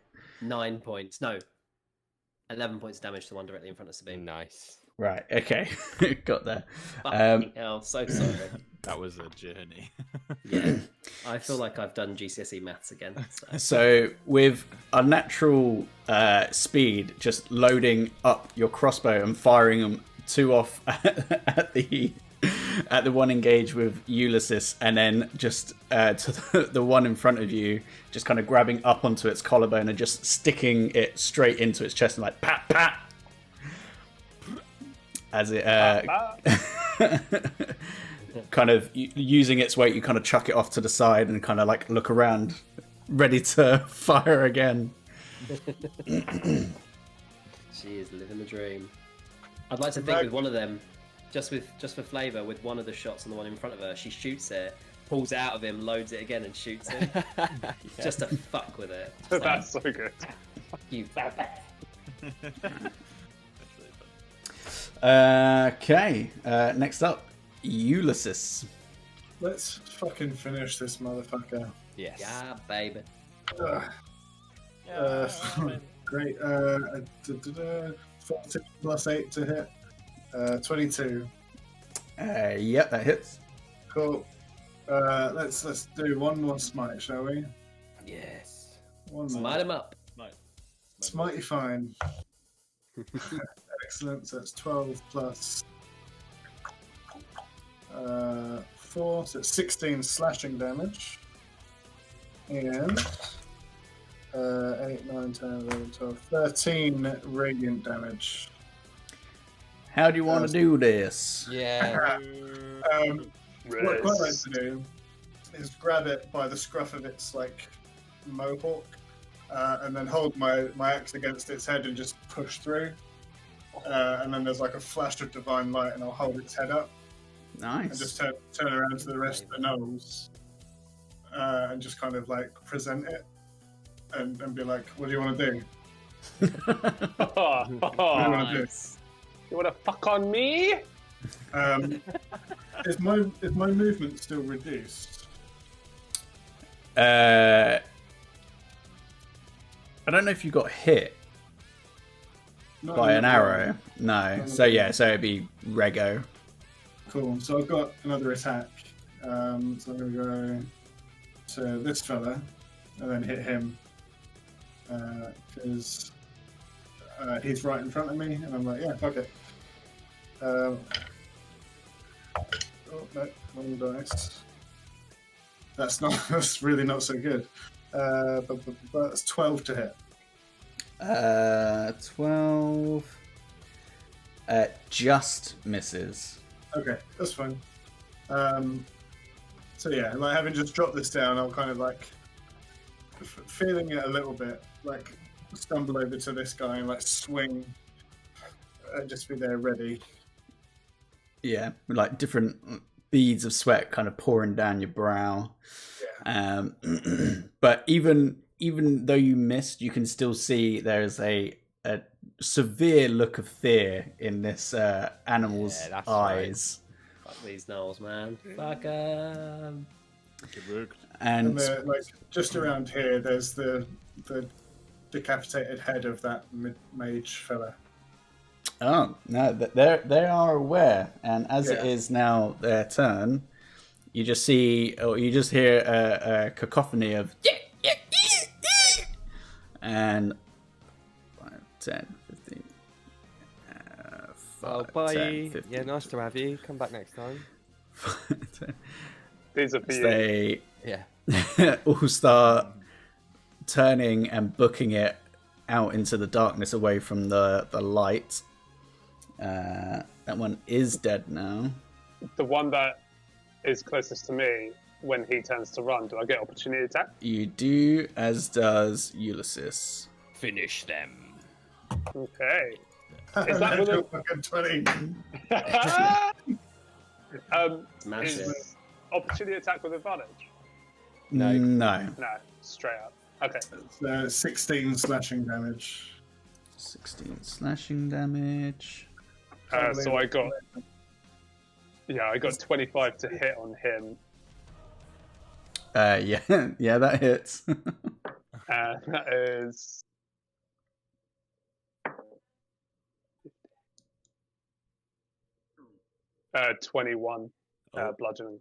9 points. No. 11 points of damage to the one directly in front of Sabine. Nice. Right. Okay. Got there. Fucking hell, so sorry. That was a journey. Yeah. I feel like I've done GCSE maths again. So. So with unnatural speed, just loading up your crossbow and firing them 2 off at the one engaged with Ulysses, and then just to the one in front of you, just kind of grabbing up onto its collarbone and just sticking it straight into its chest and like pat pat, as it kind of using its weight, you kind of chuck it off to the side and kind of like look around, ready to fire again. She is living the dream. I'd like to think with one of them, just for flavour, with one of the shots on the one in front of her, she shoots it, pulls it out of him, loads it again, and shoots him. Just to fuck with it. Just That's so good. fuck you, bad. Okay. Next up, Ulysses. Let's fucking finish this motherfucker. Yes. Yeah, baby. Great. 14 plus 8 to hit. 22. Yep, that hits. Cool. Let's do one more smite, shall we? Yes. One more. Smite him up. Smitey fine. Excellent. So that's 12 plus 4, so it's 16 slashing damage. And 8, 9, 10, 11, 12, 13 radiant damage. How do you want to do this? Yeah. What I'd quite like to do is grab it by the scruff of its like mohawk, and then hold my axe against its head and just push through. And then there's like a flash of divine light, and I'll hold its head up and Nice. just turn around to the rest of the gnolls, and just kind of like present it and be like, "What do you want to do? What do you want to do?" You wanna fuck on me? Is my movement still reduced? I don't know if you got hit Not by an anymore. arrow. No. So yeah, so it'd be Rego. Cool. So I've got another attack. So I'm gonna go to this fella and then hit him because he's right in front of me, and I'm like, yeah, fuck it. Oh no, one dice. That's really not so good. But it's 12 to hit. 12. Just misses. Okay, that's fine. So yeah, like having just dropped this down, I'll kind of like feeling it a little bit, like stumble over to this guy and like swing, just be there ready. Yeah, with like different beads of sweat kind of pouring down your brow. Yeah. But even though you missed, you can still see there's a severe look of fear in this animal's Yeah, that's eyes. Fuck these gnolls, man. Fuck 'em. And And like just around here, there's the decapitated head of that mage fella. oh no, they are aware, and as it Yeah. is now their turn, you just see, or you just hear a cacophony of and 5, 10, 15. Oh, 5, bye. 10, 15, Yeah, nice to have you. Come back next time. 10. These are for you. They Yeah. all start turning and booking it out into the darkness away from the light. That one is dead now. The one that is closest to me when he turns to run, do I get opportunity attack? You do, as does Ulysses. Finish them. Okay. Is that with a fucking 20? Smash it. Is opportunity attack with advantage? No. No, straight up. Okay. It's 16 slashing damage. 16 slashing damage. So I got 25 to hit on him. Yeah, that hits. That is 21 bludgeoning.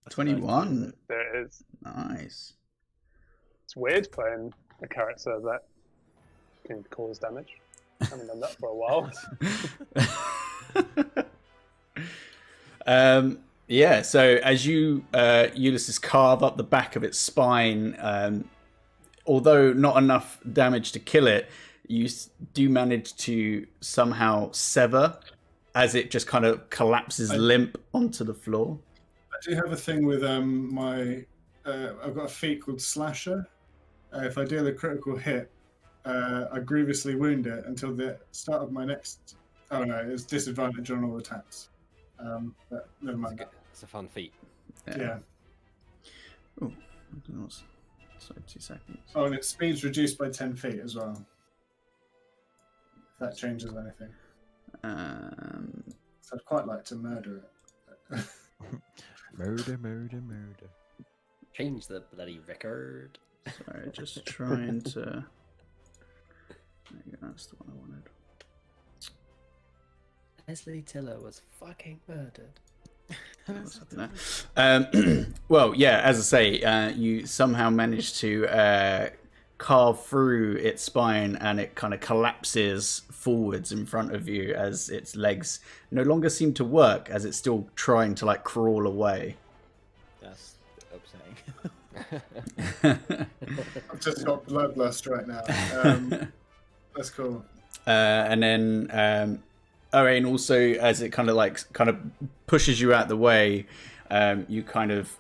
21. There it is. Nice. It's weird playing a character that can cause damage. I haven't done that for a while. Yeah, so as you, Ulysses, carve up the back of its spine, although not enough damage to kill it, you do manage to somehow sever as it just kind of collapses limp onto the floor. I do have a thing with my... I've got a feat called Slasher. If I deal a critical hit, I grievously wound it until the start of my next... Oh no, it's disadvantage on all attacks. But never mind that. It's a fun feat. Yeah. Oh, sorry, 2 seconds. Oh, and its speed's reduced by 10 feet as well. If that changes anything. So I'd quite like to murder it. Murder. Change the bloody record. Sorry, just trying to... There you go, that's the one I wanted. Leslie Tiller was fucking murdered. Well, yeah, as I say, you somehow manage to carve through its spine and it kind of collapses forwards in front of you as its legs no longer seem to work, as it's still trying to like crawl away. That's upsetting. I've just got bloodlust right now. That's cool. And then Owain also, as it kind of pushes you out the way, you kind of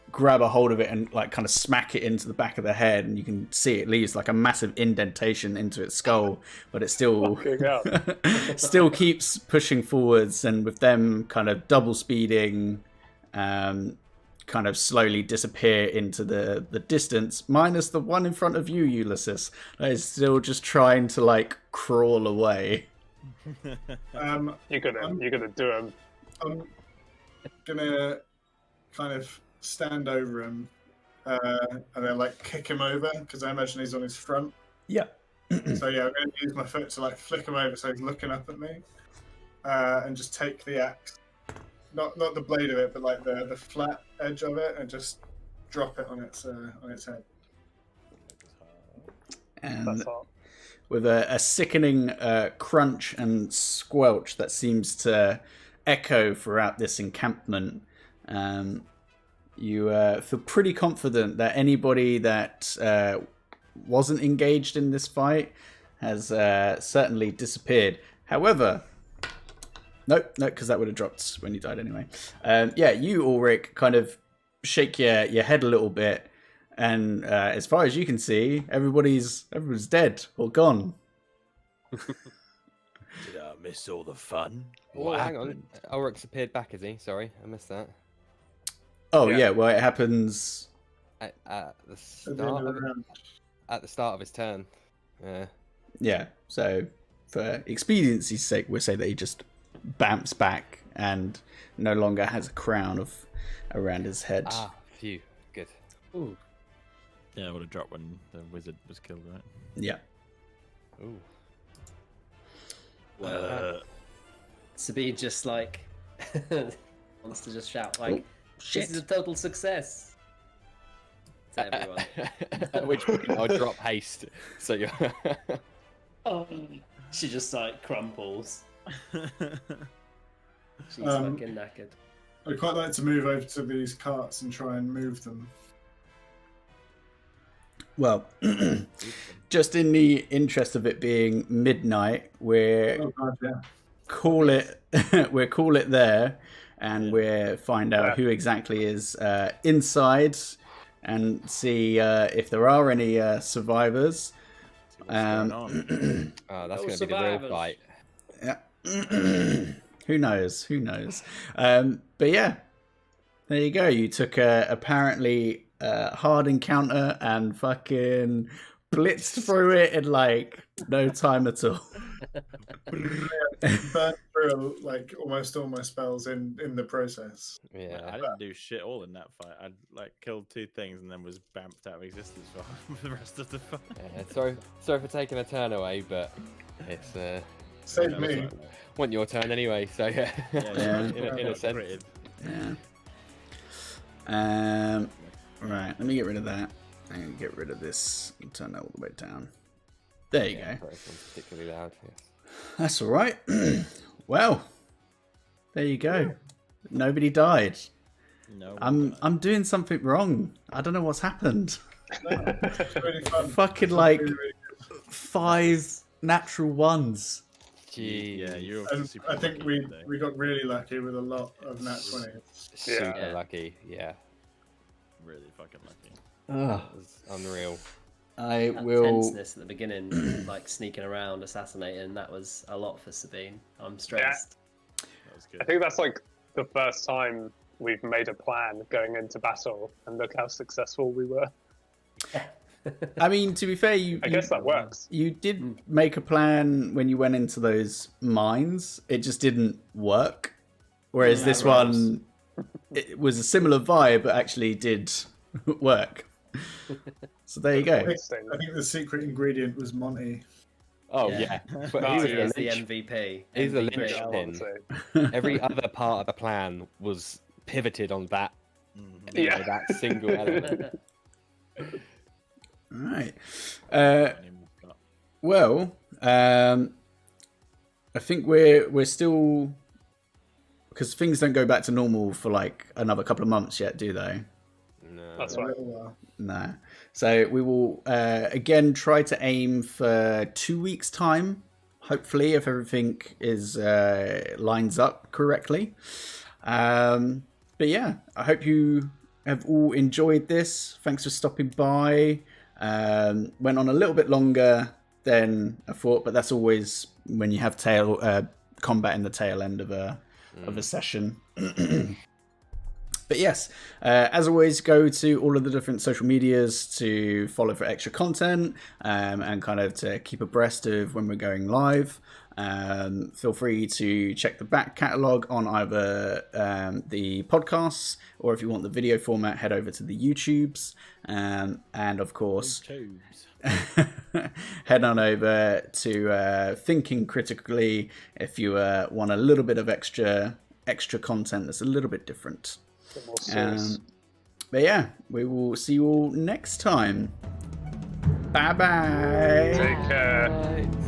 grab a hold of it and like kind of smack it into the back of the head, and you can see it leaves like a massive indentation into its skull, but it still still keeps pushing forwards, and with them kind of double speeding, kind of slowly disappear into the distance, minus the one in front of you, Ulysses, that is still just trying to like crawl away. You're gonna do him. I'm gonna kind of stand over him and then like kick him over, because I imagine he's on his front. Yeah. So yeah, I'm gonna use my foot to like flick him over so he's looking up at me, and just take the axe, not the blade of it, but like the flat edge of it, and just drop it on its head. And with a sickening crunch and squelch that seems to echo throughout this encampment, you feel pretty confident that anybody that wasn't engaged in this fight has certainly disappeared. However, nope, because that would have dropped when you died anyway. Yeah, you, Ulrick, kind of shake your head a little bit, and as far as you can see, everybody's dead or gone. Did I miss all the fun? Oh, hang on. Ulrick's appeared back, is he? Sorry, I missed that. Oh yeah, well it happens At the start of his turn. Yeah. Yeah, so for expediency's sake, we'll say that he just bamps back and no longer has a crown around his head. Ah, phew. Good. Ooh. Yeah, it would have dropped when the wizard was killed, right? Yeah. Ooh. Sabine just like wants to just shout like, Shit. "This is a total success!" To everyone. At which point I'll drop haste. So you're. Oh, she just like crumples. She's Um, fucking knackered. I'd quite like to move over to these carts and try and move them. Well, just in the interest of it being midnight, Oh god, yeah. we'll call it there. and we'll find out who exactly is inside and see if there are any survivors. What's going on? Oh, that's going to be the real fight. Yeah. Who knows? Who knows? But yeah, there you go. You took a apparently hard encounter and fucking blitzed through it in like no time at all. Burned through like almost all my spells in the process. Yeah. I didn't do shit all in that fight. I like killed 2 things and then was bamped out of existence for the rest of the fight. Yeah, sorry for taking a turn away, but it's Save me. want your turn anyway, so yeah. In a sense. Yeah. Right, let me get rid of that. I'm gonna get rid of this and turn that all the way down. There you go. Particularly loud. Yes. That's all right. Well, there you go. Nobody died. No. I'm doing something wrong. I don't know what's happened. It's really fun. Fucking It's like really, really good. 5 natural ones. Gee. Yeah, you're. And I think we got really lucky with a lot of nat 20s. Super lucky. Yeah. Really fucking lucky. Ugh. It was unreal. I That will. tenseness at the beginning, like sneaking around, assassinating, that was a lot for Sabine. I'm stressed. That was good. I think that's like the first time we've made a plan going into battle, and look how successful we were. I mean, to be fair, I guess that works. You did make a plan when you went into those mines. It just didn't work. Whereas this one, it was a similar vibe, but actually did work. So there you go. I think the secret ingredient was Monty. Oh Yeah. yeah. But No, he He is was the the MVP. He's the MVP. Yeah, linchpin. honestly. Every other part of the plan was pivoted on that. Mhm. You know, that single element. All right. Well, I think we're still, because things don't go back to normal for like another couple of months yet, do they? No. That's right. No. So we will again try to aim for 2 weeks' time, hopefully, if everything is lines up correctly. But yeah, I hope you have all enjoyed this. Thanks for stopping by. Went on a little bit longer than I thought, but that's always when you have combat in the tail end of a session. But yes, as always, go to all of the different social medias to follow for extra content and kind of to keep abreast of when we're going live. Feel free to check the back catalogue on either the podcasts, or if you want the video format, head over to the YouTubes. And of course, head on over to Thinking Critically if you want a little bit of extra content that's a little bit different. But yeah, we will see you all next time. Bye bye. Take care. Bye.